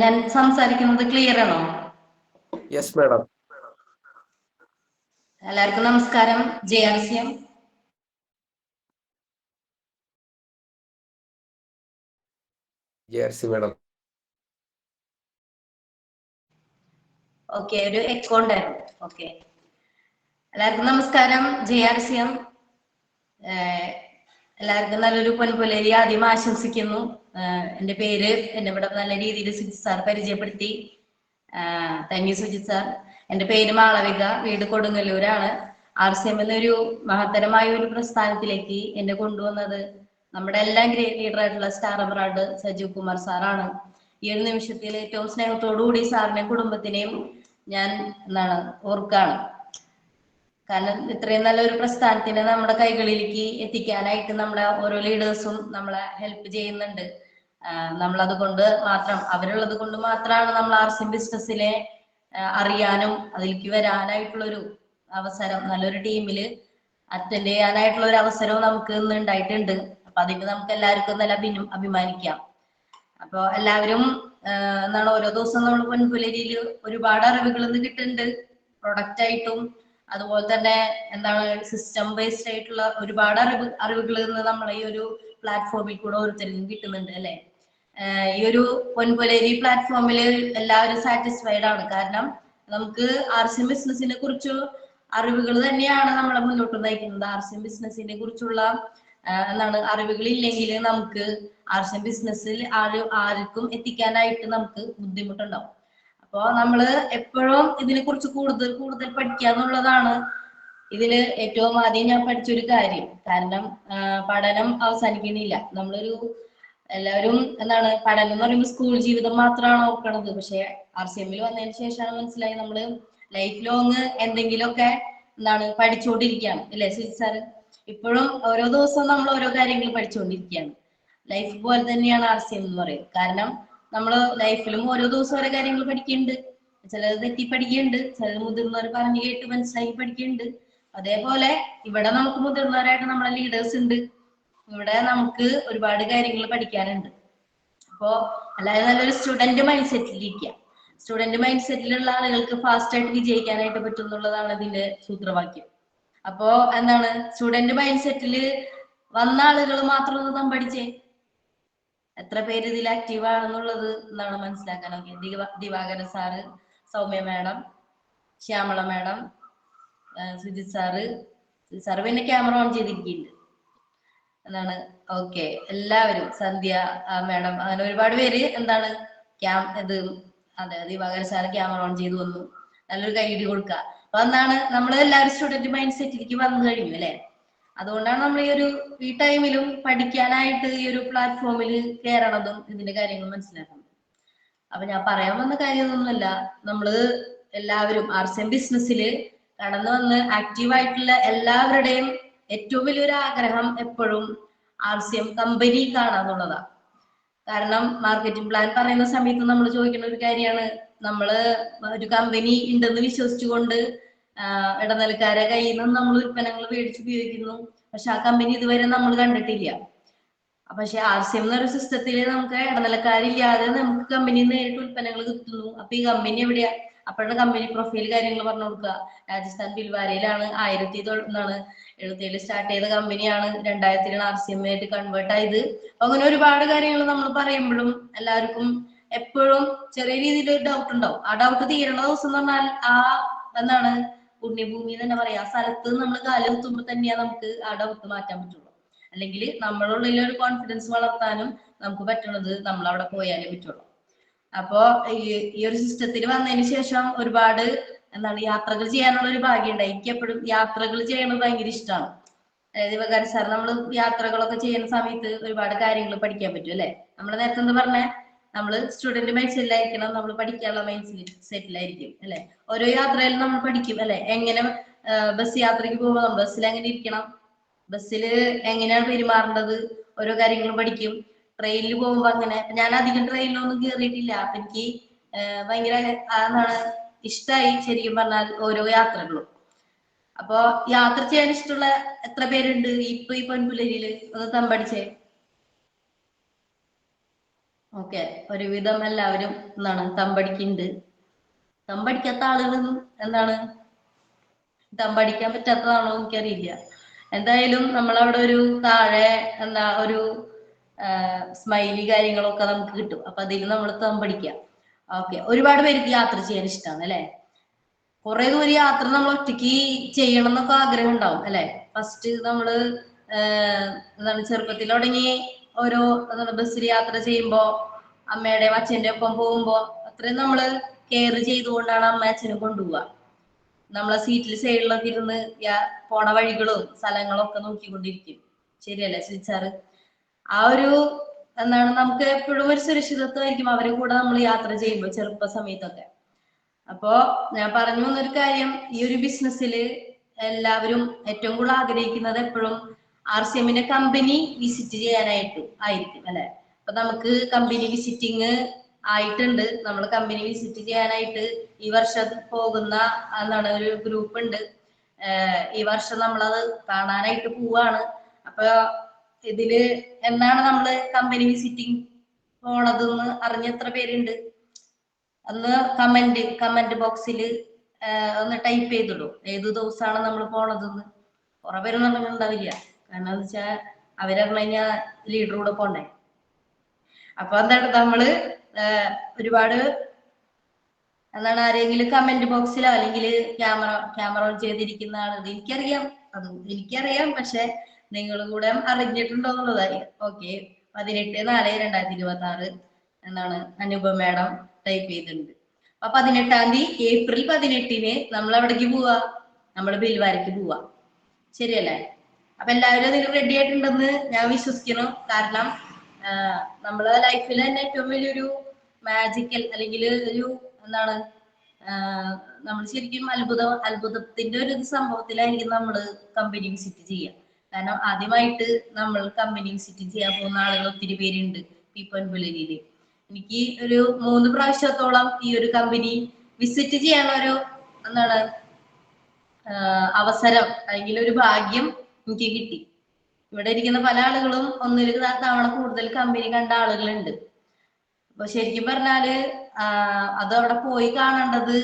ഞാൻ സംസാരിക്കുന്നത് ക്ലിയർ ആണോ? Yes madam. എല്ലാവർക്കും നമസ്കാരം. JRCM madam. ഓക്കെ, ഒരു എക്കോ ഉണ്ടായിരുന്നു. ഓക്കെ, എല്ലാവർക്കും നമസ്കാരം. JRCM എല്ലാവർക്കും നല്ലൊരു പൊൻപുലരി ആദ്യം ആശംസിക്കുന്നു. എന്റെ പേര് എന്നെ ഇവിടെ നല്ല രീതിയിൽ സുജിത് സാർ പരിചയപ്പെടുത്തി. Thank you Sujith sir. എന്റെ പേര് മാളവിക, വീട് കൊടുങ്ങല്ലൂരാണ്. RCM എന്നൊരു മഹത്തരമായ ഒരു പ്രസ്ഥാനത്തിലേക്ക് എന്നെ കൊണ്ടുവന്നത് നമ്മുടെ എല്ലാം ഗ്രേറ്റ് ലീഡർ ആയിട്ടുള്ള സ്റ്റാർ അബ്രാഡ് സജീവ് കുമാർ സാറാണ്. ഈ ഒരു നിമിഷത്തിൽ ഏറ്റവും സ്നേഹത്തോടുകൂടി സാറിനെയും കുടുംബത്തിനെയും ഞാൻ ഓർക്കാണ്. കാരണം ഇത്രയും നല്ലൊരു പ്രസ്ഥാനത്തിനെ നമ്മുടെ കൈകളിലേക്ക് എത്തിക്കാനായിട്ട് നമ്മുടെ ഓരോ ലീഡേഴ്സും നമ്മളെ ഹെൽപ്പ് ചെയ്യുന്നുണ്ട്. നമ്മളതുകൊണ്ട് മാത്രം, അവരുള്ളത് കൊണ്ട് മാത്രമാണ് നമ്മൾ RCM ബിസിനസ്സിനെ അറിയാനും അതിലേക്ക് വരാനായിട്ടുള്ളൊരു അവസരം, നല്ലൊരു ടീമില് അറ്റൻഡ് ചെയ്യാനായിട്ടുള്ള ഒരു അവസരവും നമുക്ക് ഇന്ന് ഉണ്ടായിട്ടുണ്ട്. അപ്പൊ അതിന് നമുക്ക് എല്ലാവർക്കും നല്ല അഭിമാനിക്കാം. അപ്പൊ എല്ലാവരും ഓരോ ദിവസവും നമ്മൾ പൊൻപുലരിയിൽ ഒരുപാട് അറിവുകൾ ഇന്ന് കിട്ടുന്നുണ്ട്. പ്രൊഡക്റ്റ് ആയിട്ടും അതുപോലെ തന്നെ സിസ്റ്റം ബേസ്ഡ് ആയിട്ടുള്ള ഒരുപാട് അറിവുകൾ ഇന്ന് നമ്മളെ ഈ ഒരു പ്ലാറ്റ്ഫോമിൽ കൂടെ ഓരോരുത്തർക്കും കിട്ടുന്നുണ്ട് അല്ലെ. ഈ ഒരു പൊൻപുലരി പ്ലാറ്റ്ഫോമിൽ എല്ലാവരും സാറ്റിസ്ഫൈഡ് ആണ്. കാരണം നമുക്ക് RCM ബിസിനസിനെ കുറിച്ച് അറിവുകൾ തന്നെയാണ് നമ്മളെ മുന്നോട്ട് നയിക്കുന്നത്. RCM ബിസിനസിനെ കുറിച്ചുള്ള അറിവുകൾ ഇല്ലെങ്കിൽ നമുക്ക് RCM ബിസിനസ്സിൽ ആർക്കും എത്തിക്കാനായിട്ട് നമുക്ക് ബുദ്ധിമുട്ടുണ്ടാവും. അപ്പോ നമ്മള് എപ്പോഴും ഇതിനെ കുറിച്ച് കൂടുതൽ പഠിക്കുക എന്നുള്ളതാണ് ഇതില് ഏറ്റവും ആദ്യം ഞാൻ പഠിച്ചൊരു കാര്യം. കാരണം പഠനം അവസാനിക്കണില്ല. എല്ലാവരും പഠനം എന്ന് പറയുമ്പോൾ സ്കൂൾ ജീവിതം മാത്രമാണ് ഓർക്കണത്. പക്ഷെ RCM വന്നതിന് ശേഷമാണ് മനസ്സിലായി നമ്മള് ലൈഫ് ലോങ് എന്തെങ്കിലുമൊക്കെ പഠിച്ചുകൊണ്ടിരിക്കുകയാണ് അല്ലെ സുജിത് സാറ്? ഇപ്പോഴും ഓരോ ദിവസവും നമ്മൾ ഓരോ കാര്യങ്ങൾ പഠിച്ചുകൊണ്ടിരിക്കുകയാണ്. ലൈഫ് പോലെ തന്നെയാണ് RCM എന്ന് പറയുന്നത്. കാരണം നമ്മള് ലൈഫിലും ഓരോ ദിവസം ഓരോ കാര്യങ്ങൾ പഠിക്കുന്നുണ്ട്. ചിലത് തെറ്റി പഠിക്കുന്നുണ്ട്, ചിലത് മുതിർന്നവർ പറഞ്ഞു കേട്ട് മനസ്സിലാക്കി പഠിക്കുന്നുണ്ട്. അതേപോലെ ഇവിടെ നമുക്ക് മുതിർന്നവരായിട്ട് നമ്മളെ ലീഡേഴ്സ് ഉണ്ട്. ഇവിടെ നമുക്ക് ഒരുപാട് കാര്യങ്ങൾ പഠിക്കാനുണ്ട്. അപ്പോ അല്ലാതെ നല്ലൊരു സ്റ്റുഡന്റ് മൈൻഡ് സെറ്റിലിരിക്കുക. സ്റ്റുഡന്റ് മൈൻഡ് സെറ്റിലുള്ള ആളുകൾക്ക് ഫാസ്റ്റ് ആയിട്ട് വിജയിക്കാനായിട്ട് പറ്റും എന്നുള്ളതാണ് ഇതിന്റെ സൂത്രവാക്യം. അപ്പോ സ്റ്റുഡന്റ് മൈൻഡ് സെറ്റില് വന്ന ആളുകൾ മാത്രം ഒന്ന് പഠിച്ചേ. എത്ര പേര് ഇതിൽ ആക്റ്റീവ് ആണെന്നുള്ളത് മനസ്സിലാക്കാനൊക്കെ. Divakaran sir, Soumya madam, Shyamala madam, Sujith sir പിന്നെ ക്യാമറ ഓൺ ചെയ്തിരിക്കുന്നുണ്ട്. ഓക്കെ, എല്ലാവരും, സന്ധ്യ മാഡം, അങ്ങനെ ഒരുപാട് പേര് അതെ, ദിവാകരൻ സാറ് ക്യാമറ ഓൺ ചെയ്ത് വന്നു. നല്ലൊരു കൈയ്യടി കൊടുക്കുക. അപ്പൊ നമ്മൾ എല്ലാവരും സ്റ്റുഡന്റ് മൈൻഡ് സെറ്റിലേക്ക് വന്നു കഴിഞ്ഞു അല്ലെ. അതുകൊണ്ടാണ് നമ്മൾ ഈ ടൈമിലും പഠിക്കാനായിട്ട് ഈ ഒരു പ്ലാറ്റ്ഫോമിൽ കയറണതും ഇതിന്റെ കാര്യങ്ങൾ മനസ്സിലാക്കുന്നത്. അപ്പൊ ഞാൻ പറയാൻ വന്ന കാര്യമൊന്നുമല്ല, നമ്മള് എല്ലാവരും RCM ബിസിനസ്സിൽ കടന്നു വന്ന് ആക്റ്റീവ് ആയിട്ടുള്ള എല്ലാവരുടെയും ഏറ്റവും വലിയൊരു ആഗ്രഹം എപ്പോഴും RCM കമ്പനി കാണാന്നുള്ളതാണ്. കാരണം മാർക്കറ്റിംഗ് പ്ലാൻ പറയുന്ന സമയത്ത് നമ്മൾ ചോദിക്കുന്ന ഒരു കാര്യമാണ്, നമ്മള് ഒരു കമ്പനി ഉണ്ടെന്ന് വിശ്വസിച്ചുകൊണ്ട് ഇടനിലക്കാരെ കയ്യിൽ നിന്ന് നമ്മൾ ഉൽപ്പന്നങ്ങൾ മേടിച്ച് ഉപയോഗിക്കുന്നു. പക്ഷെ ആ കമ്പനി ഇതുവരെ നമ്മൾ കണ്ടിട്ടില്ല. പക്ഷെ RCM എന്നൊരു സിസ്റ്റത്തില് നമുക്ക് ഇടനിലക്കാരില്ലാതെ നമുക്ക് കമ്പനിയിൽ നേരിട്ട് ഉൽപ്പന്നങ്ങൾ കിട്ടുന്നു. അപ്പൊ ഈ കമ്പനി എവിടെയാ? അപ്പോഴാണ് കമ്പനി പ്രൊഫൈൽ കാര്യങ്ങൾ പറഞ്ഞു കൊടുക്കുക. രാജസ്ഥാൻ ബിൽവാരയിലാണ് 1977 സ്റ്റാർട്ട് ചെയ്ത കമ്പനിയാണ്. 2000 RCM ആയിട്ട് കൺവേർട്ട് ആയത്. അങ്ങനെ ഒരുപാട് കാര്യങ്ങൾ നമ്മൾ പറയുമ്പോഴും എല്ലാവർക്കും എപ്പോഴും ചെറിയ രീതിയിൽ ഒരു ഡൗട്ട് ഉണ്ടാവും. ആ ഡൗട്ട് തീരണ ദിവസം എന്ന് പറഞ്ഞാൽ പുണ്യഭൂമി തന്നെ പറയാം, ആ സ്ഥലത്ത് നമ്മൾ കാലെത്തുമ്പോൾ തന്നെയാണ് നമുക്ക് ആ ഡൗട്ട് മാറ്റാൻ പറ്റുള്ളൂ. അല്ലെങ്കിൽ നമ്മളുള്ളിൽ ഒരു കോൺഫിഡൻസ് വളർത്താനും നമുക്ക് പറ്റുന്നത് നമ്മൾ അവിടെ പോയാലേ പറ്റുള്ളൂ. അപ്പോ ഈ ഒരു സിസ്റ്റത്തിൽ വന്നതിന് ശേഷം ഒരുപാട് യാത്രകൾ ചെയ്യാനുള്ള ഒരു ഭാഗ്യം ഉണ്ടായി. എനിക്ക് എപ്പോഴും യാത്രകൾ ചെയ്യണത് ഭയങ്കര ഇഷ്ടമാണ്. അതായത് സാർ, നമ്മൾ യാത്രകളൊക്കെ ചെയ്യുന്ന സമയത്ത് ഒരുപാട് കാര്യങ്ങൾ പഠിക്കാൻ പറ്റും അല്ലെ. നമ്മൾ നേരത്തെ എന്താ പറഞ്ഞേ, നമ്മൾ സ്റ്റുഡന്റ് മൈൻഡ് സെറ്റിലായിരിക്കണം, നമ്മൾ പഠിക്കാനുള്ള മൈൻഡ് സെറ്റിലായിരിക്കും അല്ലെ. ഓരോ യാത്രയിലും നമ്മൾ പഠിക്കും അല്ലെ. എങ്ങനെ ബസ് യാത്രയ്ക്ക് പോകുമ്പോൾ നമ്മൾ ബസ്സിൽ എങ്ങനെ ഇരിക്കണം, ബസ്സിൽ എങ്ങനെയാണ് പെരുമാറേണ്ടത്, ഓരോ കാര്യങ്ങളും പഠിക്കും. ട്രെയിനിൽ പോകുമ്പോ അങ്ങനെ. ഞാൻ അധികം ട്രെയിനിലൊന്നും കയറിയിട്ടില്ല. അപ്പൊ എനിക്ക് ഭയങ്കര ഇഷ്ടമായി ശരിക്കും പറഞ്ഞാൽ ഓരോ യാത്രകളും. അപ്പൊ യാത്ര ചെയ്യാൻ ഇഷ്ടമുള്ള എത്ര പേരുണ്ട് ഈ പൊൻപുലരിയില്? ഒന്ന് തമ്പടിച്ചേ. ഓക്കെ, ഒരുവിധം എല്ലാവരും തമ്പടിക്കുന്നുണ്ട്. തമ്പടിക്കാത്ത ആളുകൾ തമ്പടിക്കാൻ പറ്റാത്തതാണോ എനിക്കറിയില്ല. എന്തായാലും നമ്മളവിടെ ഒരു താഴെ ഒരു സ്മൈലി കാര്യങ്ങളൊക്കെ നമുക്ക് കിട്ടും. അപ്പൊ അതിൽ നമ്മൾ തമ്പടിക്കാം. ഓക്കെ, ഒരുപാട് പേർക്ക് യാത്ര ചെയ്യാൻ ഇഷ്ടമാണ് അല്ലെ. കുറെ ദൂരം യാത്ര നമ്മൾ ഒറ്റയ്ക്ക് ചെയ്യണം എന്നൊക്കെ ആഗ്രഹം ഉണ്ടാവും അല്ലെ. ഫസ്റ്റ് നമ്മള് ചെറുപ്പത്തിൽ തുടങ്ങി ഓരോ ബസ്സിൽ യാത്ര ചെയ്യുമ്പോ അമ്മയുടെയും അച്ഛന്റെ ഒപ്പം പോകുമ്പോ അത്രയും നമ്മള് കെയർ ചെയ്തുകൊണ്ടാണ് അമ്മ അച്ഛനും കൊണ്ടുപോവുക. നമ്മളെ സീറ്റിൽ സൈഡിലൊക്കെ ഇരുന്ന് പോണ വഴികളും സ്ഥലങ്ങളും ഒക്കെ നോക്കിക്കൊണ്ടിരിക്കും. ശരിയല്ലേ സുജിസാറ്? ആ ഒരു നമുക്ക് എപ്പോഴും ഒരു സുരക്ഷിതത്വമായിരിക്കും അവരെ കൂടെ നമ്മൾ യാത്ര ചെയ്യുമ്പോൾ ചെറുപ്പ സമയത്തൊക്കെ. അപ്പോ ഞാൻ പറഞ്ഞു വന്നൊരു കാര്യം, ഈ ഒരു ബിസിനസ്സില് എല്ലാവരും ഏറ്റവും കൂടുതൽ ആഗ്രഹിക്കുന്നത് എപ്പോഴും RCMന്റെ കമ്പനി വിസിറ്റ് ചെയ്യാനായിട്ട് ആയിരിക്കും അല്ലെ. അപ്പൊ നമുക്ക് കമ്പനി വിസിറ്റിംഗ് ആയിട്ടുണ്ട്. നമ്മൾ കമ്പനി വിസിറ്റ് ചെയ്യാനായിട്ട് ഈ വർഷം പോകുന്ന ഒരു ഗ്രൂപ്പ് ഉണ്ട്. ഈ വർഷം നമ്മളത് കാണാനായിട്ട് പോവാണ്. അപ്പൊ ഇതില് എന്നാണ് നമ്മള് കമ്പനി വിസിറ്റിംഗ് പോണതെന്ന് അറിഞ്ഞ എത്ര പേരുണ്ട്? അന്ന് കമന്റ് ബോക്സിൽ ഒന്ന് ടൈപ്പ് ചെയ്തിടൂ ഏത് ദിവസമാണ് നമ്മൾ പോണതെന്ന്. കുറെ പേരൊന്നും ഉണ്ടാവില്ല. കാരണം എന്താ വെച്ചാൽ അവരറിഞ്ഞ ലീഡർ കൂടെ പോണ്ടേ. അപ്പൊ നമ്മള് ഒരുപാട് ആരെങ്കിലും കമന്റ് ബോക്സിലോ അല്ലെങ്കിൽ ക്യാമറ ഓൺ ചെയ്തിരിക്കുന്ന ആളുകൾ എനിക്കറിയാം. പക്ഷെ നിങ്ങളും കൂടെ അറിഞ്ഞിട്ടുണ്ടോ എന്നുള്ളതായി. ഓക്കെ, 18/4/2026 അനുപ മാഡം ടൈപ്പ് ചെയ്തിട്ടുണ്ട്. അപ്പൊ 18-ാം തീയതി ഏപ്രിൽ 18-ന് നമ്മൾ എവിടേക്ക് പോവാ? നമ്മുടെ ബിൽവാരയ്ക്ക് പോവാ. ശരിയല്ലേ? അപ്പൊ എല്ലാവരും അതിന് റെഡി ആയിട്ടുണ്ടെന്ന് ഞാൻ വിശ്വസിക്കുന്നു. കാരണം നമ്മളെ ലൈഫിൽ തന്നെ ഏറ്റവും വലിയൊരു മാജിക്കൽ അല്ലെങ്കിൽ ഒരു നമ്മൾ ശരിക്കും അത്ഭുതത്തിന്റെ ഒരു സംഭവത്തിലായിരിക്കും നമ്മൾ കമ്പനി വിസിറ്റ് ചെയ്യുക. കാരണം ആദ്യമായിട്ട് നമ്മൾ കമ്പനി വിസിറ്റ് ചെയ്യാൻ പോകുന്ന ആളുകൾ ഒത്തിരി പേരുണ്ട് ഈ പൊൻപുലരിയില്. എനിക്ക് ഒരു 3 പ്രാവശ്യത്തോളം ഈ ഒരു കമ്പനി വിസിറ്റ് ചെയ്യാനൊരു അവസരം അല്ലെങ്കിൽ ഒരു ഭാഗ്യം എനിക്ക് കിട്ടി. ഇവിടെ ഇരിക്കുന്ന പല ആളുകളും ഒന്നിൽ തവണ കൂടുതൽ കമ്പനി കണ്ട ആളുകളുണ്ട്. അപ്പൊ ശരിക്കും പറഞ്ഞാല് അത് അവിടെ പോയി കാണേണ്ടത്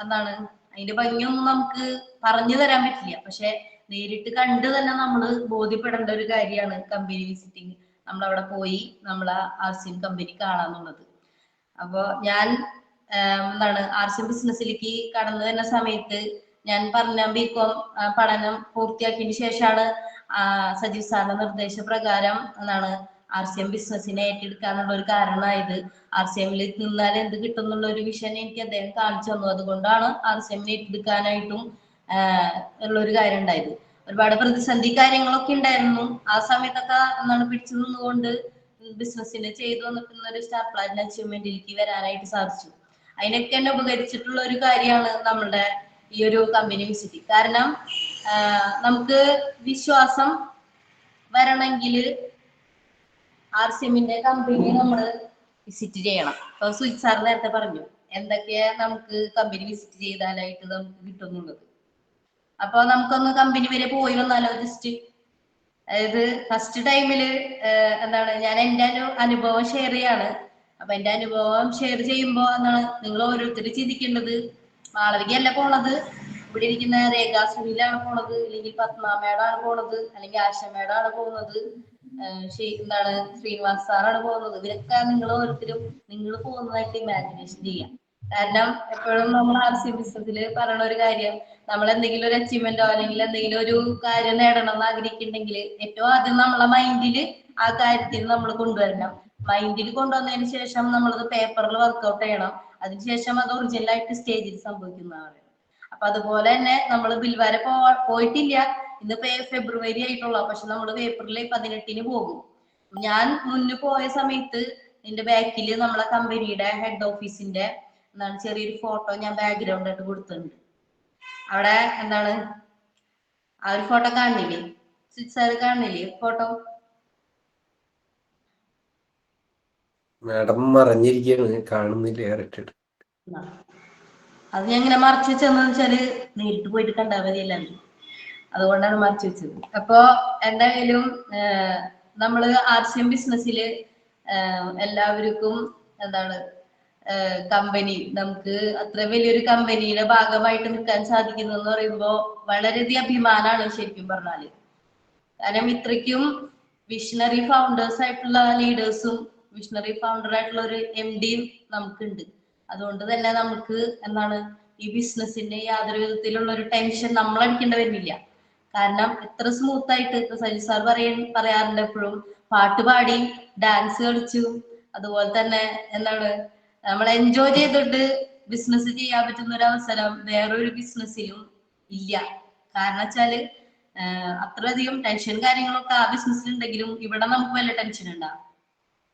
അതിന്റെ ഭംഗിയൊന്നും നമുക്ക് പറഞ്ഞു തരാൻ പറ്റില്ല. പക്ഷെ നേരിട്ട് കണ്ട് തന്നെ നമ്മള് ബോധ്യപ്പെടേണ്ട ഒരു കാര്യമാണ് കമ്പനി വിസിറ്റിംഗ്. നമ്മളവിടെ പോയി നമ്മളെ RCM കമ്പനി കാണാന്നുള്ളത്. അപ്പൊ ഞാൻ RCM ബിസിനസ്സിലേക്ക് കടന്നു വരുന്ന സമയത്ത് ഞാൻ പറഞ്ഞ BCom പഠനം പൂർത്തിയാക്കിയതിനു ശേഷമാണ് സജീവ് സാറിന്റെ നിർദ്ദേശപ്രകാരം RCM ബിസിനസ്സിനെ ഏറ്റെടുക്കാനുള്ള ഒരു കാരണമായത്. RCMൽ നിന്നാൽ എന്ത് കിട്ടും എന്നുള്ള ഒരു വിഷൻ എനിക്ക് അദ്ദേഹം കാണിച്ചു തന്നു. അതുകൊണ്ടാണ് RCMനെ ഏറ്റെടുക്കാനായിട്ടും ഉള്ള ഒരു കാര്യം ഉണ്ടായത്. ഒരുപാട് പ്രതിസന്ധി കാര്യങ്ങളൊക്കെ ഉണ്ടായിരുന്നു. ആ സമയത്തൊക്കെ പിടിച്ചു നിന്നുകൊണ്ട് ബിസിനസ്സിനെ ചെയ്തു വന്നിട്ടുള്ള ഒരു സ്റ്റാർ പ്ലാറ്റിനം അച്ചീവ്മെന്റിലേക്ക് വരാനായിട്ട് സാധിച്ചു. അതിനൊക്കെ എന്നെ ഉപകരിച്ചിട്ടുള്ള ഒരു കാര്യമാണ് നമ്മളുടെ ഈ ഒരു കമ്പനി വിസിറ്റ്. കാരണം നമുക്ക് വിശ്വാസം വരണമെങ്കിൽ RCMന്റെ കമ്പനി നമ്മൾ വിസിറ്റ് ചെയ്യണം. അപ്പൊ സുജിത് സാർ നേരത്തെ പറഞ്ഞു എന്തൊക്കെയാ നമുക്ക് കമ്പനി വിസിറ്റ് ചെയ്താലായിട്ട് നമുക്ക് കിട്ടുന്നുള്ളത്. അപ്പൊ നമുക്കൊന്ന് കമ്പനി വരെ പോയി വന്നാലോ? ജസ്റ്റ് അതായത് ഫസ്റ്റ് ടൈമില് ഞാൻ എന്റെ അനുഭവം ഷെയർ ചെയ്യാണ്. അപ്പൊ എന്റെ അനുഭവം ഷെയർ ചെയ്യുമ്പോ നിങ്ങൾ ഓരോരുത്തർ ചിന്തിക്കേണ്ടത് മാളവികയല്ല പോണത്, ഇവിടെ ഇരിക്കുന്ന രേഖാ സുനിലാണ് പോണത്, അല്ലെങ്കിൽ പത്മാമേടാണ് പോണത്, അല്ലെങ്കിൽ ആശമേടാണ് പോകുന്നത്, ശ്രീനിവാസ് സാറാണ് പോകുന്നത്. ഇവരൊക്കെ നിങ്ങൾ ഓരോരുത്തരും നിങ്ങൾ പോകുന്നതായിട്ട് ഇമാജിനേഷൻ ചെയ്യാം. കാരണം എപ്പോഴും നമ്മൾ RCM ബിസിനസ്സിൽ പറയുന്ന ഒരു കാര്യം, നമ്മൾ എന്തെങ്കിലും ഒരു അച്ചീവ്മെന്റോ അല്ലെങ്കിൽ എന്തെങ്കിലും ഒരു കാര്യം നേടണം എന്ന് ആഗ്രഹിക്കുന്നുണ്ടെങ്കിൽ ഏറ്റവും ആദ്യം നമ്മളെ മൈൻഡിൽ ആ കാര്യത്തിന് നമ്മൾ കൊണ്ടുവരണം. മൈൻഡിൽ കൊണ്ടുവന്നതിന് ശേഷം നമ്മളത് പേപ്പറിൽ വർക്ക്ഔട്ട് ചെയ്യണം. അതിനുശേഷം അത് ഒറിജിനലായിട്ട് സ്റ്റേജിൽ സംഭവിക്കുന്നതാണ്. അപ്പൊ അതുപോലെ തന്നെ നമ്മൾ ബിൽവാര പോയിട്ടില്ല. ഇന്നിപ്പോ ഫെബ്രുവരി ആയിട്ടുള്ള, പക്ഷെ നമ്മൾ ഏപ്രിൽ 18-ന് പോകും. ഞാൻ മുന്നേ പോയ സമയത്ത് എന്റെ ബാക്കിൽ നമ്മളെ കമ്പനിയുടെ ഹെഡ് ഓഫീസിന്റെ ചെറിയൊരു ഫോട്ടോ ഞാൻ ബാക്ക്ഗ്രൗണ്ട് ആയിട്ട് കൊടുത്തിട്ടുണ്ട്. അവിടെ ആ ഒരു ഫോട്ടോ കാണുന്നില്ലേ? സാർ കാണുന്നില്ലേ ഫോട്ടോ? മാഡം മറഞ്ഞിരിക്കുകയാണ്, കാണുന്നില്ല. അത് ഞാൻ ഇങ്ങനെ മറച്ചു വെച്ചെന്ന് വെച്ചാല് നേരിട്ട് പോയിട്ട് കണ്ടാൽ മതിയല്ലോ, അതുകൊണ്ടാണ് മറച്ചു വെച്ചത്. അപ്പൊ എന്തായാലും നമ്മള് RCM ബിസിനസ്സില് എല്ലാവർക്കും എന്താണ് കമ്പനി നമുക്ക് അത്ര വലിയൊരു കമ്പനിയുടെ ഭാഗമായിട്ട് നിൽക്കാൻ സാധിക്കുന്നു എന്ന് പറയുമ്പോൾ വളരെയധികം അഭിമാനമാണ് ശരിക്കും പറഞ്ഞാല്. കാരണം ഇത്രയ്ക്കും വിഷണറി ഫൗണ്ടേഴ്സ് ആയിട്ടുള്ള ലീഡേഴ്സും വിഷണറി ഫൗണ്ടർ ആയിട്ടുള്ള ഒരു MDയും നമുക്കുണ്ട്. അതുകൊണ്ട് തന്നെ നമുക്ക് എന്താണ് ഈ ബിസിനസ്സിന്റെ യാതൊരു വിധത്തിലുള്ള ഒരു ടെൻഷൻ നമ്മൾ അടിക്കേണ്ടി വരുന്നില്ല. കാരണം എത്ര സ്മൂത്ത് ആയിട്ട് ഇപ്പൊ സജി സാർ പറയാറുണ്ട് എപ്പോഴും പാട്ട് പാടി ഡാൻസ് കളിച്ചു, അതുപോലെ തന്നെ എന്താണ് നമ്മൾ എൻജോയ് ചെയ്തിട്ട് ബിസിനസ് ചെയ്യാൻ പറ്റുന്ന ഒരു അവസരം വേറൊരു ബിസിനസ്സിലും ഇല്ല. കാരണം വെച്ചാല് അത്രയധികം ടെൻഷൻ കാര്യങ്ങളൊക്കെ ആ ബിസിനസ്സിൽ ഉണ്ടെങ്കിലും ഇവിടെ നമുക്ക് വല്ല ടെൻഷൻ ഉണ്ടാവും.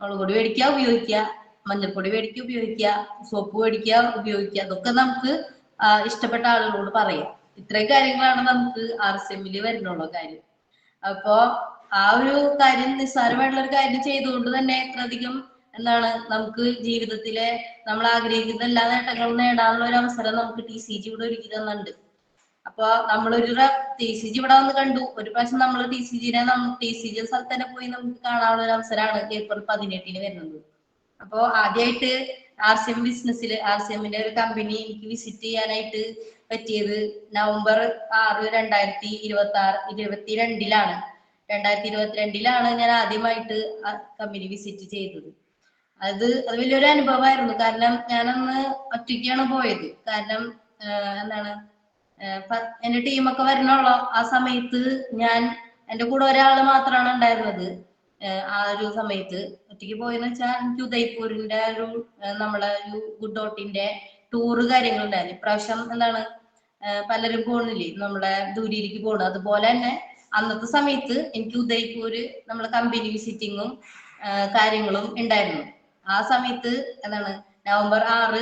മുളക് പൊടി മേടിക്കുക ഉപയോഗിക്കുക, മഞ്ഞൾപ്പൊടി മേടിക്കുക ഉപയോഗിക്കുക, സോപ്പ് മേടിക്കുക ഉപയോഗിക്കുക, അതൊക്കെ നമുക്ക് ഇഷ്ടപ്പെട്ട ആളുകളോട് പറയാം. ഇത്രയും കാര്യങ്ങളാണ് നമുക്ക് RCMൽ വരുന്നുള്ള കാര്യം. അപ്പോ ആ ഒരു കാര്യം നിസ്സാരമായിട്ടുള്ള ഒരു കാര്യം ചെയ്തുകൊണ്ട് തന്നെ ഇത്രയധികം എന്താണ് നമുക്ക് ജീവിതത്തിലെ നമ്മൾ ആഗ്രഹിക്കുന്ന എല്ലാ നേട്ടങ്ങളും നേടാനുള്ള ഒരു അവസരം നമുക്ക് TCG ഇവിടെ ഒരുക്കി തന്നുണ്ട്. അപ്പൊ നമ്മളൊരു TCG ഇവിടെ വന്ന് കണ്ടു. ഒരു പ്രാവശ്യം നമ്മൾ TCG സ്ഥലത്ത് തന്നെ പോയി നമുക്ക് കാണാനുള്ള ഒരു അവസരമാണ് April 18 വരുന്നത്. അപ്പോ ആദ്യമായിട്ട് RCM ബിസിനസ്സിൽ RCMന്റെ ഒരു കമ്പനി എനിക്ക് വിസിറ്റ് ചെയ്യാനായിട്ട് പറ്റിയത് November 6, 2022 2022 ഞാൻ ആദ്യമായിട്ട് കമ്പനി വിസിറ്റ് ചെയ്തത്. അത് വലിയൊരു അനുഭവമായിരുന്നു. കാരണം ഞാനന്ന് ഒറ്റയ്ക്കാണ് പോയത്. കാരണം എന്താണ് എന്റെ ടീമൊക്കെ വരണുള്ള ആ സമയത്ത് എന്റെ കൂടെ ഒരാള് മാത്രമാണ് ഉണ്ടായിരുന്നത്. ആ ഒരു സമയത്ത് ഒറ്റയ്ക്ക് പോയെന്ന് വെച്ചാൽ എനിക്ക് ഉദയ്പൂരിന്റെ ഒരു നമ്മളെ ഒരു ഗുഡ് ഡോട്ടിന്റെ ടൂറ് കാര്യങ്ങളുണ്ടായിരുന്നു. ഇപ്രാവശ്യം എന്താണ് പലരും പോണില്ലേ നമ്മളെ ദൂരേക്ക് പോണു. അതുപോലെ തന്നെ അന്നത്തെ സമയത്ത് എനിക്ക് ഉദയ്പൂര് നമ്മളെ കമ്പനി വിസിറ്റിങ്ങും കാര്യങ്ങളും ഉണ്ടായിരുന്നു. ആ സമയത്ത് എന്താണ് November 6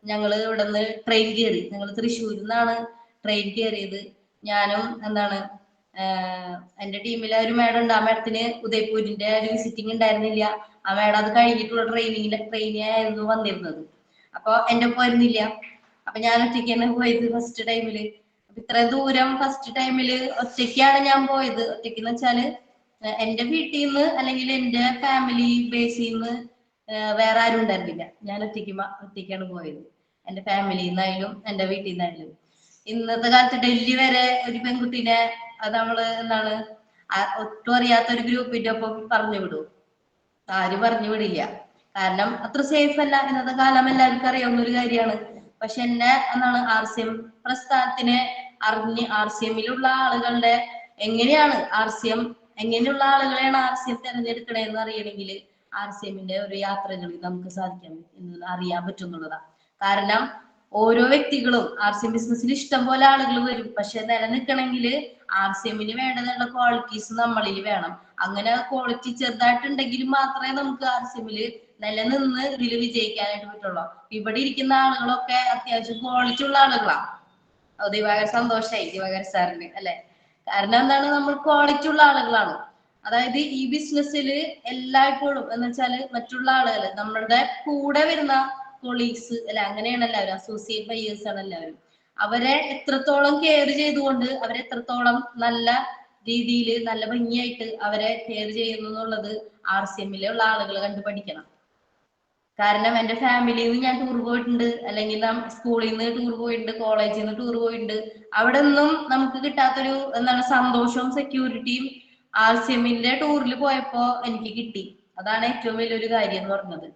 ഞങ്ങള് ഇവിടെ നിന്ന് ട്രെയിൻ കയറി. ഞങ്ങൾ തൃശ്ശൂരിൽ നിന്നാണ് ട്രെയിൻ കയറിയത്. ഞാനും എന്താണ് എന്റെ ടീമിലെ ഒരു മേഡം ഉണ്ട്. ആ മേഡത്തിന് ഉദയ്പൂരിന്റെ ഒരു വിസിറ്റിംഗ് ഉണ്ടായിരുന്നില്ല. ആ മേഡം അത് കഴിഞ്ഞിട്ടുള്ള ട്രെയിനിങ് വന്നിരുന്നത്. അപ്പൊ എന്റെ ഒപ്പം വരുന്നില്ല. അപ്പൊ ഞാൻ ഒറ്റയ്ക്ക് തന്നെ പോയത് ഫസ്റ്റ് ടൈമില്. അപ്പൊ ഇത്രയും ദൂരം ഫസ്റ്റ് ടൈമില് ഒറ്റയ്ക്കാണ് ഞാൻ പോയത്. ഒറ്റയ്ക്കെന്ന് വെച്ചാല് എന്റെ വീട്ടിൽ നിന്ന് അല്ലെങ്കിൽ എന്റെ ഫാമിലി ബേസിൽ നിന്ന് വേറെ ആരും ഉണ്ടായിരുന്നില്ല. ഞാൻ ഒറ്റയ്ക്കാണ് പോയത്. എന്റെ ഫാമിലിയിൽ നിന്നായാലും എന്റെ വീട്ടിൽ നിന്നായാലും. ഇന്നത്തെ കാലത്ത് ഡൽഹി വരെ ഒരു പെൺകുട്ടീനെ നമ്മള് എന്താണ് ഒട്ടും അറിയാത്ത ഒരു ഗ്രൂപ്പിന്റെ ഒപ്പം പറഞ്ഞു വിടും? ആരും പറഞ്ഞു വിടില്ല. കാരണം അത്ര സേഫ് അല്ല. ഇന്നത്തെ കാലം എല്ലാവർക്കും അറിയാവുന്ന ഒരു കാര്യമാണ്. പക്ഷെ എന്നെ എന്താണ് RCM പ്രസ്ഥാനത്തിനെ അറിഞ്ഞ് RCMലുള്ള ആളുകളുടെ എങ്ങനെയുള്ള ആളുകളെയാണ് RCM തിരഞ്ഞെടുക്കണേന്ന് അറിയണമെങ്കിൽ RCMന്റെ ഒരു യാത്രകളിൽ നമുക്ക് അറിയാൻ പറ്റുന്നുള്ളതാണ്. കാരണം ഓരോ വ്യക്തികളും RCM ബിസിനസ്സിൽ ഇഷ്ടം പോലെ ആളുകൾ വരും. പക്ഷെ നിലനിൽക്കണമെങ്കിൽ RCMന് വേണ്ടതുള്ള ക്വാളിറ്റീസ് നമ്മളിൽ വേണം. അങ്ങനെ ക്വാളിറ്റി ചെറുതായിട്ടുണ്ടെങ്കിലും മാത്രമേ നമുക്ക് RCMല് നിലനിന്ന് ഇതിൽ വിജയിക്കാനായിട്ട് പറ്റുള്ളൂ. ഇവിടെ ഇരിക്കുന്ന ആളുകളൊക്കെ അത്യാവശ്യം ക്വാളിറ്റി ഉള്ള ആളുകളാണ്. ദിവാകർ സന്തോഷായി ദിവാകർ സാറിന് അല്ലെ. കാരണം എന്താണ് നമ്മൾ ക്വാളിറ്റി ഉള്ള ആളുകളാണ്. അതായത് ഈ ബിസിനസ്സിൽ എല്ലായ്പ്പോഴും എന്ന് വെച്ചാല് മറ്റുള്ള ആളുകൾ നമ്മളുടെ കൂടെ വരുന്ന കൊളീഗ്സ് അല്ല, അങ്ങനെയാണ് എല്ലാവരും. അസോസിയേറ്റ് ബയേഴ്സ് ആണ് എല്ലാവരും. അവരെ എത്രത്തോളം കെയർ ചെയ്തുകൊണ്ട് അവരെ എത്രത്തോളം നല്ല രീതിയിൽ നല്ല ഭംഗിയായിട്ട് അവരെ കെയർ ചെയ്യുന്നു എന്നുള്ളത് RCMലുള്ള ആളുകൾ കണ്ടു പഠിക്കണം. കാരണം എന്റെ ഫാമിലിയിൽ നിന്ന് ഞാൻ ടൂർ പോയിട്ടുണ്ട്, അല്ലെങ്കിൽ സ്കൂളിൽ നിന്ന് ടൂർ പോയിട്ടുണ്ട്, കോളേജിൽ നിന്ന് ടൂർ പോയിട്ടുണ്ട്. അവിടെ ഒന്നും നമുക്ക് കിട്ടാത്തൊരു എന്താണ് സന്തോഷവും സെക്യൂരിറ്റിയും RCMന്റെ ടൂറിൽ പോയപ്പോ എനിക്ക് കിട്ടി. അതാണ് ഏറ്റവും വലിയൊരു കാര്യം എന്ന് പറഞ്ഞത്.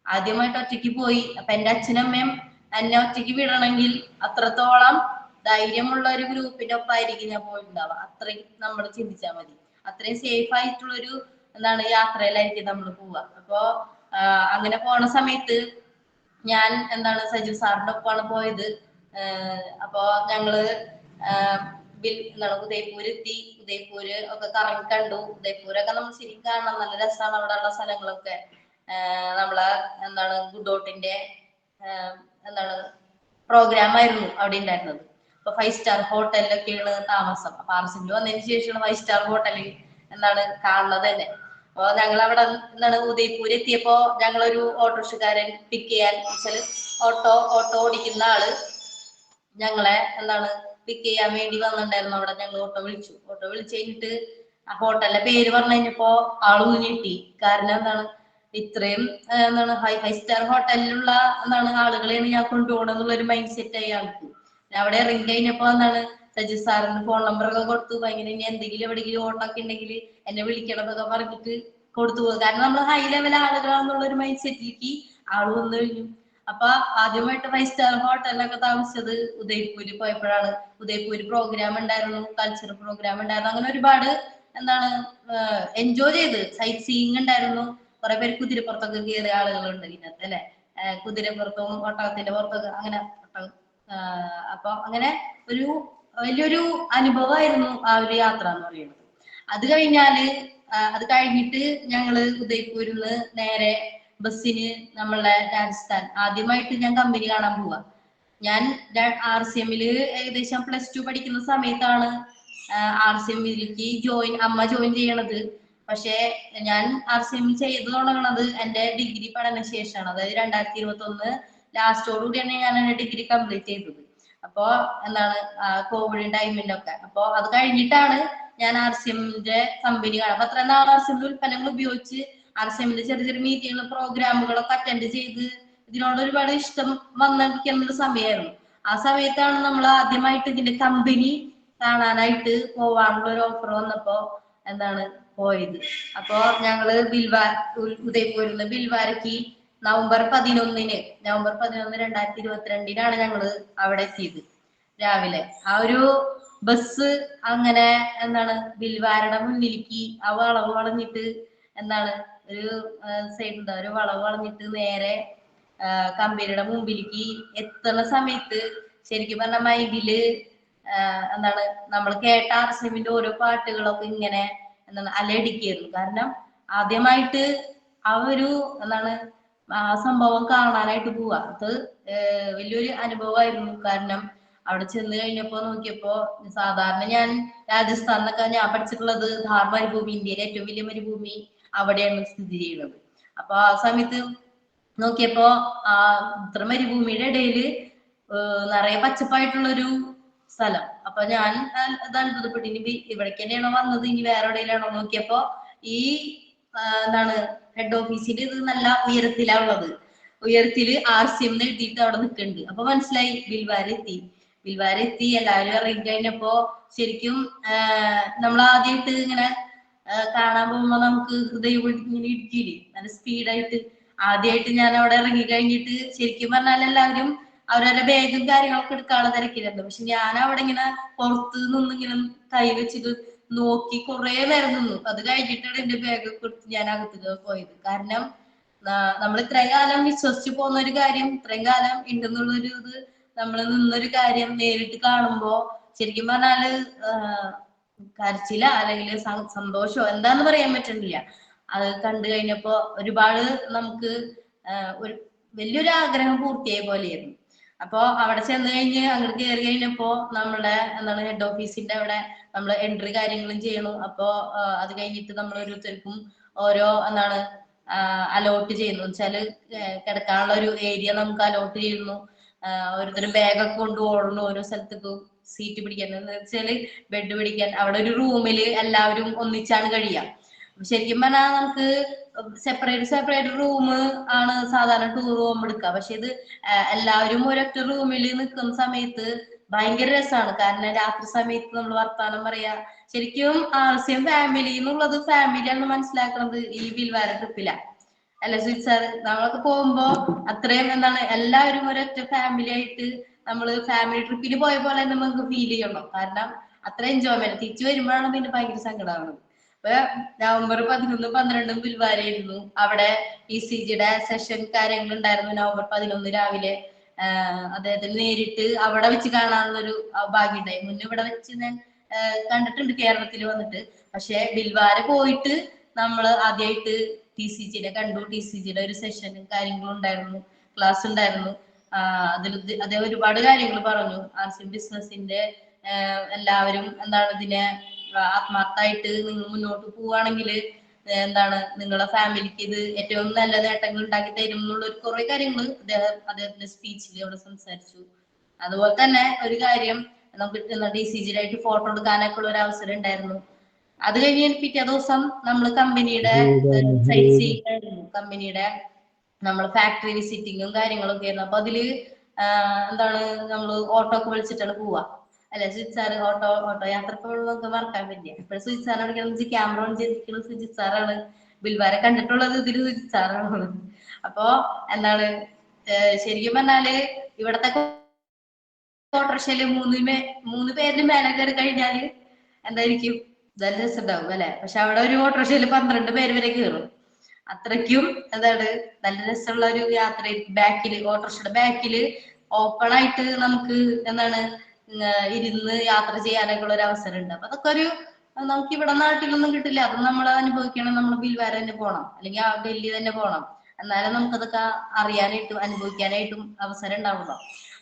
ആദ്യമായിട്ട് ഒറ്റയ്ക്ക് പോയി. അപ്പൊ എന്റെ അച്ഛനമ്മയും എന്നെ ഒറ്റയ്ക്ക് വിടണമെങ്കിൽ അത്രത്തോളം ധൈര്യമുള്ള ഒരു ഗ്രൂപ്പിന്റെ ഒപ്പമായിരിക്കും ഞാൻ പോയിട്ടുണ്ടാവുക. അത്രയും നമ്മൾ ചിന്തിച്ചാൽ മതി. അത്രയും സേഫ് ആയിട്ടുള്ളൊരു എന്താണ് യാത്രയിലായിരിക്കും നമ്മൾ പോവുക. അപ്പോ അങ്ങനെ പോണ സമയത്ത് ഞാൻ എന്താണ് സജീവ് സാറിന്റെ ഒപ്പമാണ് പോയത്. അപ്പോ ഞങ്ങള് ഉദയ്പൂര് എത്തി. ഉദയ്പൂര് ഒക്കെ കറങ്ങി കണ്ടു. ഉദയ്പൂരൊക്കെ നമ്മൾ ശരിക്കും കാണണം, നല്ല രസമാണ് അവിടെയുള്ള സ്ഥലങ്ങളൊക്കെ. നമ്മളെ എന്താണ് ഗുഡോട്ടിന്റെ എന്താണ് പ്രോഗ്രാം ആയിരുന്നു അവിടെ ഉണ്ടായിരുന്നത്. അപ്പൊ 5 സ്റ്റാർ ഹോട്ടലിലൊക്കെയാണ് താമസം. അപ്പൊ RCMല് വന്നതിന് ശേഷമാണ് 5 സ്റ്റാർ ഹോട്ടലിൽ എന്താണ് കാണുന്നത് തന്നെ. അപ്പൊ ഞങ്ങൾ അവിടെ എന്താണ് ഉദയ്പൂർ എത്തിയപ്പോ ഞങ്ങളൊരു ഓട്ടോറിക്ഷക്കാരൻ പിക്ക് ചെയ്യാൻ ഓട്ടോ ഓടിക്കുന്ന ആള് ഞങ്ങളെ എന്താണ് പിക്ക് ചെയ്യാൻ വേണ്ടി വന്നിട്ടുണ്ടായിരുന്നു. അവിടെ ഞങ്ങൾ ഓട്ടോ വിളിച്ചു കഴിഞ്ഞിട്ട് ആ ഹോട്ടലിന്റെ പേര് പറഞ്ഞു കഴിഞ്ഞപ്പോ ആള് ഊഞ്ഞിട്ടി. കാരണം എന്താണ് ഇത്രയും എന്താണ് ഹൈ സ്റ്റാർ ഹോട്ടലിലുള്ള എന്താണ് ആളുകളെയാണ് ഞാൻ കൊണ്ടുപോകണം എന്നുള്ള ഒരു മൈൻഡ് സെറ്റ് ആയി ആൾക്ക്. അവിടെ ഇറങ്ങി കഴിഞ്ഞപ്പോ എന്താണ് സജി സാറിന്റെ ഫോൺ നമ്പറൊക്കെ കൊടുത്തു. ഭയങ്കര ഇനി എന്തെങ്കിലും എവിടെയെങ്കിലും ഓട്ടൊക്കെ ഉണ്ടെങ്കിൽ എന്നെ വിളിക്കണം എന്നൊക്കെ പറഞ്ഞിട്ട് കൊടുത്തു പോകും. കാരണം നമ്മൾ ഹൈ ലെവൽ ആളുകളാന്നുള്ള ഒരു മൈൻഡ് സെറ്റിലേക്ക് ആള് വന്നു കഴിഞ്ഞു. അപ്പൊ ആദ്യമായിട്ട് 5 സ്റ്റാർ ഹോട്ടലിലൊക്കെ താമസിച്ചത് ഉദയ്പൂര് പോയപ്പോഴാണ്. ഉദയ്പൂര് പ്രോഗ്രാം ഉണ്ടായിരുന്നു, കൾച്ചറൽ പ്രോഗ്രാം ഉണ്ടായിരുന്നു. അങ്ങനെ ഒരുപാട് എന്താണ് എൻജോയ് ചെയ്ത് സൈറ്റ് സീയിങ് ഉണ്ടായിരുന്നു. കുറെ പേര് കുതിരപ്പുറത്തൊക്കെ കയറിയ ആളുകളുണ്ട് ഇതിനകത്ത് അല്ലെ. കുതിരപ്പുറത്തും ഒട്ടകത്തിന്റെ പുറത്തൊക്കെ അങ്ങനെ അപ്പൊ അങ്ങനെ ഒരു വലിയൊരു അനുഭവമായിരുന്നു ആ ഒരു യാത്ര എന്ന് പറയുന്നത്. അത് കഴിഞ്ഞിട്ട് ഞങ്ങള് ഉദയ്പൂരിന്ന് നേരെ ബസ്സിന് നമ്മളെ രാജസ്ഥാൻ. ആദ്യമായിട്ട് ഞാൻ കമ്പനി കാണാൻ പോവാ. ഞാൻ RCMല് ഏകദേശം +2 പഠിക്കുന്ന സമയത്താണ് RCMലേക്ക് അമ്മ ജോയിൻ ചെയ്യണത്. പക്ഷെ ഞാൻ RCM ചെയ്തു തുടങ്ങണത് എന്റെ ഡിഗ്രി പഠന ശേഷമാണ്. അതായത് 2021 ലാസ്റ്റോടുകൂടിയാണ് ഞാൻ എന്റെ ഡിഗ്രി കംപ്ലീറ്റ് ചെയ്തത്. അപ്പോ എന്താണ് കോവിഡ് ടൈമിലൊക്കെ. അപ്പൊ അത് കഴിഞ്ഞിട്ടാണ് ഞാൻ RCMന്റെ കമ്പനി കാണാം. അപ്പൊ അത്ര നാൾ RCMന്റെ ഉൽപ്പന്നങ്ങൾ ഉപയോഗിച്ച് RCMന്റെ ചെറിയ ചെറിയ മീറ്റിങ്ങുകൾ പ്രോഗ്രാമുകളൊക്കെ അറ്റൻഡ് ചെയ്ത് ഇതിനോട് ഒരുപാട് ഇഷ്ടം വന്നിരിക്കുന്ന സമയമായിരുന്നു. ആ സമയത്താണ് നമ്മൾ ആദ്യമായിട്ട് ഇതിന്റെ കമ്പനി കാണാനായിട്ട് പോവാനുള്ള ഒരു ഓഫർ വന്നപ്പോ എന്താണ് പോയത്. അപ്പോ ഞങ്ങള് ഉദയ്പൂരിൽ നിന്ന് ബിൽവാരക്ക് നവംബർ 11, 2022 ഞങ്ങള് അവിടെ എത്തിയത് രാവിലെ. ആ ഒരു ബസ് അങ്ങനെ എന്താണ് ബിൽവാരയുടെ മുന്നിലേക്ക് ആ വളവ് വളഞ്ഞിട്ട് എന്താണ് ഒരു സൈഡ് ഉണ്ട്, ഒരു വളവ് വളഞ്ഞിട്ട് നേരെ കമ്പനിയുടെ മുമ്പിലേക്ക് എത്തുന്ന സമയത്ത് ശരിക്കും പറഞ്ഞ മൈൻഡില് എന്താണ് നമ്മൾ കേട്ട RCMന്റെ ഓരോ പാട്ടുകളൊക്കെ ഇങ്ങനെ എന്താണ് അലയടിക്കായിരുന്നു. കാരണം ആദ്യമായിട്ട് ആ ഒരു എന്താണ് ആ സംഭവം കാണാനായിട്ട് പോവാ. അത് വലിയൊരു അനുഭവമായിരുന്നു. കാരണം അവിടെ ചെന്ന് കഴിഞ്ഞപ്പോ നോക്കിയപ്പോ സാധാരണ ഞാൻ രാജസ്ഥാനിലൊക്കെ ഞാൻ പഠിച്ചിട്ടുള്ളത് ധാർ മരുഭൂമി, ഇന്ത്യയിലെ ഏറ്റവും വലിയ മരുഭൂമി അവിടെയാണ് സ്ഥിതി ചെയ്യുന്നത്. അപ്പൊ ആ സമയത്ത് നോക്കിയപ്പോ ഇത്ര മരുഭൂമിയുടെ ഇടയില് നിറയെ പച്ചപ്പായിട്ടുള്ളൊരു സ്ഥലം. അപ്പൊ ഞാൻ അത്ഭുതപ്പെട്ടു. ഇനി ഇവിടേക്ക് തന്നെയാണോ വന്നത്, ഇനി വേറെ എവിടെയിലാണോ നോക്കിയപ്പോ ഈ എന്താണ് ഹെഡ് ഓഫീസിന്റെ ഇത് നല്ല ഉയരത്തിലുള്ളത്. ഉയരത്തില് RCM എഴുതിയിട്ട് അവിടെ നിൽക്കുന്നുണ്ട്. അപ്പൊ മനസ്സിലായി ബിൽവാരെത്തി. എല്ലാവരും ഇറങ്ങി കഴിഞ്ഞപ്പോ ശരിക്കും നമ്മൾ ആദ്യമായിട്ട് ഇങ്ങനെ കാണാൻ പോകുമ്പോ നമുക്ക് ഹൃദയം ഇങ്ങനെ ഇടിക്കില്ലേ, നല്ല സ്പീഡായിട്ട്. ആദ്യമായിട്ട് ഞാൻ അവിടെ ഇറങ്ങി കഴിഞ്ഞിട്ട് ശരിക്കും പറഞ്ഞാൽ എല്ലാവരും അവരവരുടെ ബാഗും കാര്യങ്ങളൊക്കെ എടുക്കാനുള്ള തിരക്കിലുണ്ട്. പക്ഷെ ഞാൻ അവിടെ ഇങ്ങനെ പുറത്ത് നിന്ന് ഇങ്ങനെ കൈ വെച്ചിട്ട് നോക്കി കുറെ നേരം നിന്നു. അത് കഴിഞ്ഞിട്ടാണ് എന്റെ ബാഗൊക്കെ എടുത്ത് ഞാൻ അകത്തേക്ക് പോയത്. കാരണം നമ്മൾ ഇത്രയും കാലം വിശ്വസിച്ച് പോകുന്ന ഒരു കാര്യം, ഇത്രയും കാലം ഉണ്ടെന്നുള്ളൊരു ഇത് നമ്മൾ നിന്നൊരു കാര്യം നേരിട്ട് കാണുമ്പോ ശരിക്കും പറഞ്ഞാല് കരച്ചില അല്ലെങ്കിൽ സന്തോഷമോ എന്താന്ന് പറയാൻ പറ്റുന്നില്ല. അത് കണ്ടു കഴിഞ്ഞപ്പോ ഒരുപാട് നമുക്ക് ഒരു വലിയൊരു ആഗ്രഹം പൂർത്തിയായ പോലെയായിരുന്നു. അപ്പൊ അവിടെ ചെന്ന് കഴിഞ്ഞ് അങ്ങോട്ട് കയറി കഴിഞ്ഞപ്പോ നമ്മുടെ എന്താണ് ഹെഡ് ഓഫീസിന്റെ അവിടെ നമ്മൾ എൻട്രി കാര്യങ്ങളും ചെയ്യണം. അപ്പോ അത് കഴിഞ്ഞിട്ട് നമ്മൾ ഓരോരുത്തർക്കും ഓരോ എന്താണ് അലോട്ട് ചെയ്യുന്നു വെച്ചാല് കിടക്കാനുള്ള ഒരു ഏരിയ നമുക്ക് അലോട്ട് ചെയ്യുന്നു. ഓരോരുത്തരും ബാഗൊക്കെ കൊണ്ട് ഓടുന്നു ഓരോ സ്ഥലത്തേക്കും സീറ്റ് പിടിക്കാൻ. എന്ന് വെച്ചാല് ബെഡ് പിടിക്കാൻ അവിടെ ഒരു റൂമില് എല്ലാവരും ഒന്നിച്ചാണ് കഴിയുക. ശരിക്കും പറഞ്ഞാൽ നമുക്ക് സെപ്പറേറ്റ് റൂം ആണ് സാധാരണ ടൂർ പോകുമ്പോൾ എടുക്കുക. പക്ഷെ ഇത് എല്ലാവരും ഒരൊറ്റ റൂമിൽ നിൽക്കുന്ന സമയത്ത് ഭയങ്കര രസമാണ്. കാരണം രാത്രി സമയത്ത് നമ്മൾ വർത്താനം പറയാ. ശരിക്കും RCM ഫാമിലി എന്നുള്ളത് ഫാമിലിയാണെന്ന് മനസ്സിലാക്കുന്നത് ഈ ബിൽവാര ട്രിപ്പിലാണ് അല്ല സുജിത് സാർ. നമ്മളൊക്കെ പോകുമ്പോ അത്രയും എന്താണ് എല്ലാവരും ഒരൊറ്റ ഫാമിലി ആയിട്ട് നമ്മള് ഫാമിലി ട്രിപ്പിന് പോയ പോലെ നമുക്ക് ഫീൽ ചെയ്യണം. കാരണം അത്ര എൻജോയ്മെന്റ്. തിരിച്ചു വരുമ്പോഴാണ് പിന്നെ ഭയങ്കര സങ്കടമാകുന്നത്. അപ്പൊ നവംബർ 11, 12 ബിൽവാരയായിരുന്നു. അവിടെ ECGയുടെ സെഷൻ കാര്യങ്ങൾ ഉണ്ടായിരുന്നു. നവംബർ 11 രാവിലെ അദ്ദേഹത്തിന് നേരിട്ട് അവിടെ വെച്ച് കാണാനുള്ളൊരു ഭാഗ്യം ഉണ്ടായി. മുന്നേ ഇവിടെ വെച്ച് ഞാൻ കണ്ടിട്ടുണ്ട് കേരളത്തിൽ വന്നിട്ട്. പക്ഷെ ബിൽവാര പോയിട്ട് നമ്മള് ആദ്യമായിട്ട് TCGനെ കണ്ടു. TCGയുടെ ഒരു സെഷനും കാര്യങ്ങളും ഉണ്ടായിരുന്നു, ക്ലാസ് ഉണ്ടായിരുന്നു. അദ്ദേഹം ഒരുപാട് കാര്യങ്ങൾ പറഞ്ഞു. RCM ബിസിനസിന്റെ എല്ലാവരും എന്താണ് ഇതിനെ ആത്മാർത്ഥമായിട്ട് നിങ്ങൾ മുന്നോട്ട് പോവുകയാണെങ്കിൽ എന്താണ് നിങ്ങളുടെ ഫാമിലിക്ക് ഇത് ഏറ്റവും നല്ല നേട്ടങ്ങൾ ഉണ്ടാക്കി തരും എന്നുള്ള ഒരു കുറെ കാര്യങ്ങൾ അദ്ദേഹത്തിന്റെ സ്പീച്ചിൽ അവിടെ സംസാരിച്ചു. അതുപോലെ തന്നെ ഒരു കാര്യം നമുക്ക് DCGയിലായിട്ട് ഫോട്ടോ എടുക്കാനൊക്കെ ഉള്ള ഒരു അവസരം ഉണ്ടായിരുന്നു. അത് കഴിഞ്ഞ് പിറ്റേ ദിവസം നമ്മൾ കമ്പനിയുടെ സൈറ്റ് സീയിങ് ആയിരുന്നു. കമ്പനിയുടെ നമ്മൾ ഫാക്ടറി വിസിറ്റിങ്ങും കാര്യങ്ങളൊക്കെ ആയിരുന്നു. അപ്പൊ അതില് എന്താണ് നമ്മൾ ഓട്ടോ ഒക്കെ വിളിച്ചിട്ടാണ് പോവാ. അല്ലെ സുജിത് സാറ് ഓട്ടോ യാത്ര നമുക്ക് മറക്കാൻ പറ്റില്ല. ഇപ്പൊ സുജിത് സാറാണ് ക്യാമറ ഓൺ ചെയ്തിരിക്കുന്നത്. സുജിത് സാറാണ്. ബിൽവാരെ കണ്ടിട്ടുള്ളത് ഇതിൽ സുജിത് സാറാണ്. അപ്പൊ എന്താണ് ശരിക്കും പറഞ്ഞാല് ഇവിടത്തെ ഓട്ടോറിക്ഷയില് മൂന്ന് പേരിന് മേലെ കയറി കഴിഞ്ഞാല് എന്തായിരിക്കും നല്ല രസമുണ്ടാവും അല്ലെ. പക്ഷെ അവിടെ ഒരു ഓട്ടോറിക്ഷയില് 12 പേര് വരെ കയറും. അത്രയ്ക്കും എന്താണ് നല്ല രസമുള്ള ഒരു യാത്ര. ഓട്ടോറിക്ഷയുടെ ബാക്കില് ഓപ്പൺ ആയിട്ട് നമുക്ക് എന്താണ് ഇരുന്ന് യാത്ര ചെയ്യാനൊക്കെ ഉള്ള ഒരു അവസരം ഉണ്ട്. അപ്പൊ അതൊക്കെ നമുക്ക് ഇവിടെ നാട്ടിലൊന്നും കിട്ടില്ല. അത് നമ്മൾ അനുഭവിക്കണം. നമ്മൾ ബിൽവാര തന്നെ പോകണം, അല്ലെങ്കിൽ ഡൽഹി തന്നെ പോകണം. എന്നാലും നമുക്കതൊക്കെ അറിയാനായിട്ടും അനുഭവിക്കാനായിട്ടും അവസരം ഉണ്ടാവുള്ളൂ.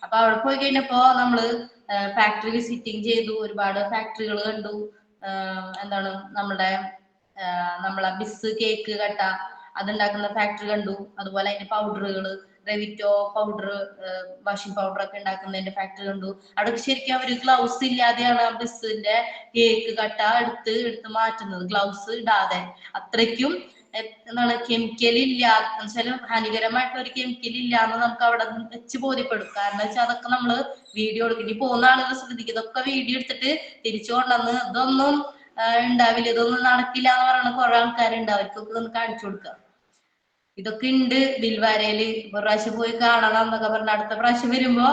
അപ്പൊ അവിടെ പോയി കഴിഞ്ഞപ്പോ നമ്മള് ഫാക്ടറി വിസിറ്റിംഗ് ചെയ്തു. ഒരുപാട് ഫാക്ടറികൾ കണ്ടു. എന്താണ് നമ്മളെ ബിസ് കേക്ക് കട്ട അതുണ്ടാക്കുന്ന ഫാക്ടറി കണ്ടു. അതുപോലെ അതിന്റെ പൗഡറുകൾ, റെവിറ്റോ പൗഡർ, വാഷിംഗ് പൗഡർ ഒക്കെ ഉണ്ടാക്കുന്നതിന്റെ ഫാക്ടറി കണ്ടു. അവിടെ ശരിക്കും അവര് ഗ്ലൗസ് ഇല്ലാതെയാണ് ആ ബിസിന്റെ കേക്ക് കട്ട എടുത്ത് മാറ്റുന്നത്, ഗ്ലൗസ് ഇടാതെ. അത്രയ്ക്കും എന്താണ് കെമിക്കൽ ഇല്ല, എന്നുവെച്ചാൽ ഹാനികരമായിട്ടുള്ള ഒരു കെമിക്കൽ ഇല്ലാന്ന് നമുക്ക് അവിടെ വെച്ച് ബോധ്യപ്പെടും. കാരണം വെച്ചാൽ അതൊക്കെ നമ്മള് വീഡിയോ എടുക്കും. ഇനി പോകുന്ന ആളുകൾ ശ്രദ്ധിക്കും, ഇതൊക്കെ വീഡിയോ എടുത്തിട്ട് തിരിച്ചു കൊണ്ടുവന്ന് ഇതൊന്നും ഉണ്ടാവില്ല, ഇതൊന്നും നടക്കില്ല എന്ന് പറയുന്ന കുറെ ആൾക്കാരുണ്ട്. അവർക്കൊക്കെ ഒന്ന് കാണിച്ചു കൊടുക്കുക. ഇതൊക്കെ ഉണ്ട് ബിൽവാരയില്, ഒരു പ്രാവശ്യം പോയി കാണണം എന്നൊക്കെ പറഞ്ഞ അടുത്ത പ്രാവശ്യം വരുമ്പോ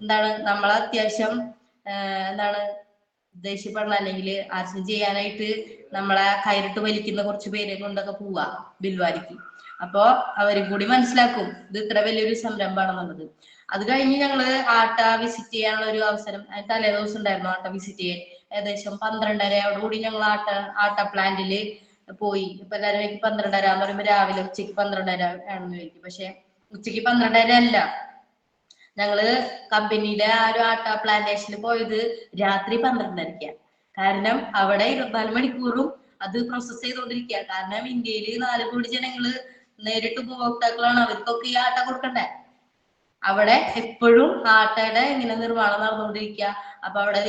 എന്താണ് നമ്മളെ അത്യാവശ്യം എന്താണ് ദേഷ്യപ്പെടണം അല്ലെങ്കിൽ ആർക്കും ചെയ്യാനായിട്ട് നമ്മളെ കയറിട്ട് വലിക്കുന്ന കുറച്ച് പേരെ കൊണ്ടൊക്കെ പോവാ ബിൽവാരിക്ക്. അപ്പോ അവരും കൂടി മനസ്സിലാക്കും ഇത് ഇത്ര വലിയൊരു സംരംഭമാണെന്നുള്ളത്. അത് കഴിഞ്ഞ് ഞങ്ങള് ആട്ട വിസിറ്റ് ചെയ്യാനുള്ള ഒരു അവസരം തലേ ദിവസം ഉണ്ടായിരുന്നു. ആട്ട വിസിറ്റ് ചെയ്യാൻ ഏകദേശം 12:30 ഞങ്ങൾ ആട്ട പ്ലാന്റില് പോയി. ഇപ്പൊ എല്ലാവരും 12:30 എന്ന് പറയുമ്പോ രാവിലെ ഉച്ചയ്ക്ക് 12:30 ആണെന്ന് ചോദിക്കും. പക്ഷെ ഉച്ചയ്ക്ക് 12:30 അല്ല. ഞങ്ങള് കമ്പനിയിലെ ആ ഒരു ആട്ട പ്ലാന്റേഷനിൽ പോയത് രാത്രി 12:30. കാരണം അവിടെ 24 മണിക്കൂറും അത് പ്രോസസ് ചെയ്തുകൊണ്ടിരിക്കുക. കാരണം ഇന്ത്യയിൽ 4 കോടി ജനങ്ങള് നേരിട്ട് ഉപഭോക്താക്കളാണ്. അവർക്കൊക്കെ ഈ ആട്ട കൊടുക്കണ്ടേ. അവിടെ എപ്പോഴും ആട്ടയുടെ ഇങ്ങനെ നിർമ്മാണം നടന്നുകൊണ്ടിരിക്കുക. അപ്പൊ അവിടെ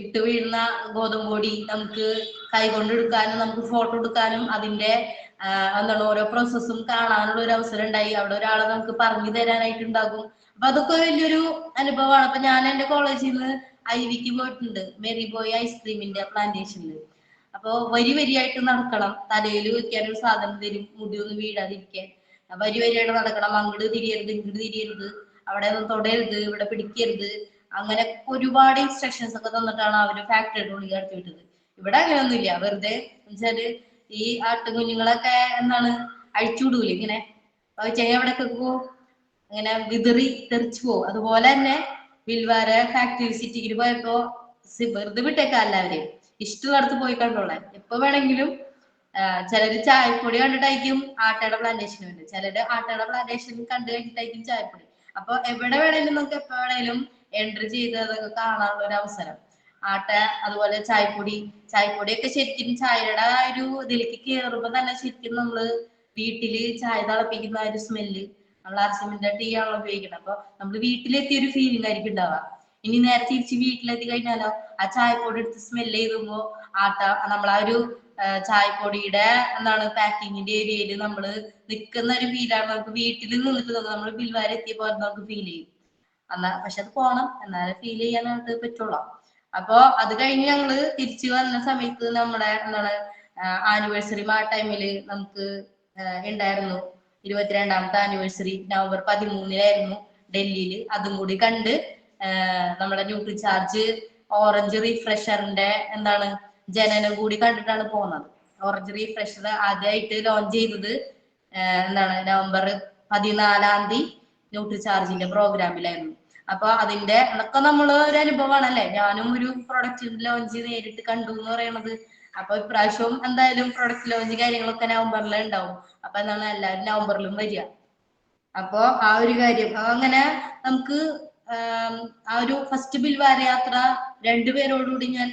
ഇട്ട് വീഴുന്ന ഗോതമ്പ് പൊടി നമുക്ക് കൈകൊണ്ടെടുക്കാനും നമുക്ക് ഫോട്ടോ എടുക്കാനും അതിന്റെ എന്താണ് ഓരോ പ്രോസസ്സും കാണാനുള്ള ഒരു അവസരം ഉണ്ടായി. അവിടെ ഒരാളെ നമുക്ക് പറഞ്ഞു തരാനായിട്ടുണ്ടാകും. അപ്പൊ അതൊക്കെ വലിയൊരു അനുഭവമാണ്. അപ്പൊ ഞാൻ എന്റെ കോളേജിൽ നിന്ന് ഐവിക്ക് പോയിട്ടുണ്ട്, മെറി ബോയ് ഐസ്ക്രീമിന്റെ പ്ലാന്റേഷനിൽ. അപ്പൊ വരിയായിട്ട് നടക്കണം. തലയിൽ വെക്കാൻ ഒരു സാധനം തരും, മുടി ഒന്നും വീഴാതിരിക്കാൻ. വരിയായിട്ട് നടക്കണം. അങ്ങോട്ട് തിരിയരുത്, ഇങ്ങോട്ട് തിരിയരുത്, അവിടെ ഒന്നും തൊടരുത്, ഇവിടെ പിടിക്കരുത്, അങ്ങനെ ഒരുപാട് ഇൻസ്ട്രക്ഷൻസ് ഒക്കെ തന്നിട്ടാണ് അവര് ഫാക്ടറിയുടെ ഉള്ളിൽ കടത്തി വിട്ടത്. ഇവിടെ അങ്ങനെയൊന്നുമില്ല. വെറുതെ വെച്ചാല് ഈ ആട്ടുകുഞ്ഞുങ്ങളൊക്കെ അഴിച്ചുവിടൂല ഇങ്ങനെ എവിടെയൊക്കെ പോകും, അങ്ങനെ വിതറി തെറിച്ചു പോകും. അതുപോലെ തന്നെ ബിൽവാര ഫാക്ടറി വിസിറ്റിങ്ങിന് പോയപ്പോ വെറുതെ വിട്ടേക്കാ എല്ലാവരെയും, ഇഷ്ടമുള്ളടത്ത് പോയി കണ്ടോളാൻ. എപ്പോ വേണമെങ്കിലും ചിലര് ചായപ്പൊടി കണ്ടിട്ടായിരിക്കും ആട്ടയുടെ പ്ലാന്റേഷൻ ഉണ്ട്, ചിലര് ആട്ടയുടെ പ്ലാന്റേഷൻ കണ്ടു കഴിഞ്ഞിട്ടായിരിക്കും ചായപ്പൊടി. അപ്പൊ എവിടെ വേണേലും നമുക്ക് എപ്പോ വേണേലും എൻട്രി ചെയ്ത് അതൊക്കെ കാണാനുള്ള ഒരു അവസരം. ആട്ട അതുപോലെ ചായപ്പൊടിയൊക്കെ ശരിക്കും ചായയുടെ ആ ഒരു ഇതിലേക്ക് കയറുമ്പോ തന്നെ ശരിക്കും നമ്മള് വീട്ടില് ചായ തിളപ്പിക്കുന്ന ഒരു സ്മെല്ല്, നമ്മൾ ആർസിമിന്റെ ടീ ആണല്ലോ ഉപയോഗിക്കുന്നത്. അപ്പൊ നമ്മൾ വീട്ടിലെത്തിയ ഒരു ഫീലിംഗ് ആയിരിക്കും ഉണ്ടാവുക. ഇനി നേരെ തിരിച്ച് വീട്ടിലെത്തി കഴിഞ്ഞാലോ ആ ചായപ്പൊടി എടുത്ത് സ്മെല്ല് ചെയ്തുമ്പോ നമ്മളാ ഒരു ചായപ്പൊടിയുടെ പാക്കിങ്ങിന്റെ ഏരിയയിൽ നമ്മള് നിൽക്കുന്ന ഒരു ഫീലാണ് നമുക്ക് വീട്ടിൽ നിന്നിട്ട് നമ്മൾ ബിൽവാര എത്തിയ പോലെ നമുക്ക് ഫീൽ ചെയ്യും. പക്ഷെ അത് പോണം, എന്നാലേ ഫീൽ ചെയ്യാനായിട്ട് പറ്റുള്ളൂ. അപ്പൊ അത് കഴിഞ്ഞ് ഞങ്ങള് തിരിച്ചു വന്ന സമയത്ത് നമ്മുടെ ആനിവേഴ്സറി ആ ടൈമില് നമുക്ക് ഉണ്ടായിരുന്നു. 22ാമത്തെ ആനിവേഴ്സറി നവംബർ 13-നായിരുന്നു ഡൽഹിയിൽ. അതും കൂടി കണ്ട് നമ്മുടെ ന്യൂട്രി ചാർജ് ഓറഞ്ച് റീഫ്രഷറിന്റെ ജനനം കൂടി കണ്ടിട്ടാണ് പോകുന്നത്. ഓറഞ്ച് റീഫ്രഷർ ആദ്യമായിട്ട് ലോഞ്ച് ചെയ്തത് നവംബർ 14-ാം തീയതി ന്യൂട്രി ചാർജിന്റെ പ്രോഗ്രാമിലായിരുന്നു. അപ്പൊ അതിന്റെ അതൊക്കെ നമ്മള് ഒരു അനുഭവമാണല്ലേ. ഞാനും ഒരു പ്രൊഡക്റ്റ് ലോഞ്ച് നേരിട്ട് കണ്ടു എന്ന് പറയുന്നത്. അപ്പൊ ഇപ്രാവശ്യവും എന്തായാലും പ്രൊഡക്റ്റ് ലോഞ്ച് കാര്യങ്ങളൊക്കെ നവംബറിൽ ഉണ്ടാവും. അപ്പൊ എല്ലാവരും നവംബറിലും വരിക. അപ്പൊ ആ ഒരു കാര്യം അങ്ങനെ നമുക്ക് ആ ഒരു ഫസ്റ്റ് ബിൽവാര യാത്ര 2 പേരോടുകൂടി ഞാൻ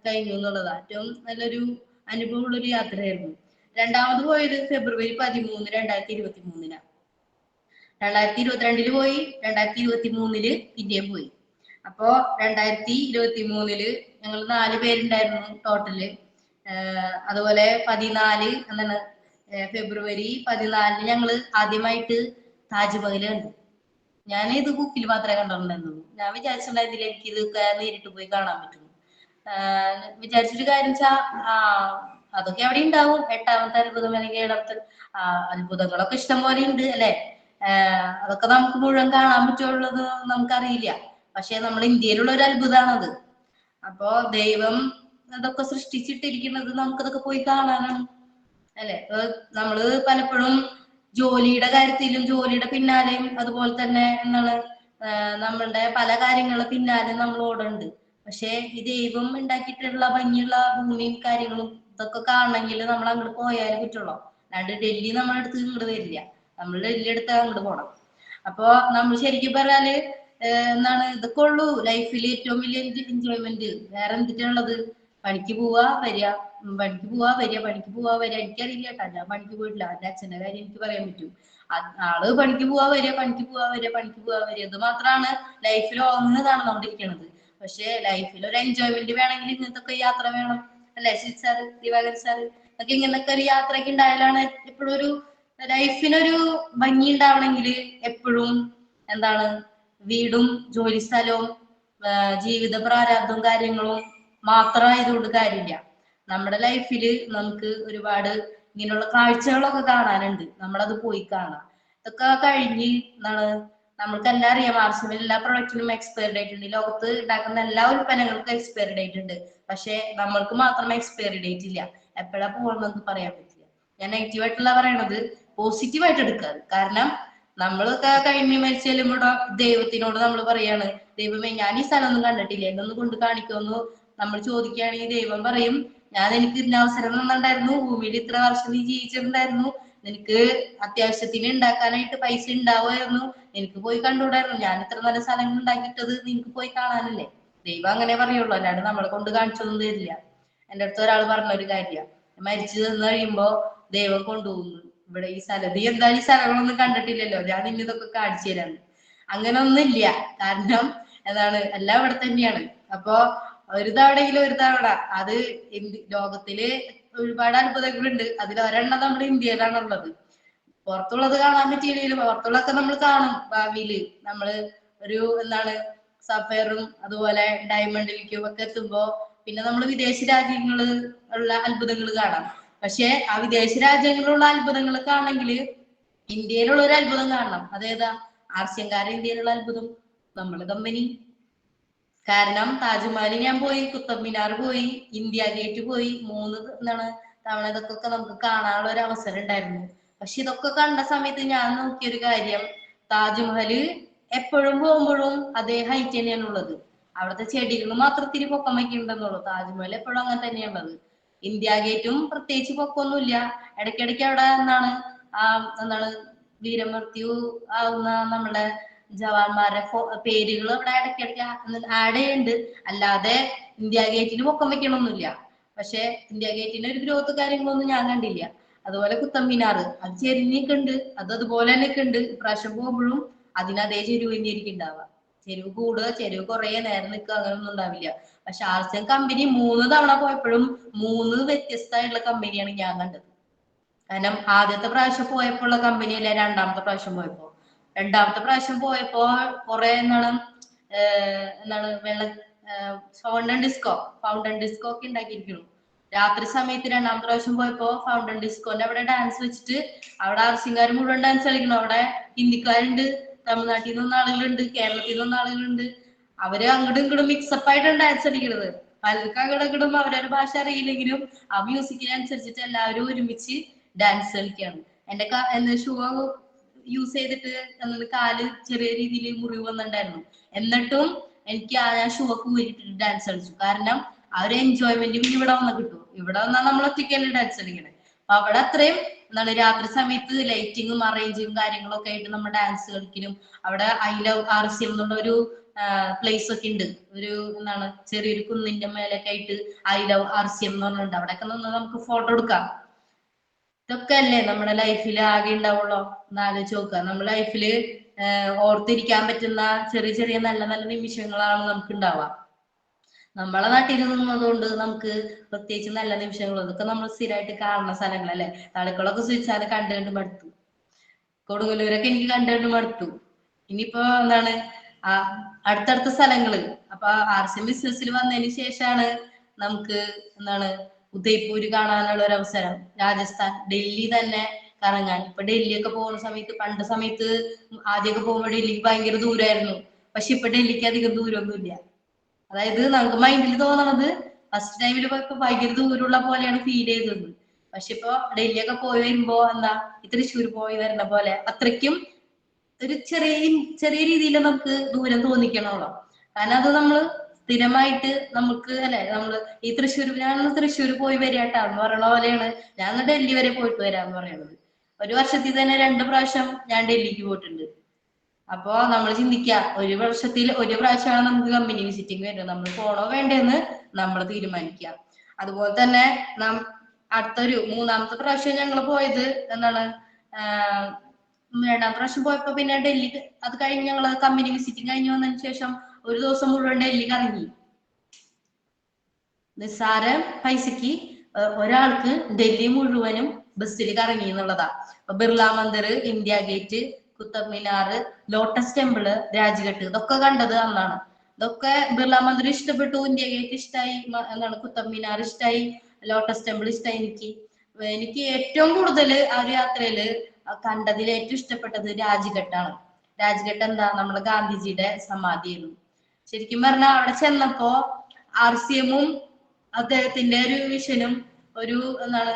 കഴിഞ്ഞു എന്നുള്ളതാ ഏറ്റവും നല്ലൊരു അനുഭവമുള്ളൊരു യാത്രയായിരുന്നു. രണ്ടാമത് പോയത് ഫെബ്രുവരി 13, 2023. 2022 പോയി, 2023 പിന്നെയും പോയി. അപ്പോ 2023 ഞങ്ങൾ 4 പേരുണ്ടായിരുന്നു ടോട്ടല്. അതുപോലെ 14 എന്താണ് ഫെബ്രുവരി 14 ഞങ്ങള് ആദ്യമായിട്ട് താജ്മഹൽ കണ്ടു. ഞാൻ ഇത് ബുക്കിൽ മാത്രമേ കണ്ടിട്ടുണ്ടായിരുന്നുള്ളൂ. ഞാൻ വിചാരിച്ചിട്ടുണ്ടായിരുന്നില്ല എനിക്ക് ഇതൊക്കെ നേരിട്ട് പോയി കാണാൻ പറ്റും. വിചാരിച്ചൊരു കാര്യം വെച്ചാ അതൊക്കെ അവിടെ ഉണ്ടാവും. 8ാമത്തെ അത്ഭുതം അല്ലെങ്കിൽ 7ാമത്തെ അത്ഭുതങ്ങളൊക്കെ ഇഷ്ടം പോലെ ഉണ്ട് അല്ലെ. അതൊക്കെ നമുക്ക് മുഴുവൻ കാണാൻ പറ്റുള്ളത് നമുക്കറിയില്ല. പക്ഷെ നമ്മുടെ ഇന്ത്യയിലുള്ള ഒരു അത്ഭുതമാണത്. അപ്പോ ദൈവം അതൊക്കെ സൃഷ്ടിച്ചിട്ടിരിക്കുന്നത് നമുക്കതൊക്കെ പോയി കാണാനാണ് അല്ലെ. നമ്മള് പലപ്പോഴും ജോലിയുടെ കാര്യത്തിലും ജോലിയുടെ പിന്നാലെയും അതുപോലെ തന്നെ എന്താണ് നമ്മളുടെ പല കാര്യങ്ങളുടെ പിന്നാലെ നമ്മൾ ഓടുന്നുണ്ട്. പക്ഷെ ഈ ദൈവം ഉണ്ടാക്കിയിട്ടുള്ള ഭംഗിയുള്ള ഭൂമിയും കാര്യങ്ങളും ഇതൊക്കെ കാണണമെങ്കിൽ നമ്മൾ അങ്ങോട്ട് പോയാലേ പറ്റുള്ളൂ. അല്ലാണ്ട് ഡൽഹി നമ്മുടെ അടുത്ത് ഇങ്ങോട്ട് വരില്ല. നമ്മൾ ഡൽഹി അടുത്ത് അങ്ങോട്ട് പോകണം. അപ്പൊ നമ്മൾ ശരിക്കും പറഞ്ഞാല് എന്താണ് ഇതൊക്കെ ഉള്ളൂ ലൈഫിൽ ഏറ്റവും വലിയ എൻജോയ്മെന്റ്. വേറെ എന്തിട്ടുള്ളത്? പണിക്ക് പോവാ വരിക, പണിക്ക് പോവാ വരിക, പണിക്ക് പോവാ വരിക. എനിക്കറിയില്ല കേട്ടാ, ഞാൻ പണിക്ക് പോയിട്ടില്ല. എന്റെ അച്ഛന്റെ കാര്യം എനിക്ക് പറയാൻ പറ്റും. ആള് പണിക്ക് പോവാ വരിക, പണിക്ക് പോവാ വരിക, പണിക്ക് പോവാ വരിക. ഇത് മാത്രമാണ് ലൈഫിൽ ഒന്ന് നടന്നുകൊണ്ടിരിക്കുന്നത്. പക്ഷെ ലൈഫിൽ ഒരു എൻജോയ്മെന്റ് വേണമെങ്കിൽ ഇങ്ങനത്തെ യാത്ര വേണം അല്ലെ. ശിത് സാറ്, ദിവാകർ സാറ് ഒക്കെ ഇങ്ങനത്തെ ഒരു യാത്രയ്ക്ക് ഉണ്ടായാലാണ് എപ്പോഴും ഒരു ലൈഫിനൊരു ഭംഗി ഉണ്ടാവണമെങ്കിൽ എപ്പോഴും എന്താണ് വീടും ജോലി സ്ഥലവും ജീവിത പ്രാരാബ്ദവും കാര്യങ്ങളും മാത്രമായതുകൊണ്ട് കാര്യമില്ല. നമ്മുടെ ലൈഫില് നമുക്ക് ഒരുപാട് ഇങ്ങനെയുള്ള കാഴ്ചകളൊക്കെ കാണാനുണ്ട്. നമ്മളത് പോയി കാണാം. ഇതൊക്കെ കഴിഞ്ഞ് എന്താണ് നമ്മൾക്കെല്ലാം അറിയാം, മാർസിലെ എല്ലാ പ്രൊഡക്റ്റിനും എക്സ്പയറി ഡേറ്റ് ഉണ്ട്. ലോകത്ത് ഉണ്ടാക്കുന്ന എല്ലാ ഉൽപ്പന്നങ്ങൾക്കും എക്സ്പയറി ഡേറ്റ് ഉണ്ട്. പക്ഷെ നമ്മൾക്ക് മാത്രം എക്സ്പയറി ഡേറ്റ് ഇല്ല. എപ്പോഴാ പോകണമെന്ന് പറയാൻ പറ്റില്ല. ഞാൻ നെഗറ്റീവായിട്ടുള്ള പറയണത് പോസിറ്റീവായിട്ട് എടുക്കാറ്. കാരണം നമ്മളൊക്കെ കഴിഞ്ഞ് മരിച്ചു ചെല്ലുമ്പോൾ ദൈവത്തിനോട് നമ്മൾ പറയാണ്, ദൈവമേ ഞാൻ ഈ സ്ഥലം ഒന്നും കണ്ടിട്ടില്ല, എന്നൊന്ന് കൊണ്ട് കാണിക്കുമെന്ന് നമ്മൾ ചോദിക്കുകയാണെങ്കിൽ ദൈവം പറയും, ഞാൻ എനിക്ക് ഇന്ന അവസരം തന്നിട്ടുണ്ടായിരുന്നു, ഭൂമിയിൽ ഇത്ര വർഷം നീ ജീവിച്ചിട്ടുണ്ടായിരുന്നു, നിനക്ക് അത്യാവശ്യത്തിന് ഉണ്ടാക്കാനായിട്ട് പൈസ ഉണ്ടാവുമായിരുന്നു, എനിക്ക് പോയി കണ്ടുകൂടായിരുന്നു, ഞാൻ ഇത്ര നല്ല സ്ഥലങ്ങൾ ഉണ്ടാക്കിയിട്ടത് നിനക്ക് പോയി കാണാനല്ലേ. ദൈവം അങ്ങനെ പറയുള്ളൂ, അല്ലാണ്ട് നമ്മളെ കൊണ്ട് കാണിച്ചൊന്നും തരില്ല. എൻ്റെ അടുത്ത് ഒരാൾ പറഞ്ഞൊരു കാര്യം, മരിച്ചു നിന്ന് കഴിയുമ്പോ ദൈവം കൊണ്ടുപോകുന്നു ഇവിടെ ഈ സ്ഥലം, നീ എന്തായാലും ഈ സ്ഥലങ്ങളൊന്നും കണ്ടിട്ടില്ലല്ലോ, ഞാൻ നിന്നെ ഇതൊക്കെ കാണിച്ചു തരാന്ന്. അങ്ങനെ ഒന്നുമില്ല. കാരണം എന്താണ് എല്ലാം ഇവിടെ തന്നെയാണ്. അപ്പൊ ഒരു തവണയെങ്കിലും ഒരു തവണ അത് ലോകത്തില് ഒരുപാട് അത്ഭുതങ്ങളുണ്ട്. അതിൽ ഒരെണ്ണം നമ്മുടെ ഇന്ത്യയിലാണുള്ളത്. പുറത്തുള്ളത് കാണാൻ പറ്റിയില്ലെങ്കിലും പുറത്തുള്ളതൊക്കെ നമ്മൾ കാണും ഭാവിയില്. നമ്മള് ഒരു എന്താണ് സഫയറും അതുപോലെ ഡയമണ്ടിലേക്കും ഒക്കെ എത്തുമ്പോ പിന്നെ നമ്മൾ വിദേശ രാജ്യങ്ങള് ഉള്ള അത്ഭുതങ്ങൾ കാണാം. പക്ഷെ ആ വിദേശ രാജ്യങ്ങളിലുള്ള അത്ഭുതങ്ങൾ കാണണമെങ്കിൽ ഇന്ത്യയിലുള്ള ഒരു അത്ഭുതം കാണണം. അതേതാ? ആർസ്യങ്കാര ഇന്ത്യയിലുള്ള അത്ഭുതം, നമ്മുടെ കമ്പനി. കാരണം താജ്മഹൽ ഞാൻ പോയി, കുത്തബ് മിനാർ പോയി, ഇന്ത്യ ഗേറ്റ് പോയി, 3 തവണ ഇതൊക്കെ നമുക്ക് കാണാനുള്ള ഒരു അവസരം ഉണ്ടായിരുന്നു. പക്ഷെ ഇതൊക്കെ കണ്ട സമയത്ത് ഞാൻ നോക്കിയൊരു കാര്യം, താജ്മഹല് എപ്പോഴും പോകുമ്പോഴും അതേ ഹൈറ്റ് തന്നെയാണ് ഉള്ളത്. അവിടുത്തെ ചെടികൾ മാത്രം ഇത്തിരി പൊക്കം വയ്ക്കുന്നുണ്ടെന്നുള്ളൂ. താജ്മഹൽ എപ്പോഴും അങ്ങനെ തന്നെയാണുള്ളത്. ഇന്ത്യ ഗേറ്റും പ്രത്യേകിച്ച് പൊക്കമൊന്നുമില്ല. ഇടയ്ക്കിടയ്ക്ക് അവിടെ എന്താണ് വീരമൃത്യു ആവുന്ന നമ്മുടെ ജവാന്മാരുടെ പേരുകൾ അവിടെ ഇടയ്ക്കിടയ്ക്ക് ആഡ് ചെയ്യുന്നുണ്ട്. അല്ലാതെ ഇന്ത്യ ഗേറ്റിന് പൊക്കം വെക്കണമൊന്നുമില്ല. പക്ഷെ ഇന്ത്യ ഗേറ്റിന് ഒരു ഗ്രോത്ത് കാര്യങ്ങളൊന്നും ഞാൻ കണ്ടില്ല. അതുപോലെ കുത്തബ് മിനാർ അത് ചെരിഞ്ഞൊക്കെ ഉണ്ട്, അത് അതുപോലെ തന്നെ ഒക്കെ ഉണ്ട്. ഇപ്രാവശ്യം പോകുമ്പോഴും അതിനതേ ചെരുവ് തന്നെയായിരിക്കും ഉണ്ടാവുക. ചെരുവ് കൂടുക, ചെരുവ് കുറേ നേരം നിൽക്കുക, അങ്ങനെയൊന്നും ഉണ്ടാവില്ല. പക്ഷെ ആർസിയം കമ്പനി 3 തവണ പോയപ്പോഴും 3 വ്യത്യസ്തമായിട്ടുള്ള കമ്പനിയാണ് ഞാൻ കണ്ടത്. കാരണം ആദ്യത്തെ പ്രാവശ്യം പോയപ്പോ ഉള്ള കമ്പനിയല്ല രണ്ടാമത്തെ പ്രാവശ്യം പോയപ്പോ. രണ്ടാമത്തെ പ്രാവശ്യം പോയപ്പോ കുറെ വെള്ള ഫൗണ്ടൻ ഡിസ്കോ ഒക്കെ ഉണ്ടാക്കിയിരിക്കുന്നു. രാത്രി സമയത്ത് രണ്ടാമത്തെ പ്രാവശ്യം പോയപ്പോ ഫൗണ്ടൻ ഡിസ്കോന്റെ അവിടെ ഡാൻസ് വെച്ചിട്ട് അവിടെ ആർസിംഗാർ മുഴുവൻ ഡാൻസ് കളിക്കണം. അവിടെ ഹിന്ദിക്കാരുണ്ട്, തമിഴ്നാട്ടിൽ നിന്ന് ആളുകളുണ്ട്, കേരളത്തിൽ നിന്ന് ആളുകളുണ്ട്. അവര് അങ്ങോട്ടും ഇങ്ങോട്ടും മിക്സപ്പ് ആയിട്ടാണ് ഡാൻസ് കളിക്കുന്നത്. പലർക്കും അങ്ങോട്ടും ഇങ്ങോട്ടും അവരൊരു ഭാഷ അറിയില്ലെങ്കിലും ആ മ്യൂസിക്കിനനുസരിച്ചിട്ട് എല്ലാവരും ഒരുമിച്ച് ഡാൻസ് കളിക്കുകയാണ്. എന്റെ ഷൂ യൂസ് ചെയ്തിട്ട് കാല് ചെറിയ രീതിയിൽ മുറിവ് വന്നിട്ടുണ്ടായിരുന്നു. എന്നിട്ടും എനിക്ക് ഞാൻ ഷൂ ഒക്കെ ഊരിട്ടിട്ട് ഡാൻസ് കളിച്ചു. കാരണം ആ ഒരു എൻജോയ്മെന്റ് പിന്നെ ഇവിടെ വന്നാൽ കിട്ടും. ഇവിടെ വന്നാൽ നമ്മൾ ഒറ്റയ്ക്കല്ലേ ഡാൻസ് കളിക്കണേ. അപ്പൊ അവിടെ അത്രയും രാത്രി സമയത്ത് ലൈറ്റിങ്ങും അറേഞ്ചിങ്ങും കാര്യങ്ങളൊക്കെ ആയിട്ട് നമ്മൾ ഡാൻസ് കളിക്കലും. അവിടെ ഐ ലവ് ആർസിയം എന്നുള്ള ഒരു പ്ലേസ് ഒക്കെ ഉണ്ട്. ഒരു ചെറിയൊരു കുന്നിന്റെ മേലൊക്കെ ആയിട്ട് ഐ ലവ് ആർസിയം എന്ന് പറഞ്ഞിട്ടുണ്ട്. അവിടെയൊക്കെ നിന്ന് നമുക്ക് ഫോട്ടോ എടുക്കാം. ഇതൊക്കെ അല്ലേ നമ്മുടെ ലൈഫിൽ ആകെ ഉണ്ടാവുള്ളൂ. ഒന്ന് ആലോചിച്ച് നോക്കുക. നമ്മുടെ ലൈഫില് ഓർത്തിരിക്കാൻ പറ്റുന്ന ചെറിയ ചെറിയ നല്ല നല്ല നിമിഷങ്ങളാണ് നമുക്ക് ഉണ്ടാവുക. നമ്മളെ നാട്ടിൽ നിന്നതുകൊണ്ട് നമുക്ക് പ്രത്യേകിച്ച് നല്ല നിമിഷങ്ങൾ, അതൊക്കെ നമ്മൾ സ്ഥിരമായിട്ട് കാണുന്ന സ്ഥലങ്ങളല്ലേ. തളിക്കുളമൊക്കെ സുചിച്ചാൽ കണ്ടു കണ്ട് മടുത്തു, കൊടുങ്ങല്ലൂരൊക്കെ എനിക്ക് കണ്ടു കണ്ട് മടുത്തു. ഇനിയിപ്പോ എന്താണ് അടുത്തടുത്ത സ്ഥലങ്ങള്. അപ്പൊ RCM ബിസിനസ്സിൽ വന്നതിന് ശേഷമാണ് നമുക്ക് എന്താണ് ഉദയ്പൂര് കാണാനുള്ള ഒരു അവസരം, രാജസ്ഥാൻ, ഡൽഹി തന്നെ കറങ്ങാൻ. ഇപ്പൊ ഡൽഹിയൊക്കെ പോകുന്ന സമയത്ത്, പണ്ട് സമയത്ത് ആദ്യമൊക്കെ പോകുമ്പോൾ ഡൽഹിക്ക് ഭയങ്കര ദൂരമായിരുന്നു. പക്ഷെ ഇപ്പൊ ഡൽഹിക്ക് അധികം ദൂരമൊന്നുമില്ല. അതായത് നമുക്ക് മൈൻഡിൽ തോന്നണത് ഫസ്റ്റ് ടൈമിൽ പോയപ്പോ ഭയങ്കര ദൂരമുള്ള പോലെയാണ് ഫീൽ ചെയ്തത്. പക്ഷെ ഇപ്പൊ ഡൽഹിയൊക്കെ പോയി വരുമ്പോ എന്താ തൃശ്ശൂർ പോയി വരുന്ന പോലെ അത്രയ്ക്കും ഒരു ചെറിയ ചെറിയ രീതിയിൽ നമുക്ക് ദൂരം തോന്നിക്കണമല്ലോ. കാരണം അത് നമ്മള് സ്ഥിരമായിട്ട് നമുക്ക് അല്ലെ, നമ്മള് ഈ ഞാൻ തൃശ്ശൂർ പോയി വരാട്ടാന്ന് പറയണ പോലെയാണ് ഞാൻ ഡൽഹി വരെ പോയിട്ട് വരാന്ന് പറയുന്നത്. ഒരു വർഷത്തിൽ തന്നെ 2 പ്രാവശ്യം ഞാൻ ഡൽഹിക്ക് പോയിട്ടുണ്ട്. അപ്പോ നമ്മൾ ചിന്തിക്കുക, ഒരു വർഷത്തിൽ ഒരു പ്രാവശ്യമാണ് നമുക്ക് കമ്പനി വിസിറ്റിംഗ് വരുന്നത്, നമ്മൾ പോണോ വേണ്ടെന്ന് നമ്മൾ തീരുമാനിക്കുക. അതുപോലെ തന്നെ അടുത്തൊരു 3-ാമത്തെ പ്രാവശ്യം ഞങ്ങൾ പോയത് എന്താണ്, 2-ാമത്തെ പ്രാവശ്യം പോയപ്പോ പിന്നെ ഡൽഹി, അത് കഴിഞ്ഞ് ഞങ്ങൾ കമ്പനി വിസിറ്റിംഗ് കഴിഞ്ഞ് വന്നതിന് ശേഷം ഒരു ദിവസം മുഴുവൻ ഡൽഹി കറങ്ങി. നിസ്സാര പൈസക്ക് ഒരാൾക്ക് ഡൽഹി മുഴുവനും ബസ്സിൽ കറങ്ങി എന്നുള്ളതാ. Birla Mandir, India Gate, Qutub Minar, Lotus Temple, Rajghat, ഇതൊക്കെ കണ്ടത് അന്നാണ്. ഇതൊക്കെ ബിർള മന്ദിർ ഇഷ്ടപ്പെട്ടു, ഇന്ത്യ ഗേറ്റ് ഇഷ്ടമായി, എന്താണ് കുത്തബ് മിനാർ ഇഷ്ടമായി, ലോട്ടസ് ടെമ്പിൾ ഇഷ്ടമായി. എനിക്ക് ഏറ്റവും കൂടുതൽ ആ ഒരു യാത്രയില് കണ്ടതിൽ ഏറ്റവും ഇഷ്ടപ്പെട്ടത് രാജ്ഘട്ടാണ്. രാജ്ഘട്ട് എന്താ, നമ്മുടെ ഗാന്ധിജിയുടെ സമാധിയായിരുന്നു. ശരിക്കും പറഞ്ഞാൽ അവിടെ ചെന്നപ്പോ RCM-ഉം അദ്ദേഹത്തിന്റെ ഒരു വിഷനും ഒരു എന്താണ്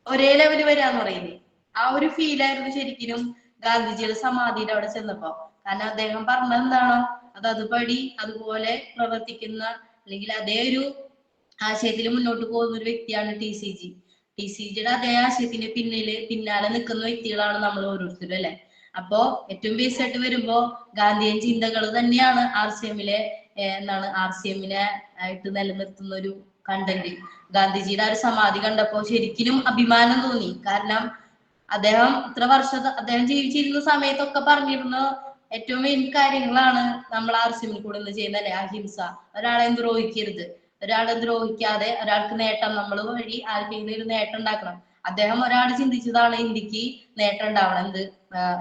ഒരേ ലെവല് വരാന്ന് പറയുന്നത്, ആ ഒരു ഫീലായിരുന്നു ശരിക്കും ഗാന്ധിജിയുടെ സമാധിയുടെ അവിടെ ചെന്നപ്പോ. കാരണം അദ്ദേഹം പറഞ്ഞത് എന്താണോ അത് അതുപടി അതുപോലെ പ്രവർത്തിക്കുന്ന, അല്ലെങ്കിൽ അതേ ഒരു ആശയത്തിൽ മുന്നോട്ട് പോകുന്ന ഒരു വ്യക്തിയാണ് TCGയുടെ അതേ ആശയത്തിന് പിന്നാലെ നിൽക്കുന്ന വ്യക്തികളാണ് നമ്മൾ ഓരോരുത്തരും അല്ലെ. അപ്പോ ഏറ്റവും ബേസ് ആയിട്ട് വരുമ്പോ ഗാന്ധിയൻ ചിന്തകൾ തന്നെയാണ് RCM-ലെ RCM-നെ ആയിട്ട് നിലനിർത്തുന്ന ഒരു കണ്ടന്റ്. ഗാന്ധിജിയുടെ ആ ഒരു സമാധി കണ്ടപ്പോ ശരിക്കും അഭിമാനം തോന്നി. കാരണം അദ്ദേഹം ഇത്ര വർഷം അദ്ദേഹം ജീവിച്ചിരുന്ന സമയത്തൊക്കെ പറഞ്ഞിരുന്ന ഏറ്റവും വലിയ കാര്യങ്ങളാണ് നമ്മൾ RCM-ൽ കൂടെ ഇന്ന് ചെയ്യുന്ന അല്ലെ. അഹിംസ, ഒരാളെ ദ്രോഹിക്കരുത്, ഒരാളെ ദ്രോഹിക്കാതെ ഒരാൾക്ക് നേട്ടം, നമ്മൾ വഴി ആർക്കെങ്കിലും ഒരു നേട്ടം ഉണ്ടാക്കണം. അദ്ദേഹം ഒരാൾ ചിന്തിച്ചതാണ് ഇന്ത്യക്ക് നേട്ടം ഉണ്ടാവണം,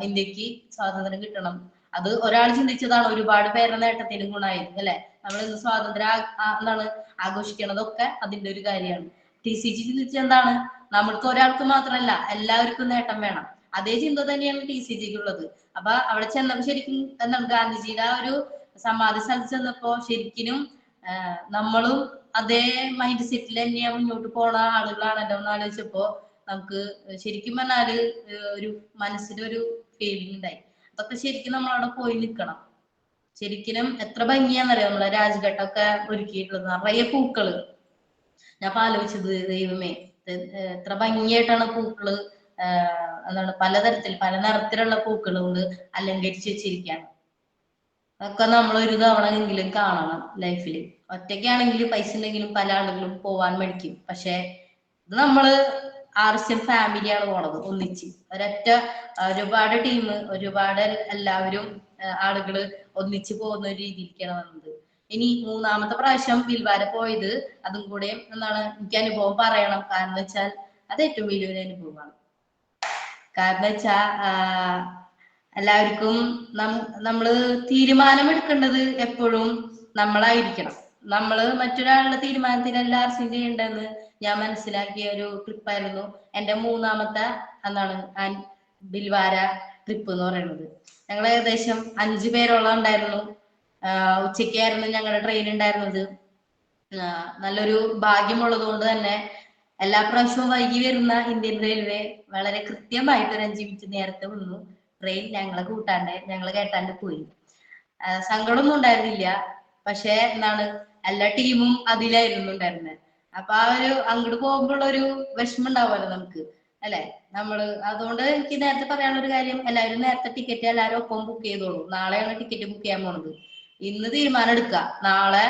ഇന്ത്യക്ക് സ്വാതന്ത്ര്യം കിട്ടണം. അത് ഒരാൾ ചിന്തിച്ചതാണ് ഒരുപാട് പേരുടെ നേട്ടത്തിനും ഗുണമായിരുന്നു അല്ലെ. നമ്മൾ ഇന്ന് സ്വാതന്ത്ര്യം ആഘോഷിക്കണതൊക്കെ അതിന്റെ ഒരു കാര്യമാണ്. TCG ചിന്തിച്ചത് എന്താണ്, നമ്മൾക്ക് ഒരാൾക്ക് മാത്രമല്ല എല്ലാവർക്കും നേട്ടം വേണം. അതേ ചിന്ത തന്നെയാണ് TCGക്ക് ഉള്ളത്. അപ്പൊ അവിടെ ചെന്നപ്പോ ശരിക്കും എന്താണ് ഗാന്ധിജിയുടെ ആ ഒരു സമാധി സ്ഥലത്ത് ചെന്നപ്പോ ശരിക്കും നമ്മളും അതേ മൈൻഡ് സെറ്റിൽ തന്നെയാണ് മുന്നോട്ട് പോണ ആളുകളാണല്ലോ എന്ന് ആലോചിച്ചപ്പോ നമുക്ക് ശരിക്കും പറഞ്ഞാല് ഒരു മനസ്സിലൊരു ഫീലിംഗ് ഉണ്ടായി. അതൊക്കെ ശരിക്കും നമ്മൾ അവിടെ പോയി നിൽക്കണം. ശരിക്കും എത്ര ഭംഗിയാന്നറിയാം നമ്മളെ രാജ്ഘട്ടൊക്കെ ഒരുക്കിയിട്ടുള്ളത്, നിറയെ പൂക്കള്. ഞാൻ ആലോചിച്ചത് ദൈവമേ, എത്ര ഭംഗിയായിട്ടാണ് പൂക്കള് എന്താണ് പലതരത്തിൽ പല നിറത്തിലുള്ള പൂക്കൾ കൊണ്ട് അലങ്കരിച്ച് വെച്ചിരിക്കുകയാണ്. അതൊക്കെ നമ്മൾ ഒരു തവണ എങ്കിലും കാണണം ലൈഫിൽ. ഒറ്റയ്ക്കാണെങ്കിലും പൈസ ഉണ്ടെങ്കിലും പല ആളുകളും പോവാൻ മടിക്കും. പക്ഷെ ഇത് നമ്മള് RCM ഫാമിലിയാണ് പോണത് ഒന്നിച്ച്, ഒരുപാട് ടീം, ഒരുപാട് എല്ലാവരും ആളുകള് ഒന്നിച്ച് പോകുന്ന ഒരു രീതിയിലേക്കാണ് വന്നത്. ഇനി 3-ാമത്തെ പ്രാവശ്യം വിൽവാര പോയത്, അതും കൂടെ എനിക്ക് അനുഭവം പറയണം. കാരണം വെച്ചാൽ അത് ഏറ്റവും വലിയൊരു അനുഭവമാണ്. കാരണം വെച്ചാ എല്ലാവർക്കും നമ്മള് തീരുമാനമെടുക്കേണ്ടത് എപ്പോഴും നമ്മളായിരിക്കണം. നമ്മള് മറ്റൊരാളുടെ തീരുമാനത്തിനല്ല RCM ചെയ്യേണ്ടതെന്ന് ഞാൻ മനസ്സിലാക്കിയ ഒരു ട്രിപ്പായിരുന്നു എന്റെ 3-ാമത്തെ ബിൽവാര ട്രിപ്പ് എന്ന് പറയുന്നത്. ഞങ്ങൾ ഏകദേശം 5 പേരോളം ഉണ്ടായിരുന്നു. ഉച്ചയ്ക്കായിരുന്നു ഞങ്ങളുടെ ട്രെയിൻ ഉണ്ടായിരുന്നത്. നല്ലൊരു ഭാഗ്യമുള്ളത് കൊണ്ട് തന്നെ എല്ലാ പ്രാവശ്യവും വൈകി വരുന്ന ഇന്ത്യൻ റെയിൽവേ വളരെ കൃത്യമായിട്ട് ഒരു 5 മിനിറ്റ് നേരത്തെ വന്നു. ട്രെയിൻ ഞങ്ങളെ കേട്ടാണ്ട് പോയി. സങ്കടമൊന്നും ഉണ്ടായിരുന്നില്ല. പക്ഷെ എല്ലാ ടീമും അതിലായിരുന്നു ഉണ്ടായിരുന്നത്. അപ്പൊ ആ ഒരു അങ്ങോട്ട് പോകുമ്പോൾ ഒരു വിഷമം ഉണ്ടാവുമല്ലോ നമുക്ക് അല്ലെ. അതുകൊണ്ട് എനിക്ക് നേരത്തെ പറയാനുള്ള ഒരു കാര്യം, എല്ലാവരും നേരത്തെ ടിക്കറ്റ് എല്ലാവരും ഒപ്പം ബുക്ക് ചെയ്തോളൂ. നാളെയാണ് ടിക്കറ്റ് ബുക്ക് ചെയ്യാൻ പോണത്. ഇന്ന് തീരുമാനം എടുക്കുക. നാളെ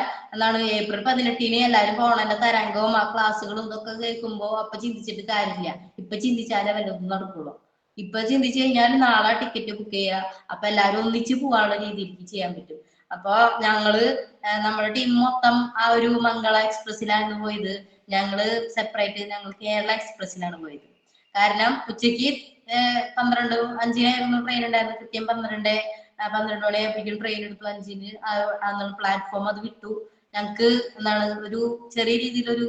ഏപ്രിൽ 18-ന് എല്ലാവരും പോണേന്റെ തരംഗവും ആ ക്ലാസ്സുകളും ഇതൊക്കെ കേൾക്കുമ്പോ അപ്പൊ ചിന്തിച്ചിട്ട് കാര്യമില്ല. ഇപ്പൊ ചിന്തിച്ചാലേ വല്ലതും നടക്കുള്ളൂ. ഇപ്പൊ ചിന്തിച്ചു കഴിഞ്ഞാൽ നാളെ ടിക്കറ്റ് ബുക്ക് ചെയ്യുക, അപ്പൊ എല്ലാവരും ഒന്നിച്ച് പോകാനുള്ള രീതിയിലേക്ക് ചെയ്യാൻ പറ്റും. അപ്പൊ ഞങ്ങള് നമ്മുടെ ടീം മൊത്തം ആ ഒരു മംഗള എക്സ്പ്രസിലാണ് പോയത്. ഞങ്ങള് സെപ്പറേറ്റ് ഞങ്ങൾ കേരള എക്സ്പ്രസിലാണ് പോയത്. കാരണം ഉച്ചക്ക് 12:05 ട്രെയിൻ ഉണ്ടായിരുന്നു. കൃത്യം 12 മണിയായപ്പോഴേക്കും ട്രെയിൻ എടുത്തു. 5 പ്ലാറ്റ്ഫോം അത് വിട്ടു. ഞങ്ങക്ക് എന്താണ് ഒരു ചെറിയ രീതിയിലൊരു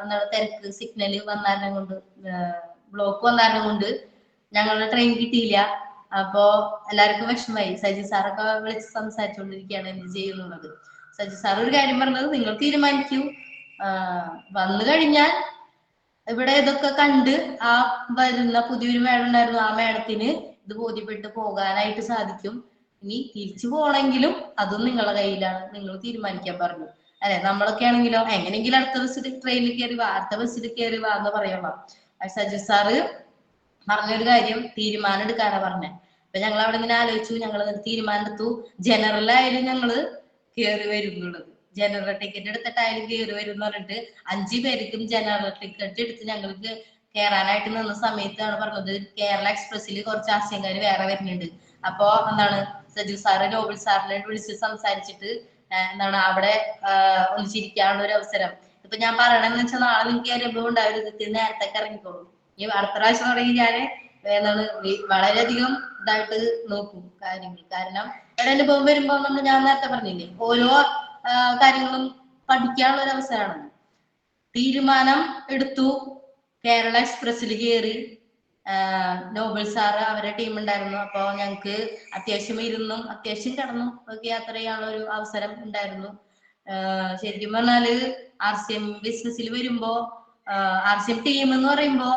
എന്താണ് തിരക്ക് സിഗ്നല് വന്നാലും കൊണ്ട് ബ്ലോക്ക് വന്നാലും കൊണ്ട് ഞങ്ങളുടെ ട്രെയിൻ കിട്ടിയില്ല. അപ്പോ എല്ലാവർക്കും വിഷമമായി. സജി സാറൊക്കെ വിളിച്ച് സംസാരിച്ചുകൊണ്ടിരിക്കുകയാണ് എന്ത് ചെയ്യുന്നുള്ളത്. സജി സാർ ഒരു കാര്യം പറഞ്ഞത്, നിങ്ങൾ തീരുമാനിക്കൂ, വന്നു കഴിഞ്ഞാൽ ഇവിടെ ഇതൊക്കെ കണ്ട് ആ വരുന്ന പുതിയൊരു മേഡം ഉണ്ടായിരുന്നു, ആ മേഡത്തിന് ഇത് ബോധ്യപ്പെട്ട് പോകാനായിട്ട് സാധിക്കും. ഇനി തിരിച്ചു പോകണമെങ്കിലും അതും നിങ്ങളുടെ കയ്യിലാണ്, നിങ്ങൾ തീരുമാനിക്കാൻ പറഞ്ഞു. അല്ലെ, നമ്മളൊക്കെ ആണെങ്കിലോ എങ്ങനെയെങ്കിലും അടുത്ത ബസ്സിൽ ട്രെയിനിൽ കയറി വാ, അടുത്ത ബസ്സിൽ കയറി വാ എന്ന് പറയുള്ളൂ. സജി സാറ് പറഞ്ഞൊരു കാര്യം തീരുമാനം എടുക്കാനാ പറഞ്ഞത്. അപ്പൊ ഞങ്ങൾ അവിടെ ഇങ്ങനെ ആലോചിച്ചു, ഞങ്ങൾ തീരുമാനം എടുത്തു, ജനറലായാലും ഞങ്ങള് കയറി വരുന്നുള്ളത്, ജനറൽ ടിക്കറ്റ് എടുത്തിട്ടായാലും കയറി വരും എന്ന് പറഞ്ഞിട്ട് 5 പേർക്കും ജനറൽ ടിക്കറ്റ് എടുത്ത് ഞങ്ങൾക്ക് കയറാനായിട്ട് നിന്ന സമയത്താണ് പറഞ്ഞത് കേരള എക്സ്പ്രസിൽ കുറച്ച് ആശയക്കാർ വേറെ വരുന്നുണ്ട്. അപ്പൊ എന്താണ് സജു സാറ് നോബിൾ സാറിനെ വിളിച്ച് സംസാരിച്ചിട്ട് എന്താണ് അവിടെ ഒന്നിച്ചിരിക്കാനുള്ള ഒരു അവസരം. ഇപ്പൊ ഞാൻ പറയണെന്ന് വെച്ചാൽ നാളെ നിങ്ങൾക്ക് അനുഭവം ഉണ്ടാവരുത്, നേരത്തെ ഇറങ്ങിക്കോളൂ. ഈ അടുത്ത പ്രാവശ്യം തുടങ്ങി ഞാന് എന്താണ് വളരെയധികം ഇതായിട്ട് നോക്കും കാര്യങ്ങൾ. കാരണം ഒരു അനുഭവം വരുമ്പോ ഞാൻ നേരത്തെ പറഞ്ഞില്ലേ, ഓരോ കാര്യങ്ങളും പഠിക്കാനുള്ള ഒരു അവസരമാണ്. തീരുമാനം എടുത്തു, കേരള എക്സ്പ്രസിൽ കയറി. നോബൽ സാറ് അവരുടെ ടീം ഉണ്ടായിരുന്നു. അപ്പൊ ഞങ്ങക്ക് അത്യാവശ്യം ഇരുന്നും അത്യാവശ്യം കിടന്നും ഒക്കെ യാത്ര ചെയ്യാനുള്ള ഒരു അവസരം ഉണ്ടായിരുന്നു. ശരിക്കും പറഞ്ഞാല് RCM ബിസിനസ്സിൽ വരുമ്പോ RCM ടീം എന്ന് പറയുമ്പോ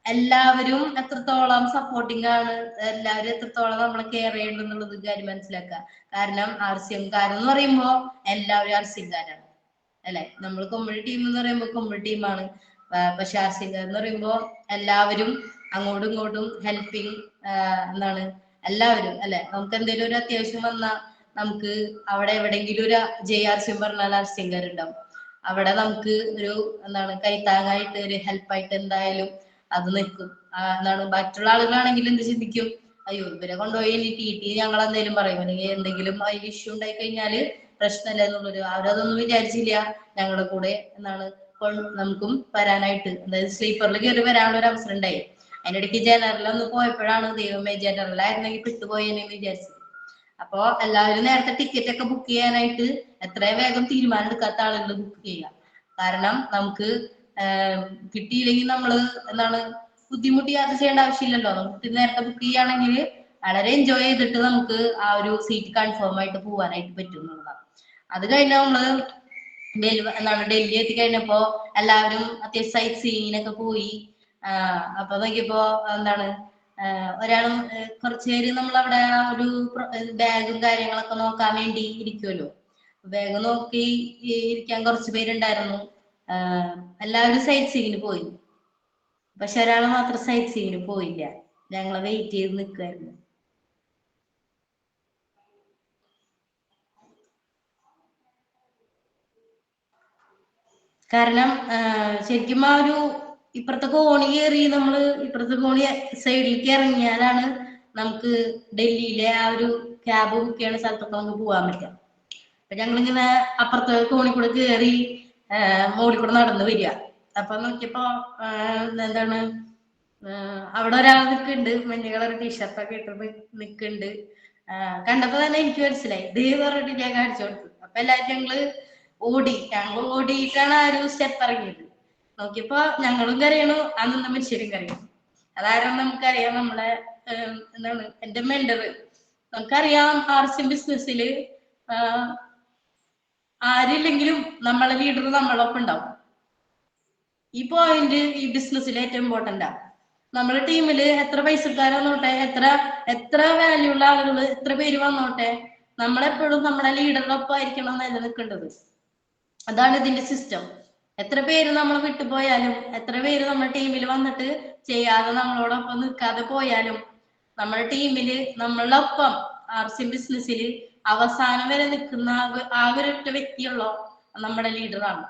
എല്ലാവരും എത്രത്തോളം സപ്പോർട്ടിംഗ് ആണ്, എല്ലാവരും എത്രത്തോളം നമ്മളെ കെയർ ചെയ്യണമെന്നുള്ളത് കാര്യം മനസ്സിലാക്കുക. കാരണം RCM കാരെന്ന് പറയുമ്പോ എല്ലാവരും RCM കാരാണ്, അല്ലെ. നമ്മൾ കൊമ്പഴി ടീം എന്ന് പറയുമ്പോൾ കൊമ്പഴി ടീമാണ്. പക്ഷെ RCM കാരെന്ന് പറയുമ്പോ എല്ലാവരും അങ്ങോട്ടും ഇങ്ങോട്ടും ഹെൽപ്പിങ് എന്താണ് എല്ലാവരും, അല്ലെ. നമുക്ക് എന്തെങ്കിലും ഒരു അത്യാവശ്യം വന്നാൽ നമുക്ക് അവിടെ എവിടെയെങ്കിലും ഒരു JRCM പറഞ്ഞാൽ RCM കാരുണ്ടാവും. അവിടെ നമുക്ക് ഒരു എന്താണ് കൈത്താങ്ങായിട്ട് ഒരു ഹെൽപ്പായിട്ട് എന്തായാലും അത് നിൽക്കും. എന്താണ് മറ്റുള്ള ആളുകളാണെങ്കിൽ എന്ത് ചിന്തിക്കും, അയ്യോ ഇവരെ കൊണ്ടുപോയി ഇനി TT ഞങ്ങൾ എന്തെങ്കിലും പറയും, അല്ലെങ്കിൽ എന്തെങ്കിലും അതിൽ ഇഷ്യൂ ഉണ്ടായി കഴിഞ്ഞാല് പ്രശ്നമല്ല എന്നുള്ളൊരു, അവരതൊന്നും വിചാരിച്ചില്ല. ഞങ്ങളുടെ കൂടെ എന്താണ് നമുക്കും വരാനായിട്ട്, അതായത് സ്ലീപ്പറിൽ കയറി വരാനുള്ള ഒരു അവസരം ഉണ്ടായി. അതിന്റെ ഇടയ്ക്ക് ജനറൽ ഒന്ന് പോയപ്പോഴാണ് ദൈവമേ ജനറലായിരുന്നെങ്കിൽ വിട്ടുപോയെന്ന് വിചാരിച്ചത്. അപ്പോ എല്ലാവരും നേരത്തെ ടിക്കറ്റ് ഒക്കെ ബുക്ക് ചെയ്യാനായിട്ട് എത്രയും വേഗം തീരുമാനം എടുക്കാത്ത ആളുകൾ ബുക്ക് ചെയ്യുക. കാരണം നമുക്ക് കിട്ടിയില്ലെങ്കിൽ നമ്മള് എന്താണ് ബുദ്ധിമുട്ടി യാത്ര ചെയ്യേണ്ട ആവശ്യമില്ലല്ലോ. നമുക്ക് നേരത്തെ ബുക്ക് ചെയ്യുകയാണെങ്കിൽ വളരെ എൻജോയ് ചെയ്തിട്ട് നമുക്ക് ആ ഒരു സീറ്റ് കൺഫേം ആയിട്ട് പോകാനായിട്ട് പറ്റും എന്നുള്ളതാണ്. അത് കഴിഞ്ഞ നമ്മള് ഡൽഹി എത്തിക്കഴിഞ്ഞപ്പോ എല്ലാവരും അത്യാവശ്യം സൈറ്റ് സീയിങ്ങിനൊക്കെ പോയി. അപ്പൊ നോക്കിയപ്പോ എന്താണ് ഒരാളും കുറച്ചു പേര് നമ്മളവിടെ ഒരു ബാഗും കാര്യങ്ങളൊക്കെ നോക്കാൻ വേണ്ടി ഇരിക്കുമല്ലോ. ബാഗ് നോക്കി ഇരിക്കാൻ കുറച്ച് പേരുണ്ടായിരുന്നു. എല്ലാവരും സൈറ്റ് സീയിങ്ങിന് പോയി. പക്ഷെ ഒരാൾ മാത്രം സൈറ്റ് സീയിങ്ങിന് പോയില്ല, ഞങ്ങളെ വെയിറ്റ് ചെയ്ത് നിൽക്കുമായിരുന്നു. കാരണം ശരിക്കും ആ ഒരു ഇപ്പുറത്തെ കോണി കയറി നമ്മള് ഇപ്പുറത്തെ കോണി സൈഡിലേക്ക് ഇറങ്ങിയാലാണ് നമുക്ക് ഡൽഹിയിലെ ആ ഒരു ക്യാബ് ബുക്ക് ചെയ്യുന്ന സ്ഥലത്തൊക്കെ നമുക്ക് പോകാൻ പറ്റുക. അപ്പൊ ഞങ്ങളിങ്ങനെ അപ്പുറത്തെ കോണി കൂടെ കയറി മോളിൽ കൂടെ നടന്നു വരിക. അപ്പൊ നോക്കിയപ്പോ എന്താണ് അവിടെ ഒരാൾ നിൽക്കുന്നുണ്ട്, മഞ്ഞ കളർ ടീഷർട്ടൊക്കെ ഇട്ട് നിൽക്കുന്നുണ്ട്. കണ്ടപ്പോ തന്നെ എനിക്ക് മനസ്സിലായി ഇത് പറഞ്ഞിട്ട് ഞാൻ കാണിച്ചു കൊടുത്തു. അപ്പൊ എല്ലാവരും ഞങ്ങൾ ഓടിയിട്ടാണ് ആ ഒരു സ്റ്റെപ്പ് ഇറങ്ങിയത്. നോക്കിയപ്പോ ഞങ്ങളും കരയണു, ആ നിന്ന മനുഷ്യരും കരയണു. അതാരും നമുക്കറിയാം, നമ്മളെ എന്താണ് എന്റെ മെന്റർ. നമുക്കറിയാം RCM ബിസിനസ്സിൽ ആരില്ലെങ്കിലും നമ്മളെ ലീഡർ നമ്മളൊപ്പം ഉണ്ടാവും. ഈ പോയിന്റ് ഈ ബിസിനസ്സിൽ ഏറ്റവും ഇമ്പോർട്ടന്റ് ആണ്. നമ്മുടെ ടീമില് എത്ര പൈസക്കാരന്നോട്ടെ, എത്ര വാല്യൂ ഉള്ള ആളുകൾ എത്ര പേര് വന്നോട്ടെ, നമ്മളെപ്പോഴും നമ്മുടെ ലീഡറിന്റെ ഒപ്പം ആയിരിക്കണം നിലനിൽക്കേണ്ടത്. അതാണ് ഇതിന്റെ സിസ്റ്റം. എത്ര പേര് നമ്മൾ വിട്ടുപോയാലും, എത്ര പേര് നമ്മുടെ ടീമിൽ വന്നിട്ട് ചെയ്യാതെ നമ്മളോടൊപ്പം നിൽക്കാതെ പോയാലും, നമ്മുടെ ടീമില് നമ്മളുടെ ഒപ്പം RCM ബിസിനസ്സിൽ അവസാനം വരെ നിൽക്കുന്ന ആകെ ഒരൊറ്റ വ്യക്തിയുള്ളോ നമ്മുടെ ലീഡറാണ്.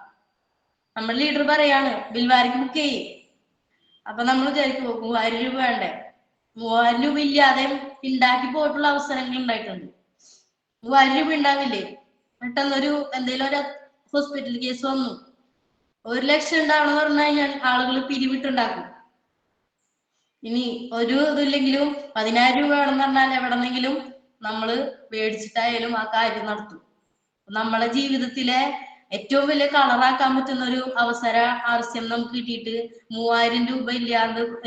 നമ്മുടെ ലീഡർ പറയാണ് ബിൽവാരിക്ക് ബുക്ക് ചെയ്യ്. അപ്പൊ നമ്മൾ വിചാരിക്കും 3000 രൂപ വേണ്ടേ, 3000 രൂപ ഇല്ലാതെ ഉണ്ടാക്കി പോയിട്ടുള്ള അവസരങ്ങൾ ഉണ്ടായിട്ടുണ്ട്. 3000 രൂപ ഉണ്ടാവില്ലേ, പെട്ടെന്നൊരു എന്തെങ്കിലും ഒരു ഹോസ്പിറ്റൽ കേസ് വന്നു, 1 ലക്ഷം ഉണ്ടാവണമെന്ന് പറഞ്ഞു കഴിഞ്ഞാൽ ആളുകൾ പിരിവിട്ടുണ്ടാക്കും. ഇനി ഒരു ഇതില്ലെങ്കിലും 10,000 രൂപ വേണമെന്ന് പറഞ്ഞാൽ എവിടെന്നെങ്കിലും നമ്മള് മേടിച്ചിട്ടായാലും ആ കാര്യം നടത്തും. നമ്മളെ ജീവിതത്തിലെ ഏറ്റവും വലിയ കളറാക്കാൻ പറ്റുന്ന ഒരു അവസര ആർസ്യം നമുക്ക് കിട്ടിയിട്ട് 3000 രൂപ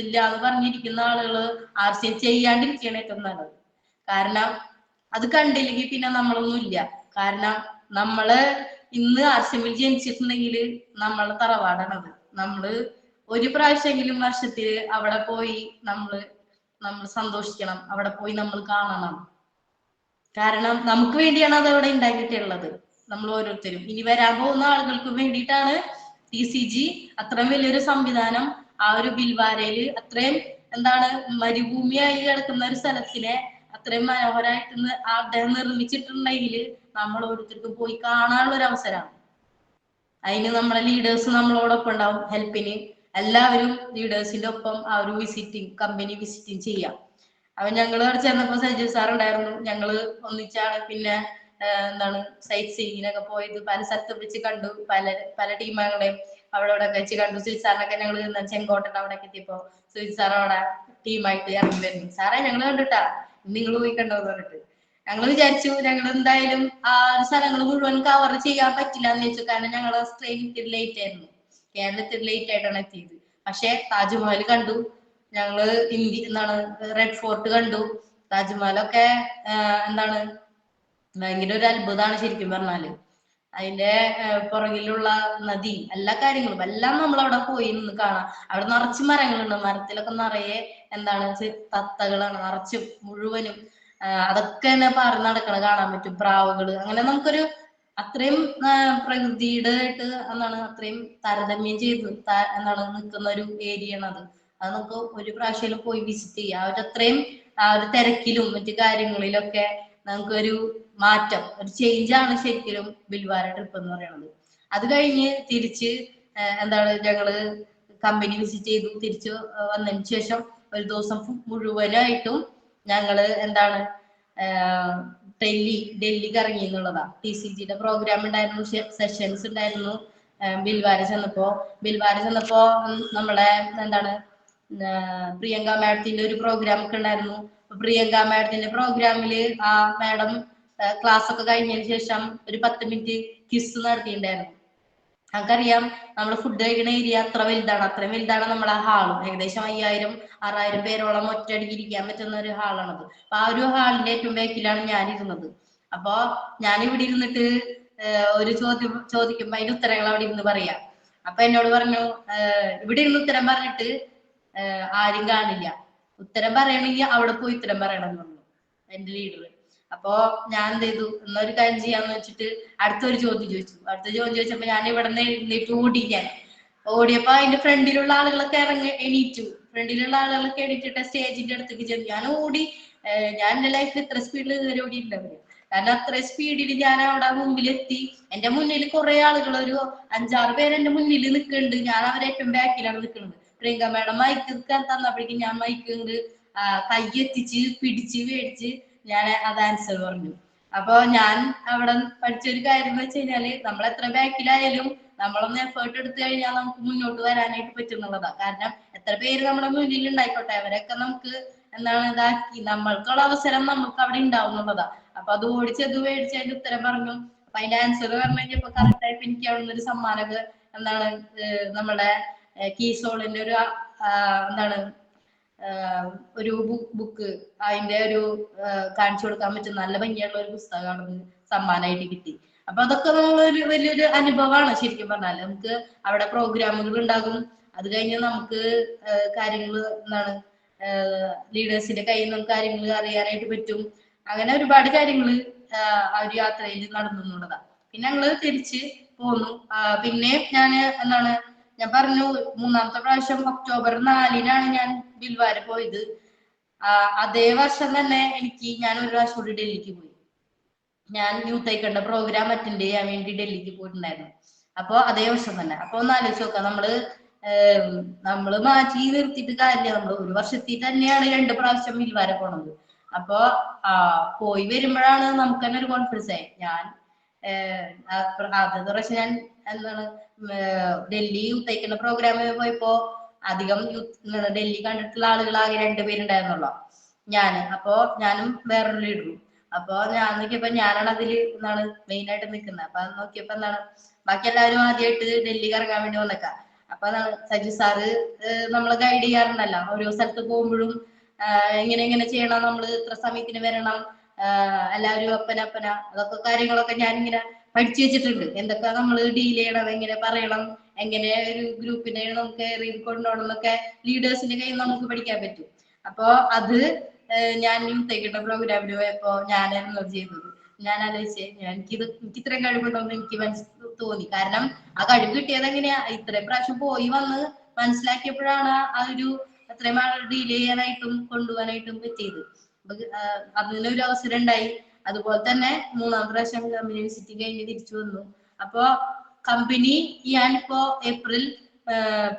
ഇല്ലാന്ന് പറഞ്ഞിരിക്കുന്ന ആളുകള് ആർസ്യം ചെയ്യാണ്ടിരിക്കുകയാണ് ഏറ്റവും നല്ലത്. കാരണം അത് കണ്ടില്ലെങ്കിൽ പിന്നെ നമ്മളൊന്നും ഇല്ല. കാരണം നമ്മള് ഇന്ന് ആർസ്യമിൽ ജനിച്ചിട്ടുണ്ടെങ്കിൽ നമ്മളെ തറവാടാണത്. നമ്മള് ഒരു പ്രാവശ്യമെങ്കിലും വർഷത്തില് അവിടെ പോയി നമ്മൾ സന്തോഷിക്കണം, അവിടെ പോയി നമ്മൾ കാണണം. കാരണം നമുക്ക് വേണ്ടിയാണ് അത് അവിടെ ഉണ്ടാക്കിയിട്ടുള്ളത്. നമ്മൾ ഓരോരുത്തരും ഇനി വരാൻ പോകുന്ന ആളുകൾക്ക് വേണ്ടിയിട്ടാണ് TCG അത്രയും വലിയൊരു സംവിധാനം ആ ഒരു ബിൽവാരയില് അത്രയും എന്താണ് മരുഭൂമിയായി കിടക്കുന്ന ഒരു സ്ഥലത്തിനെ അത്രയും മനോഹരമായിട്ട് അദ്ദേഹം നിർമ്മിച്ചിട്ടുണ്ടെങ്കിൽ നമ്മൾ ഓരോരുത്തർക്കും പോയി കാണാനുള്ള ഒരു അവസരമാണ്. അതിന് നമ്മളെ ലീഡേഴ്സ് നമ്മളോടൊപ്പം ഉണ്ടാവും ഹെൽപ്പിന്. എല്ലാവരും ലീഡേഴ്സിന്റെ ഒപ്പം ആ ഒരു കമ്പനി വിസിറ്റിംഗ് ചെയ്യാം. അപ്പൊ ഞങ്ങള് അവിടെ ചെന്നപ്പോ സജീവ് സാർ ഉണ്ടായിരുന്നു. ഞങ്ങള് ഒന്നിച്ചാണ് പിന്നെ എന്താണ് സൈറ്റ് സീയിങ്ങിനൊക്കെ പോയത്. പല സ്ഥലത്ത് വെച്ച് കണ്ടു, പല ടീമുകളെയും അവിടെ വെച്ച് കണ്ടു. സുജിത് സാറിനൊക്കെ ഞങ്ങൾ ചെങ്കോട്ടൻ അവിടെ എത്തിയപ്പോ സുജിത് സാർ അവിടെ ടീമായിട്ട് ഇറങ്ങി വരുന്നു. സാറേ ഞങ്ങൾ കണ്ടിട്ടാ, നിങ്ങൾ പോയി കണ്ടോന്ന് പറഞ്ഞിട്ട് ഞങ്ങൾ വിചാരിച്ചു ഞങ്ങൾ എന്തായാലും ആ ഒരു സ്ഥലങ്ങൾ മുഴുവൻ കവർ ചെയ്യാൻ പറ്റില്ല എന്ന് വെച്ചു. കാരണം ഞങ്ങള് ട്രെയിൻ ഇത്തിരി ലേറ്റ് ആയിരുന്നു, കേരളത്തിൽ ലേറ്റ് ആയിട്ടാണ് എത്തിയത്. പക്ഷെ താജ്മഹൽ കണ്ടു, ഞങ്ങള് എന്താണ് റെഡ് ഫോർട്ട് കണ്ടു. താജ്മഹലൊക്കെ എന്താണ് ഭയങ്കര ഒരു അത്ഭുതമാണ് ശരിക്കും പറഞ്ഞാല്. അതിന്റെ പുറകിലുള്ള നദി, എല്ലാ കാര്യങ്ങളും എല്ലാം നമ്മൾ അവിടെ പോയി നിന്ന് കാണാം. അവിടെ നിറച്ച് മരങ്ങളുണ്ട്, മരത്തിലൊക്കെ നിറയെ എന്താണ് തത്തകളാണ് നിറച്ചും മുഴുവനും. അതൊക്കെ തന്നെ പാറി നടക്കണ കാണാൻ പറ്റും, പ്രാവുകള്. അങ്ങനെ നമുക്കൊരു അത്രയും പ്രകൃതിയുടെ ആയിട്ട് എന്താണ് അത്രയും താരതമ്യം ചെയ്ത് എന്താണ് നിൽക്കുന്ന ഒരു ഏരിയ ആണ് അത്. അത് നമുക്ക് ഒരു പ്രാവശ്യം പോയി വിസിറ്റ് ചെയ്യാം. അവരത്രയും ആ ഒരു തിരക്കിലും മറ്റു കാര്യങ്ങളിലൊക്കെ നമുക്കൊരു മാറ്റം, ഒരു ചേഞ്ചാണ് ശരിക്കും ബിൽവാര ട്രിപ്പ് എന്ന് പറയുന്നത്. അത് കഴിഞ്ഞ് തിരിച്ച് എന്താണ് ഞങ്ങള് കമ്പനി വിസിറ്റ് ചെയ്തു. തിരിച്ചു വന്നതിന് ശേഷം ഒരു ദിവസം മുഴുവനായിട്ടും ഞങ്ങള് എന്താണ് ഡൽഹിക്ക് ഇറങ്ങി എന്നുള്ളതാ. TCGയുടെ പ്രോഗ്രാം ഉണ്ടായിരുന്നു, സെഷൻസ് ഉണ്ടായിരുന്നു. ബിൽവാര ചെന്നപ്പോ നമ്മളെ എന്താണ് പ്രിയങ്ക മാഡത്തിന്റെ ഒരു പ്രോഗ്രാം ഒക്കെ ഉണ്ടായിരുന്നു. പ്രിയങ്ക മാഡത്തിന്റെ പ്രോഗ്രാമില് ആ മാഡം ക്ലാസ് ഒക്കെ കഴിഞ്ഞതിന് ശേഷം ഒരു 10 മിനിറ്റ് ക്വിസ് നടത്തിയിട്ടുണ്ടായിരുന്നു. നമുക്കറിയാം നമ്മുടെ ഫുഡ് കഴിക്കുന്ന ഏരിയ അത്രയും വലുതാണ് നമ്മളെ ഹാളും. ഏകദേശം 5000-6000 പേരോളം ഒറ്റയടിക്ക് ഇരിക്കാൻ പറ്റുന്ന ഒരു ഹാളാണത്. അപ്പൊ ആ ഒരു ഹാളിന്റെ ഏറ്റവും ബാക്കിലാണ് ഞാൻ ഇരുന്നത്. അപ്പൊ ഞാൻ ഇവിടെ ഇരുന്നിട്ട് ഒരു ചോദിക്കുമ്പോ അതിന്റെ ഉത്തരങ്ങൾ അവിടെ ഇരുന്ന് പറയാം. അപ്പൊ എന്നോട് പറഞ്ഞു, ഇവിടെ ഇരുന്ന് ഉത്തരം പറഞ്ഞിട്ട് ആരും കാണില്ല, ഉത്തരം പറയണമെങ്കിൽ അവിടെ പോയി ഉത്തരം പറയണം എന്ന് പറഞ്ഞു എന്റെ ലീഡർ. അപ്പൊ ഞാൻ എന്ത് ചെയ്തു, എന്നൊരു കാര്യം ചെയ്യാന്ന് വെച്ചിട്ട് അടുത്ത ചോദ്യം ചോദിച്ചപ്പോ ഞാൻ ഇവിടെ നിന്ന് എഴുന്നേറ്റ് ഓടിയപ്പോ അതിന്റെ ഫ്രണ്ടിലുള്ള ആളുകളൊക്കെ ഫ്രണ്ടിലുള്ള ആളുകളൊക്കെ എണീറ്റിട്ട് സ്റ്റേജിന്റെ അടുത്തേക്ക് ചെന്നു. ഞാൻ എന്റെ ലൈഫിൽ ഇത്ര സ്പീഡിൽ ഇതുവരെ ഓടിയില്ല. കാരണം അത്ര സ്പീഡിൽ ഞാൻ അവിടെ മുമ്പിലെത്തി. എന്റെ മുന്നിൽ കുറെ ആളുകൾ, ഒരു 5-6 പേര് എന്റെ മുന്നിൽ നിൽക്കുന്നുണ്ട്. ഞാൻ അവരെ ഏറ്റവും ബാക്കിലാണ് നിൽക്കുന്നത്. പ്രിയങ്ക മാഡം മൈക്ക് തന്നപ്പോഴേക്കും ഞാൻ മൈക്ക് കൈ എത്തിച്ച് പിടിച്ച് മേടിച്ച് ഞാൻ അത് ആൻസർ പറഞ്ഞു. അപ്പൊ ഞാൻ അവിടെ പഠിച്ചൊരു കാര്യം എന്ന് വെച്ച് കഴിഞ്ഞാല്, നമ്മൾ എത്ര ബാക്കിലായാലും നമ്മളൊന്ന് എഫേർട്ട് എടുത്തു കഴിഞ്ഞാൽ നമുക്ക് മുന്നോട്ട് വരാനായിട്ട് പറ്റുന്നുള്ളതാ. കാരണം എത്ര പേര് നമ്മുടെ മുന്നിൽ ഉണ്ടായിക്കോട്ടെ, അവരൊക്കെ നമുക്ക് എന്താണ് ഇതാക്കി നമ്മൾക്കുള്ള അവസരം നമുക്ക് അവിടെ ഉണ്ടാവുന്നുള്ളതാ. അപ്പൊ അത് ഓടിച്ചത് മേടിച്ച് അതിന്റെ ഉത്തരം പറഞ്ഞു. അപ്പൊ അതിന്റെ ആൻസർ പറഞ്ഞു കഴിഞ്ഞപ്പോ കറക്റ്റ് ആയിട്ട് എനിക്ക് അവിടെ നിന്ന് ഒരു സമ്മാനമൊക്കെ എന്താണ് നമ്മുടെ കീസോളിന്റെ ഒരു എന്താണ് ഒരു ബുക്ക്, അതിന്റെ ഒരു കാണിച്ചു കൊടുക്കാൻ പറ്റും നല്ല ഭംഗിയുള്ള ഒരു പുസ്തകമാണ് സമ്മാനമായിട്ട് കിട്ടി. അപ്പൊ അതൊക്കെ നമ്മളൊരു വലിയൊരു അനുഭവമാണ് ശരിക്കും പറഞ്ഞാൽ. നമുക്ക് അവിടെ പ്രോഗ്രാമുകൾ ഉണ്ടാകും, അത് കഴിഞ്ഞ് നമുക്ക് കാര്യങ്ങൾ എന്താണ് ലീഡേഴ്സിന്റെ കയ്യിൽ നിന്ന് കാര്യങ്ങൾ അറിയാനായിട്ട് പറ്റും. അങ്ങനെ ഒരുപാട് കാര്യങ്ങൾ ആ ഒരു യാത്രയിൽ നടന്നു എന്നുള്ളതാണ്. പിന്നെ ഞങ്ങള് തിരിച്ച് പോന്നു. പിന്നെ ഞാൻ പറഞ്ഞു, 3-ാമത്തെ പ്രാവശ്യം ഒക്ടോബർ 4-നാണ് ഞാൻ ബിൽവാര പോയത്. അതേ വർഷം തന്നെ ഞാൻ ഒരു പ്രാവശ്യം കൂടി ഡൽഹിക്ക് പോയി. ഞാൻ യൂത്ത് ഐക്കണ്ട പ്രോഗ്രാം അറ്റൻഡ് ചെയ്യാൻ വേണ്ടി ഡൽഹിക്ക് പോയിട്ടുണ്ടായിരുന്നു. അപ്പൊ അതേ വർഷം തന്നെ. അപ്പൊ ഒന്ന് ആലോചിച്ച് നോക്കാം, നമ്മള് നമ്മള് മാറ്റി നിർത്തിയിട്ട് കാര്യമില്ല. നമ്മള് ഒരു വർഷത്തിൽ തന്നെയാണ് 2 പ്രാവശ്യം വിൽവാര പോണത്. അപ്പൊ പോയി വരുമ്പോഴാണ് നമുക്ക് തന്നെ ഒരു കോൺഫിഡൻസ് ആയി. ഞാൻ ആദ്യത്തെ പ്രാവശ്യം ഞാൻ എന്താണ് ഡൽഹി തയ്ക്കുന്ന പ്രോഗ്രാമിൽ പോയപ്പോ അധികം ഡൽഹി കണ്ടിട്ടുള്ള ആളുകൾ ആകെ 2 പേരുണ്ടായിരുന്നുള്ളൂ, ഞാനും വേറൊരു ലീഡറും. അപ്പൊ ഞാൻ നോക്കിയപ്പോ ഞാനാണ് അതില് എന്താണ് മെയിൻ ആയിട്ട് നിൽക്കുന്നത്. അപ്പൊ നോക്കിയപ്പോ എന്താണ് ബാക്കി എല്ലാവരും ആദ്യമായിട്ട് ഡൽഹി ഇറങ്ങാൻ വേണ്ടി വന്നേക്കാം. അപ്പൊ സജി സാറ് നമ്മളെ ഗൈഡ് ചെയ്യാറുണ്ടല്ലോ ഓരോ സ്ഥലത്ത് പോകുമ്പോഴും. എങ്ങനെ ചെയ്യണം, നമ്മള് ഇത്ര സമയത്തിന് വരണം, എല്ലാവരും അപ്പന അതൊക്കെ കാര്യങ്ങളൊക്കെ ഞാനിങ്ങനെ പഠിച്ചു വെച്ചിട്ടുണ്ട്. എന്തൊക്കെ നമ്മൾ ഡീൽ ചെയ്യണം, എങ്ങനെ പറയണം, എങ്ങനെ ഒരു ഗ്രൂപ്പിനെ നമുക്ക് കൊണ്ടുപോകണം എന്നൊക്കെ ലീഡേഴ്സിന്റെ കയ്യിൽ നമുക്ക് പഠിക്കാൻ പറ്റും. അപ്പൊ അത് ഞാൻ യൂത്തേക്കിട്ട പ്രോഗ്രാമിന് പോയപ്പോ ഞാനായിരുന്നു ചെയ്തത്. ഞാൻ ആലോചിച്ചേ എനിക്ക് ഇത്രയും കഴിവുണ്ടോന്ന് എനിക്ക് തോന്നി. കാരണം ആ കഴിവ് കിട്ടിയത് എങ്ങനെയാ, ഇത്രയും പ്രാവശ്യം പോയി വന്ന് മനസ്സിലാക്കിയപ്പോഴാണ് ആ ഒരു അത്രയും ഡീൽ ചെയ്യാനായിട്ടും കൊണ്ടുപോകാനായിട്ടും പറ്റിയത്. അതിനൊരു അവസരം ഉണ്ടായി. അതുപോലെ തന്നെ 3-ാമത്തെ പ്രാവശ്യം കമ്പനി വിസിറ്റ് കഴിഞ്ഞ് തിരിച്ചു വന്നു. അപ്പൊ കമ്പനി ഞാനിപ്പോ ഏപ്രിൽ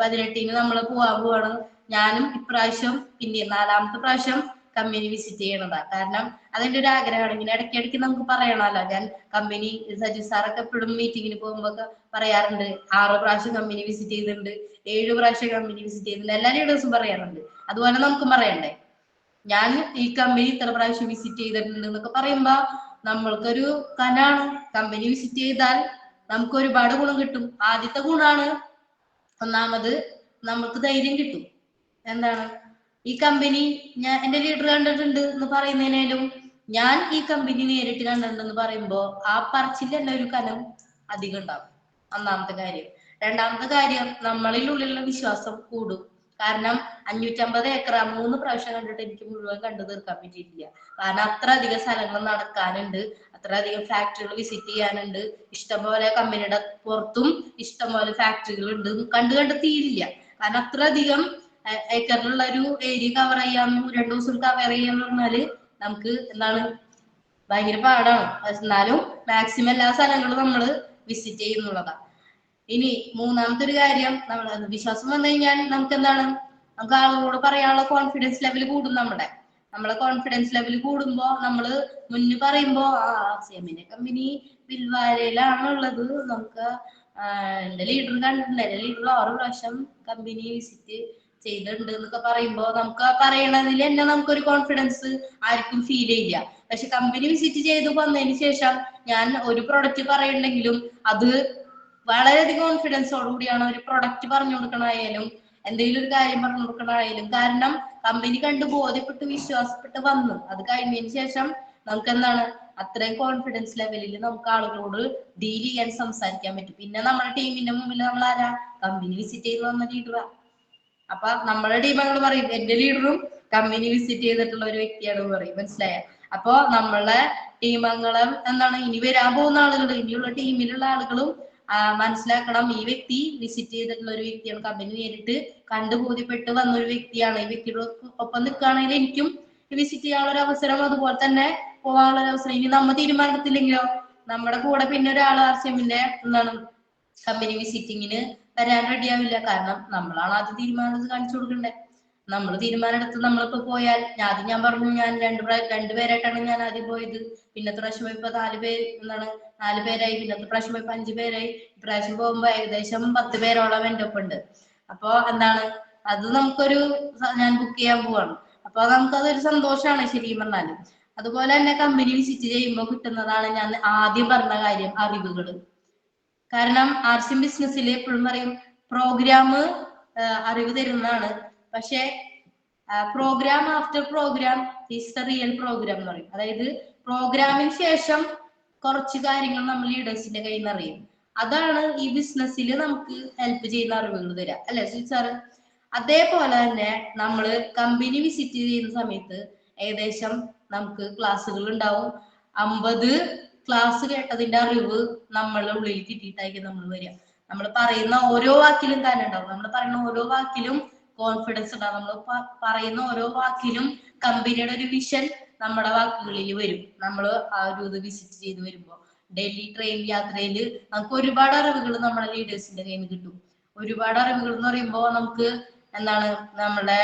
18-ന് നമ്മള് പോവാണ്. ഞാനും ഇപ്രാവശ്യം പിന്നെ 4-ാമത്തെ പ്രാവശ്യം കമ്പനി വിസിറ്റ് ചെയ്യണതാ. കാരണം അതെന്റെ ഒരു ആഗ്രഹമാണ്. ഇങ്ങനെ ഇടയ്ക്കിടയ്ക്ക് നമുക്ക് പറയണല്ലോ. ഞാൻ കമ്പനി സജി സാറൊക്കെ എപ്പോഴും മീറ്റിങ്ങിന് പോകുമ്പോ പറയാറുണ്ട് 6 പ്രാവശ്യം കമ്പനി വിസിറ്റ് ചെയ്തിട്ടുണ്ട്, 7 പ്രാവശ്യം കമ്പനി വിസിറ്റ് ചെയ്തിട്ടുണ്ട്, എല്ലാ ലീഡേഴ്സും പറയാറുണ്ട്. അതുപോലെ നമുക്കും പറയണ്ടേ, ഞാൻ ഈ കമ്പനി ഇത്ര പ്രാവശ്യം വിസിറ്റ് ചെയ്തിട്ടുണ്ട് എന്നൊക്കെ പറയുമ്പോ നമ്മൾക്കൊരു കനാണ്. കമ്പനി വിസിറ്റ് ചെയ്താൽ നമുക്ക് ഒരുപാട് ഗുണം കിട്ടും. ആദ്യത്തെ ഗുണമാണ്, ഒന്നാമത് നമുക്ക് ധൈര്യം കിട്ടും. എന്താണ് ഈ കമ്പനി ഞാൻ എന്റെ ലീഡർ കണ്ടിട്ടുണ്ട് എന്ന് പറയുന്നതിനേലും ഞാൻ ഈ കമ്പനി നേരിട്ട് കണ്ടിട്ടുണ്ടെന്ന് പറയുമ്പോ ആ പറച്ചിൽ തന്നെ ഒരു കനം അധികം ഉണ്ടാവും. ഒന്നാമത്തെ കാര്യം. രണ്ടാമത്തെ കാര്യം, നമ്മളിലുള്ള വിശ്വാസം കൂടും. കാരണം 550 ഏക്കർ 3 പ്രാവശ്യം കണ്ടിട്ട് എനിക്ക് മുഴുവൻ കണ്ടു തീർക്കാൻ പറ്റിയിട്ടില്ല. കാരണം അത്ര അധികം സ്ഥലങ്ങൾ നടക്കാനുണ്ട്, അത്ര അധികം ഫാക്ടറികൾ വിസിറ്റ് ചെയ്യാനുണ്ട്, ഇഷ്ടംപോലെ കമ്പനിയുടെ പുറത്തും ഇഷ്ടംപോലെ ഫാക്ടറികൾ ഉണ്ട്. കണ്ടു തീരില്ല. കാരണം അത്ര അധികം ഏക്കറിലുള്ള ഒരു ഏരിയ കവർ ചെയ്യാന്ന് 2 ദിവസം കവർ ചെയ്യാന്ന് പറഞ്ഞാല് നമുക്ക് എന്താണ് ഭയങ്കര പാടാണ്. എന്നാലും മാക്സിമം എല്ലാ സ്ഥലങ്ങളും നമ്മള് വിസിറ്റ് ചെയ്യുന്നുള്ളതാണ്. ഇനി 3-ാമത്തെ ഒരു കാര്യം, നമ്മൾ വിശ്വാസം വന്നു കഴിഞ്ഞാൽ നമുക്ക് എന്താണ്, നമുക്ക് ആളുകളോട് പറയാനുള്ള കോൺഫിഡൻസ് ലെവൽ കൂടും. നമ്മളെ കോൺഫിഡൻസ് ലെവൽ കൂടുമ്പോ നമ്മള് മുന്നിൽ പറയുമ്പോ സെമിനെ കമ്പനി വിൽവാരയിലാണുള്ളത്, നമുക്ക് എന്റെ ലീഡർ കണ്ടിട്ടുണ്ട്, എന്റെ ലീഡർ 6 പ്രാവശ്യം കമ്പനി വിസിറ്റ് ചെയ്തിട്ടുണ്ട് എന്നൊക്കെ പറയുമ്പോ നമുക്ക് പറയണതിൽ തന്നെ നമുക്കൊരു കോൺഫിഡൻസ് ആർക്കും ഫീൽ ചെയ്യില്ല. പക്ഷെ കമ്പനി വിസിറ്റ് ചെയ്ത് വന്നതിന് ശേഷം ഞാൻ ഒരു പ്രൊഡക്റ്റ് പറയണ്ടെങ്കിലും അത് വളരെയധികം കോൺഫിഡൻസോടുകൂടിയാണ് ഒരു പ്രൊഡക്റ്റ് പറഞ്ഞു കൊടുക്കണായാലും എന്തെങ്കിലും ഒരു കാര്യം പറഞ്ഞു കൊടുക്കണായാലും. കാരണം കമ്പനി കണ്ട് ബോധ്യപ്പെട്ട് വിശ്വാസപ്പെട്ട് വന്നു. അത് കഴിഞ്ഞതിന് ശേഷം നമുക്ക് എന്താണ് അത്രയും കോൺഫിഡൻസ് ലെവലിൽ നമുക്ക് ആളുകളോട് ഡീൽ ചെയ്യാൻ സംസാരിക്കാൻ പറ്റും. പിന്നെ നമ്മുടെ ടീമിന്റെ മുമ്പിൽ നമ്മൾ ആരാ, കമ്പനി വിസിറ്റ് ചെയ്ത് വന്ന ലീഡറാ. അപ്പൊ നമ്മുടെ ടീമങ്ങൾ പറയും എന്റെ ലീഡറും കമ്പനി വിസിറ്റ് ചെയ്തിട്ടുള്ള ഒരു വ്യക്തിയാണെന്ന് പറയും. മനസ്സിലായ? അപ്പൊ നമ്മളെ ടീമംഗങ്ങളെ എന്താണ് ഇനി വരാൻ പോകുന്ന ആളുകൾ, ഇനിയുള്ള ടീമിലുള്ള ആളുകളും മനസ്സിലാക്കണം, ഈ വ്യക്തി വിസിറ്റ് ചെയ്തിട്ടുള്ള ഒരു വ്യക്തിയാണ്, കമ്പനി നേരിട്ട് കണ്ടു ബോധ്യപ്പെട്ട് വന്നൊരു വ്യക്തിയാണ്. ഈ വ്യക്തിയുടെ ഒപ്പം നിൽക്കുകയാണെങ്കിൽ എനിക്കും വിസിറ്റ് ചെയ്യാനുള്ള ഒരു അവസരം, അതുപോലെ തന്നെ പോകാനുള്ള ഒരു അവസരം. ഇനി നമ്മ തീരുമാനത്തില്ലെങ്കിലോ നമ്മുടെ കൂടെ പിന്നെ ഒരാൾ ആർസിഎമ്മിന്റെ എന്താണ് കമ്പനി വിസിറ്റിങ്ങിന് വരാൻ റെഡിയാവില്ല. കാരണം നമ്മളാണ് ആദ്യം തീരുമാനം കാണിച്ചു കൊടുക്കണ്ടേ. നമ്മൾ തീരുമാനം എടുത്ത് നമ്മളിപ്പോ പോയാൽ ആദ്യം ഞാൻ പറഞ്ഞു, ഞാൻ രണ്ടുപേരായിട്ടാണ് ഞാൻ ആദ്യം പോയത്. പിന്നത്തെ പ്രാവശ്യം പോയപ്പോ 4 പേരായി. പിന്നത്തെ പ്രാവശ്യം പോയപ്പോ 5 പേരായി. ഇപ്രാവശ്യം പോകുമ്പോ ഏകദേശം 10 പേരോളം എന്റെ ഒപ്പം ഉണ്ട്. അപ്പൊ എന്താണ് അത് നമുക്കൊരു ഞാൻ ബുക്ക് ചെയ്യാൻ പോവാണ്. അപ്പൊ നമുക്കതൊരു സന്തോഷമാണ് ശരിക്കും പറഞ്ഞാല്. അതുപോലെ തന്നെ കമ്പനി വിസിറ്റ് ചെയ്യുമ്പോൾ കിട്ടുന്നതാണ് ഞാൻ ആദ്യം പറഞ്ഞ കാര്യം, അറിവുകൾ. കാരണം ആർസിഎം ബിസിനസ്സിൽ എപ്പോഴും പറയും പ്രോഗ്രാം അറിവ് തരുന്നതാണ്, പക്ഷെ program after program is the real program എന്ന് പറയും. അതായത് പ്രോഗ്രാമിന് ശേഷം കുറച്ച് കാര്യങ്ങൾ നമ്മൾ ലീഡേഴ്സിന്റെ കയ്യിൽ നിന്ന് അറിയും. അതാണ് ഈ ബിസിനസ്സിൽ നമുക്ക് ഹെൽപ്പ് ചെയ്യുന്ന അറിവുകൾ തരാം, അല്ലെ സാറ്? അതേപോലെ തന്നെ നമ്മള് കമ്പനി വിസിറ്റ് ചെയ്യുന്ന സമയത്ത് ഏകദേശം നമുക്ക് ക്ലാസ്സുകൾ ഉണ്ടാവും. 50 ക്ലാസ് കേട്ടതിന്റെ അറിവ് നമ്മളുടെ ഉള്ളിൽ കിട്ടിയിട്ടായിരിക്കും നമ്മൾ വരിക. നമ്മൾ പറയുന്ന ഓരോ വാക്കിലും തന്നെ ഉണ്ടാവും. നമ്മൾ പറയുന്ന ഓരോ വാക്കിലും കോൺഫിഡൻസ് ഉണ്ടാവും. നമ്മൾ പറയുന്ന ഓരോ വാക്കിലും കമ്പനിയുടെ ഒരു വിഷൻ നമ്മുടെ വാക്കുകളിൽ വരും. നമ്മൾ ആ ഒരു ഇത് വിസിറ്റ് ചെയ്ത് വരുമ്പോൾ ഡൽഹി ട്രെയിൻ യാത്രയിൽ നമുക്ക് ഒരുപാട് അറിവുകൾ നമ്മുടെ ലീഡേഴ്സിന്റെ കയ്യിൽ നിന്ന് കിട്ടും. ഒരുപാട് അറിവുകൾ എന്ന് പറയുമ്പോൾ നമുക്ക് എന്താണ് നമ്മുടെ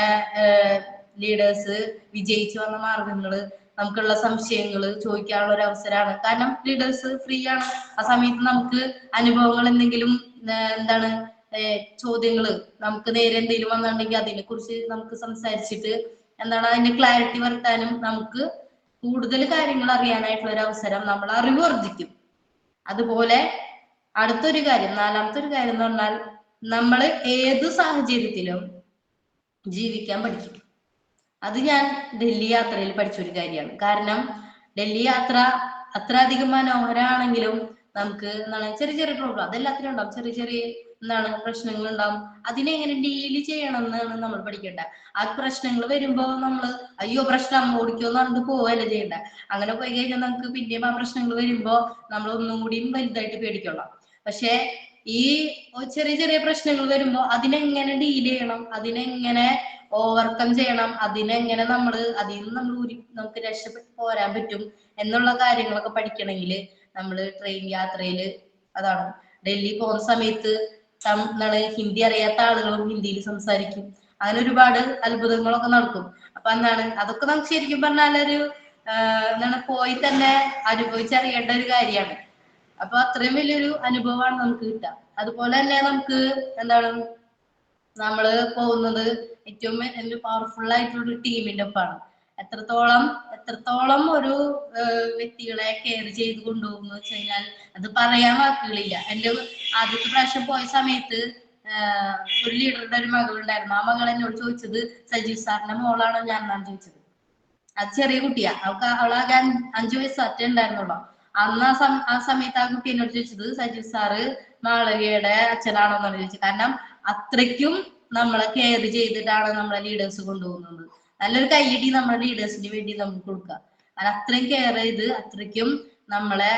ലീഡേഴ്സ് വിജയിച്ചു വന്ന മാർഗങ്ങള്, നമുക്കുള്ള സംശയങ്ങൾ ചോദിക്കാനുള്ള ഒരു അവസരമാണ്. കാരണം ലീഡേഴ്സ് ഫ്രീ ആണ്. ആ സമയത്ത് നമുക്ക് അനുഭവങ്ങൾ എന്തെങ്കിലും എന്താണ് ചോദ്യങ്ങള് നമുക്ക് നേരെ എന്തെങ്കിലും വന്നിട്ടുണ്ടെങ്കിൽ അതിനെ കുറിച്ച് നമുക്ക് സംസാരിച്ചിട്ട് എന്താണ് അതിന്റെ ക്ലാരിറ്റി വരുത്താനും നമുക്ക് കൂടുതൽ കാര്യങ്ങൾ അറിയാനായിട്ടുള്ള ഒരു അവസരം, നമ്മൾ അറിവ് വർദ്ധിക്കും. അതുപോലെ അടുത്തൊരു കാര്യം, നാലാമത്തെ ഒരു കാര്യം എന്ന് പറഞ്ഞാൽ നമ്മൾ ഏത് സാഹചര്യത്തിലും ജീവിക്കാൻ പഠിക്കും. അത് ഞാൻ ഡൽഹി യാത്രയിൽ പഠിച്ചൊരു കാര്യമാണ്. കാരണം ഡൽഹി യാത്ര അത്ര അധികം മനോഹരമാണെങ്കിലും നമുക്ക് എന്താണ് ചെറിയ ചെറിയ പ്രോബ്ലം അതെല്ലാത്തിനും ഉണ്ടാവും. ചെറിയ ചെറിയ എന്താണ് പ്രശ്നങ്ങൾ ഉണ്ടാവും. അതിനെ എങ്ങനെ ഡീല് ചെയ്യണം എന്നാണ് നമ്മൾ പഠിക്കേണ്ടത്. ആ പ്രശ്നങ്ങൾ വരുമ്പോ നമ്മൾ അയ്യോ പ്രശ്നം ഓടിക്കുമെന്ന് പറഞ്ഞിട്ട് പോവല്ലേ ചെയ്യണ്ട. അങ്ങനെ പോയി കഴിഞ്ഞാൽ നമുക്ക് പിന്നെയും ആ പ്രശ്നങ്ങൾ വരുമ്പോ നമ്മൾ ഒന്നും കൂടിയും വലുതായിട്ട് പേടിക്കണം. പക്ഷെ ഈ ചെറിയ ചെറിയ പ്രശ്നങ്ങൾ വരുമ്പോ അതിനെങ്ങനെ ഡീൽ ചെയ്യണം, അതിനെങ്ങനെ ഓവർകം ചെയ്യണം, അതിനെങ്ങനെ അതിൽ നിന്ന് നമുക്ക് രക്ഷപ്പെട്ട് പോരാൻ പറ്റും എന്നുള്ള കാര്യങ്ങളൊക്കെ പഠിക്കണമെങ്കിൽ നമ്മൾ ട്രെയിൻ യാത്രയില് അതാണ്. ഡൽഹി പോകുന്ന സമയത്ത് ഹിന്ദി അറിയാത്ത ആളുകളും ഹിന്ദിയിൽ സംസാരിക്കും. അങ്ങനെ ഒരുപാട് അത്ഭുതങ്ങളൊക്കെ നടക്കും. അപ്പൊ അതൊക്കെ നമുക്ക് ശരിക്കും പറഞ്ഞാലൊരു പോയി തന്നെ അനുഭവിച്ചറിയേണ്ട ഒരു കാര്യമാണ്. അപ്പൊ അത്രയും വലിയൊരു അനുഭവമാണ് നമുക്ക് കിട്ടുക. അതുപോലെ തന്നെ നമുക്ക് നമ്മള് പോകുന്നത് ഏറ്റവും പവർഫുൾ ആയിട്ടുള്ള ടീമിന്റെ ഒപ്പാണ്. എത്രത്തോളം ഒരു വ്യക്തികളെ കെയർ ചെയ്ത് കൊണ്ടുപോകുന്നു വെച്ച് കഴിഞ്ഞാൽ അത് പറയാൻ വാക്കുകളില്ല. എന്റെ ആദ്യത്തെ പ്രാവശ്യം പോയ സമയത്ത് ഒരു ലീഡറുടെ ഒരു മകളുണ്ടായിരുന്നു. ആ മകൾ എന്നോട് ചോദിച്ചത് സജീവ് സാറിന്റെ മോളാണോ ഞാൻ എന്നാണ് ചോദിച്ചത്. അത് ചെറിയ കുട്ടിയാ, അവളാകെ 5 വയസ്സേ ഉണ്ടായിരുന്നുള്ളൂ. അന്ന് ആ സമയത്ത് ആ കുട്ടി എന്നോട് ചോദിച്ചത് സജീവ് സാറ് മാളവികയുടെ അച്ഛനാണോ എന്നാണ് ചോദിച്ചത്. കാരണം അത്രയ്ക്കും നമ്മളെ കെയർ ചെയ്തിട്ടാണ് നമ്മളെ ലീഡേഴ്സ് കൊണ്ടുപോകുന്നത്. നല്ലൊരു കൈയടി നമ്മുടെ ലീഡേഴ്സിന് വേണ്ടി നമുക്ക് കൊടുക്കുക. കാരണം അത്രയും കെയർ ചെയ്ത് അത്രയ്ക്കും നമ്മളെ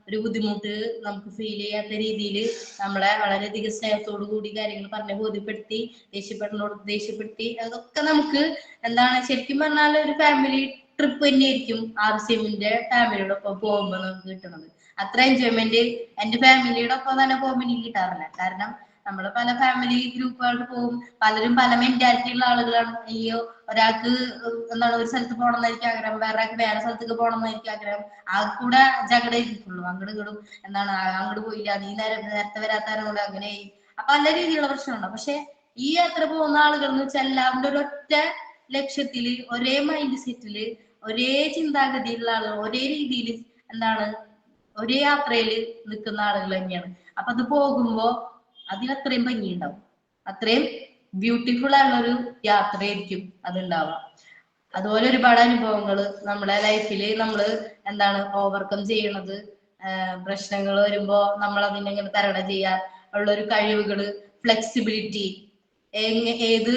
ഒരു ബുദ്ധിമുട്ട് നമുക്ക് ഫീൽ ചെയ്യാത്ത രീതിയിൽ നമ്മളെ വളരെയധികം സ്നേഹത്തോടു കൂടി കാര്യങ്ങൾ പറഞ്ഞ് ബോധ്യപ്പെടുത്തി, ദേഷ്യപ്പെടുത്തി അതൊക്കെ നമുക്ക് ശരിക്കും പറഞ്ഞാൽ ഒരു ഫാമിലി ട്രിപ്പ് തന്നെയായിരിക്കും RCMന്റെ ഫാമിലിയുടെ ഒപ്പം പോകുമ്പോൾ നമുക്ക് കിട്ടുന്നത്. അത്ര എൻജോയ്മെന്റ് എന്റെ ഫാമിലിയുടെ ഒപ്പം തന്നെ പോകുമ്പോൾ എനിക്ക് കിട്ടാറില്ല. കാരണം നമ്മൾ പല ഫാമിലി ഗ്രൂപ്പുകളിൽ പോകും, പലരും പല മെന്റാലിറ്റി ഉള്ള ആളുകളാണ്. അയ്യോ ഒരാൾക്ക് ഒരു സ്ഥലത്ത് പോകണം എന്നായിരിക്കും ആഗ്രഹം, വേറെ സ്ഥലത്തേക്ക് പോകണം എന്നായിരിക്കും ആഗ്രഹം. ആ കൂടെ ജഗടയിരിക്കുള്ളൂ, അങ്ങോട്ട് ഇങ്ങോട്ടും അങ്ങോട്ട് പോയില്ല, നീ നേരത്തെ വരാത്തവരോട് അങ്ങനെ പല രീതിയിലുള്ള പ്രശ്നമുണ്ടാവും. പക്ഷെ ഈ യാത്ര പോകുന്ന ആളുകൾ എന്ന് വെച്ചാൽ എല്ലാവരുടെ ഒരൊറ്റ ലക്ഷ്യത്തില്, ഒരേ മൈൻഡ് സെറ്റില്, ഒരേ ചിന്താഗതിയിലുള്ള ആളുകൾ, ഒരേ രീതിയിൽ ഒരേ യാത്രയിൽ നിൽക്കുന്ന ആളുകൾ തന്നെയാണ്. അപ്പൊ അത് പോകുമ്പോ അതിനത്രയും ഭംഗിയുണ്ടാവും, അത്രയും ബ്യൂട്ടിഫുൾ ആയിട്ടുള്ള ഒരു യാത്രയായിരിക്കും അതുണ്ടാവുക. അതുപോലെ ഒരുപാട് അനുഭവങ്ങൾ നമ്മുടെ ലൈഫില് ഓവർകം ചെയ്യണത്, പ്രശ്നങ്ങൾ വരുമ്പോ നമ്മൾ അതിനെ എങ്ങനെ തരണം ചെയ്യാൻ ഉള്ളൊരു കഴിവുകള്, ഫ്ലെക്സിബിലിറ്റി, ഏത്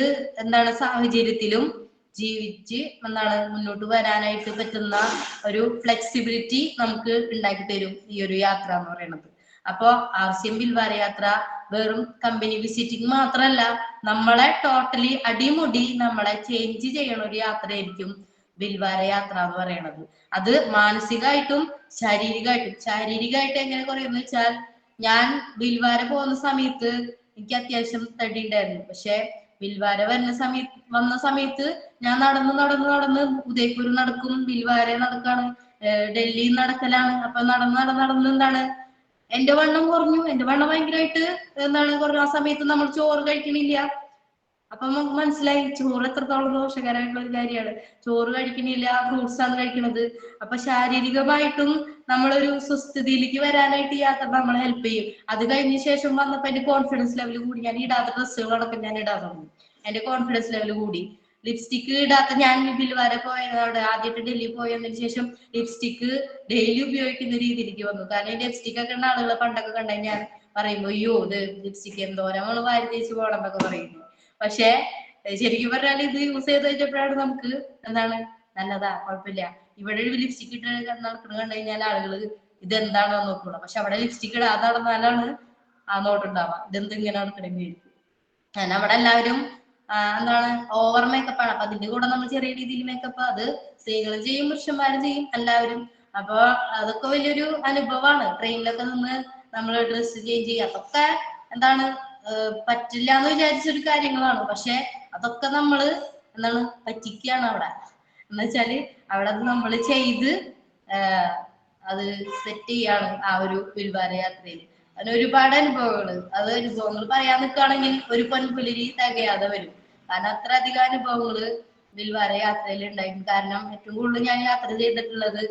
സാഹചര്യത്തിലും ജീവിച്ച് മുന്നോട്ട് വരാനായിട്ട് പറ്റുന്ന ഒരു ഫ്ലെക്സിബിലിറ്റി നമുക്ക് ഉണ്ടാക്കി തരും ഈ ഒരു യാത്ര എന്ന് പറയുന്നത്. അപ്പോ RCM ബിൽവാര യാത്ര വെറും കമ്പനി വിസിറ്റിംഗ് മാത്രമല്ല, നമ്മളെ ടോട്ടലി അടിമുടി നമ്മളെ ചേഞ്ച് ചെയ്യണ ഒരു യാത്രയായിരിക്കും ബിൽവാര യാത്ര എന്ന് പറയുന്നത്. അത് മാനസികമായിട്ടും ശാരീരികമായിട്ട് എങ്ങനെ കുറയുന്ന വെച്ചാൽ, ഞാൻ ബിൽവാര പോകുന്ന സമയത്ത് എനിക്ക് അത്യാവശ്യം തടി ഉണ്ടായിരുന്നു. പക്ഷെ ബിൽവാര വന്ന സമയത്ത് ഞാൻ നടന്ന് ഉദയ്പൂർ നടക്കും, ബിൽവാര നടക്കാണ്, ഡൽഹി നടക്കലാണ്. അപ്പൊ നടന്ന് എന്റെ വണ്ണം കുറഞ്ഞു. എന്റെ വണ്ണം ഭയങ്കരമായിട്ട് കുറഞ്ഞു. ആ സമയത്ത് നമ്മൾ ചോറ് കഴിക്കണില്ല. അപ്പൊ നമുക്ക് മനസ്സിലായി ചോറ് എത്രത്തോളം ദോഷകരമായിട്ടുള്ള ഒരു കാര്യമാണ്. ചോറ് കഴിക്കണില്ല, ഫ്രൂട്ട്സ് ആണ് കഴിക്കുന്നത്. അപ്പൊ ശാരീരികമായിട്ടും നമ്മളൊരു സുസ്ഥിതിയിലേക്ക് വരാനായിട്ട് യാത്ര നമ്മളെ ഹെൽപ്പ് ചെയ്യും. അത് കഴിഞ്ഞ ശേഷം വന്നപ്പോ എന്റെ കോൺഫിഡൻസ് ലെവൽ കൂടി. ഞാൻ ഇടാത്ത ഡ്രസ്സുകളടക്കം ഞാൻ ഇടാൻ തുടങ്ങി. എന്റെ കോൺഫിഡൻസ് ലെവൽ കൂടി. ലിപ്സ്റ്റിക്ക് ഇടാത്ത ഞാൻ ബിൽവാര പോയതവിടെ ആദ്യമായിട്ട് ഡൽഹി പോയതിനു ശേഷം ലിപ്സ്റ്റിക്ക് ഡെയിലി ഉപയോഗിക്കുന്ന രീതിയിലേക്ക് വന്നു. കാരണം ഈ ലിപ്സ്റ്റിക് ഒക്കെ ഉള്ള ആളുകളെ പണ്ടൊക്കെ കണ്ടാൽ ഞാൻ പറയുമ്പോ അയ്യോ ഇത് ലിപ്സ്റ്റിക് എന്തോരം നമ്മള് വാരി തേച്ച് പോകണം എന്നൊക്കെ പറയുന്നു. പക്ഷെ ശരിക്കും പറഞ്ഞാൽ ഇത് യൂസ് ചെയ്ത് വെച്ചപ്പോഴാണ് നമുക്ക് നല്ലതാ, കുഴപ്പമില്ല. ഇവിടെ ഒരു ലിപ്സ്റ്റിക് ഇട്ട് നടക്കുന്നത് കണ്ടു കഴിഞ്ഞാൽ ആളുകൾ ഇതെന്താണോ നോക്കുള്ളൂ. പക്ഷെ അവിടെ ലിപ്സ്റ്റിക് ഇടാതെ നടന്നാലാണ് ആ നോട്ടുണ്ടാവുക, ഇതെന്ത് ഇങ്ങനെ നടക്കണമെങ്കിൽ. കാരണം അവിടെ എല്ലാവരും ഓവർ മേക്കപ്പ് ആണ്. അപ്പൊ അതിന്റെ കൂടെ നമ്മൾ ചെറിയ രീതിയിൽ മേക്കപ്പ്, അത് സ്ത്രീകളും ചെയ്യും പുരുഷന്മാരും ചെയ്യും എല്ലാവരും. അപ്പൊ അതൊക്കെ വലിയൊരു അനുഭവമാണ്. ട്രെയിനിലൊക്കെ നിന്ന് നമ്മൾ ഡ്രസ്സ് ചേഞ്ച് ചെയ്യുക, അതൊക്കെ പറ്റില്ല എന്ന് വിചാരിച്ചൊരു കാര്യങ്ങളാണ്. പക്ഷെ അതൊക്കെ നമ്മള് എന്താണ് പറ്റിക്കുകയാണ് അവിടെ. എന്ന് വെച്ചാല് അവിടെ നമ്മൾ ചെയ്ത് അത് സെറ്റ് ചെയ്യാണ് ആ ഒരു വിൽവാര യാത്രയിൽ. അതിന് ഒരുപാട് അനുഭവങ്ങൾ, അത് അനുഭവങ്ങൾ പറയാൻ നിൽക്കുകയാണെങ്കിൽ ഒരു പൊൻപുലരി തികയാതെ വരും. കാരണം അത്ര അധികം അനുഭവങ്ങള് വിൽവാര യാത്രയിൽ ഉണ്ടായിരുന്നു. കാരണം ഏറ്റവും കൂടുതൽ ഞാൻ യാത്ര ചെയ്തിട്ടുള്ളത്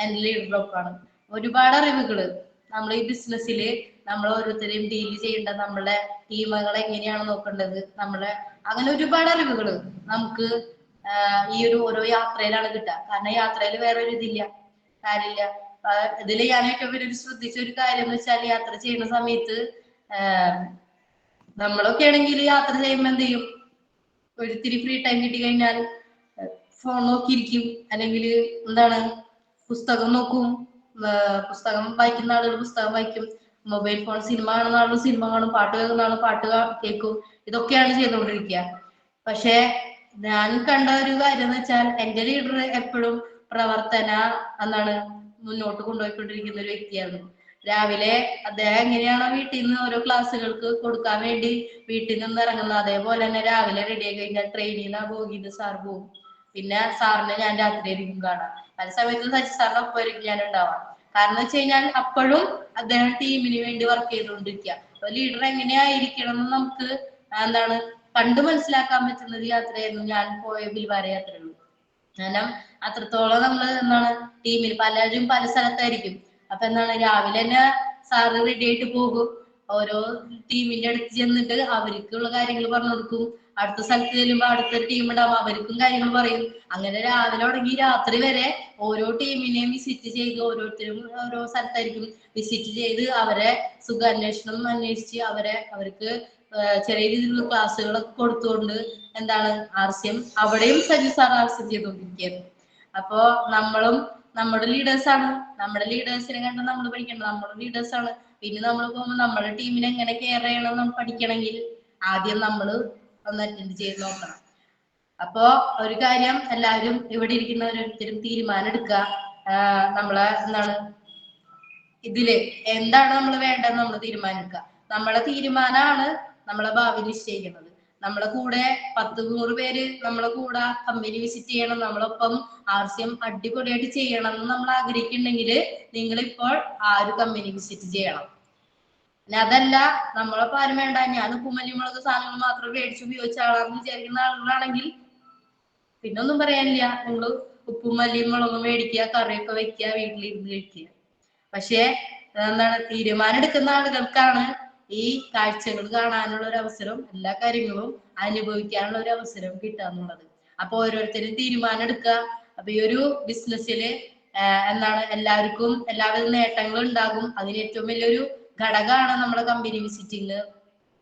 എന്റെ ലീഡറൊപ്പാണ്. ഒരുപാട് അറിവുകള് നമ്മൾ ഈ ബിസിനസ്സില് നമ്മൾ ഓരോരുത്തരെയും ഡീൽ ചെയ്യേണ്ട, നമ്മളെ ടീമുകളെ എങ്ങനെയാണ് നോക്കേണ്ടത്, നമ്മളെ അങ്ങനെ ഒരുപാട് അറിവുകള് നമുക്ക് ഈ ഒരു ഓരോ യാത്രയിലാണ് കിട്ടുക. കാരണം യാത്രയിൽ വേറെ ഒരു ഇതില്ല, കാര്യമില്ല. ഇതിൽ ഞാൻ ഏറ്റവും വലിയ ശ്രദ്ധിച്ച ഒരു കാര്യം എന്ന് വെച്ചാൽ യാത്ര ചെയ്യുന്ന സമയത്ത് നമ്മളൊക്കെ ആണെങ്കിൽ യാത്ര ചെയ്യുമ്പോൾ എന്ത് ചെയ്യും, ഒരിത്തിരി ഫ്രീ ടൈം കിട്ടി കഴിഞ്ഞാൽ ഫോൺ നോക്കിയിരിക്കും, അല്ലെങ്കിൽ എന്താണ് പുസ്തകം നോക്കും. പുസ്തകം വായിക്കുന്ന ആളുകൾ പുസ്തകം വായിക്കും, മൊബൈൽ ഫോൺ സിനിമ കാണുന്ന ആളുകൾ സിനിമ കാണും, പാട്ട് കേൾക്കുന്ന ആളുകൾ പാട്ട് കേൾക്കും. ഇതൊക്കെയാണ് ചെയ്തുകൊണ്ടിരിക്കുക. പക്ഷെ ഞാൻ കണ്ട ഒരു കാര്യം എന്ന് വെച്ചാൽ എന്റെ ലീഡർ എപ്പോഴും പ്രവർത്തന എന്താണ് മുന്നോട്ട് കൊണ്ടുപോയിക്കൊണ്ടിരിക്കുന്ന ഒരു വ്യക്തിയാണ്. രാവിലെ അദ്ദേഹം എങ്ങനെയാണോ വീട്ടിൽ നിന്ന് ഓരോ ക്ലാസ്സുകൾക്ക് കൊടുക്കാൻ വേണ്ടി വീട്ടിൽ നിന്ന് ഇറങ്ങുന്നത്, അതേപോലെ തന്നെ രാവിലെ റെഡി ആയി കഴിഞ്ഞാൽ ട്രെയിനിൽ നിന്ന് പോകിയിട്ട് സാർ പോകും. പിന്നെ സാറിനെ ഞാൻ രാത്രി ആയിരിക്കും കാണാം. പല സമയത്തും സച്ചി സാറിന്റെ ഒപ്പം ഞാൻ ഉണ്ടാവാം. കാരണം എന്ന് വെച്ച് കഴിഞ്ഞാൽ അപ്പോഴും അദ്ദേഹം ടീമിന് വേണ്ടി വർക്ക് ചെയ്തുകൊണ്ടിരിക്കുക. അപ്പൊ ലീഡർ എങ്ങനെയായിരിക്കണം എന്ന് നമുക്ക് എന്താണ് കണ്ടു മനസ്സിലാക്കാൻ പറ്റുന്നത് യാത്രയായിരുന്നു ഞാൻ പോയ വിൽവാര യാത്രയുള്ളൂ. കാരണം അത്രത്തോളം നമ്മൾ എന്താണ് ടീമിൽ പലരും പല സ്ഥലത്തായിരിക്കും. അപ്പൊ എന്താണ് രാവിലെ തന്നെ സാറ് റെഡി ആയിട്ട് പോകും, ഓരോ ടീമിന്റെ അടുത്ത് ചെന്നിട്ട് അവർക്കുള്ള കാര്യങ്ങൾ പറഞ്ഞു കൊടുക്കും. അടുത്ത സ്ഥലത്ത് ചെല്ലുമ്പോ അടുത്തൊരു ടീം ഉണ്ടാവും, അവർക്കും കാര്യങ്ങൾ പറയും. അങ്ങനെ രാവിലെ തുടങ്ങി രാത്രി വരെ ഓരോ ടീമിനെയും വിസിറ്റ് ചെയ്ത് ഓരോരുത്തരും ഓരോ സ്ഥലത്തായിരിക്കും വിസിറ്റ് ചെയ്ത് അവരെ സുഖാന്വേഷണം അന്വേഷിച്ച് അവർക്ക് ചെറിയ രീതിയിലുള്ള ക്ലാസ്സുകളൊക്കെ കൊടുത്തുകൊണ്ട് എന്താണ് ആർസ്യം അവിടെയും സജി സാർ ആർസ്യം ചെയ്തുകൊണ്ടിരിക്കുകയായിരുന്നു. അപ്പോ നമ്മളും നമ്മുടെ ലീഡേഴ്സാണ്, നമ്മുടെ ലീഡേഴ്സിനെ കണ്ട് നമ്മൾ പഠിക്കണം, നമ്മുടെ ലീഡേഴ്സാണ്. പിന്നെ നമ്മൾ പോകുമ്പോൾ നമ്മുടെ ടീമിനെ എങ്ങനെ കെയർ ചെയ്യണം നമ്മൾ പഠിക്കണമെങ്കിൽ ആദ്യം നമ്മൾ ഒന്ന് അറ്റൻഡ് ചെയ്ത് നോക്കണം. അപ്പോ ഒരു കാര്യം എല്ലാവരും ഇവിടെ ഇരിക്കുന്നവരൊരുത്തരും തീരുമാനം എടുക്കുക. നമ്മളെ എന്താണ് ഇതില് എന്താണ് നമ്മൾ വേണ്ടതെന്ന് നമ്മൾ തീരുമാനിക്കുക. നമ്മളെ തീരുമാനമാണ് നമ്മളെ ഭാവി നിശ്ചയിക്കുന്നത്. നമ്മളെ കൂടെ 10-100 പേര് നമ്മളെ കൂടെ കമ്പനി വിസിറ്റ് ചെയ്യണം, നമ്മളൊപ്പം ആർസ്യം അടിപൊളിയായിട്ട് ചെയ്യണം എന്ന് നമ്മൾ ആഗ്രഹിക്കുന്നുണ്ടെങ്കിൽ നിങ്ങൾ ഇപ്പോൾ ആ ഒരു കമ്പനി വിസിറ്റ് ചെയ്യണം. പിന്നെ അതല്ല നമ്മളൊപ്പം ആരും വേണ്ട, ഞാൻ ഉപ്പും മല്ലിമുളക് സാധനങ്ങൾ മാത്രം മേടിച്ച് ഉപയോഗിച്ച ആളാണെന്ന് വിചാരിക്കുന്ന ആളുകളാണെങ്കിൽ പിന്നെ ഒന്നും പറയാനില്ല, നിങ്ങൾ ഉപ്പും മല്ലിയും മുളകും മേടിക്കുക, കറിയൊക്കെ വെക്കുക, വീട്ടിലിരുന്ന് കഴിക്കുക. പക്ഷെ എന്താണ് തീരുമാനം എടുക്കുന്ന ആളുകൾക്കാണ് ഈ കാഴ്ചകൾ കാണാനുള്ള ഒരു അവസരം, എല്ലാ കാര്യങ്ങളും അനുഭവിക്കാനുള്ള ഒരു അവസരം കിട്ടുക എന്നുള്ളത്. അപ്പൊ ഓരോരുത്തരും തീരുമാനം എടുക്കുക. അപ്പൊ ഈ ഒരു ബിസിനസ്സില് എന്താണ് എല്ലാവർക്കും എല്ലാവിധ നേട്ടങ്ങളും ഉണ്ടാകും. അതിന് ഏറ്റവും വലിയൊരു ഘടകമാണ് നമ്മുടെ കമ്പനി വിസിറ്റിംഗ്.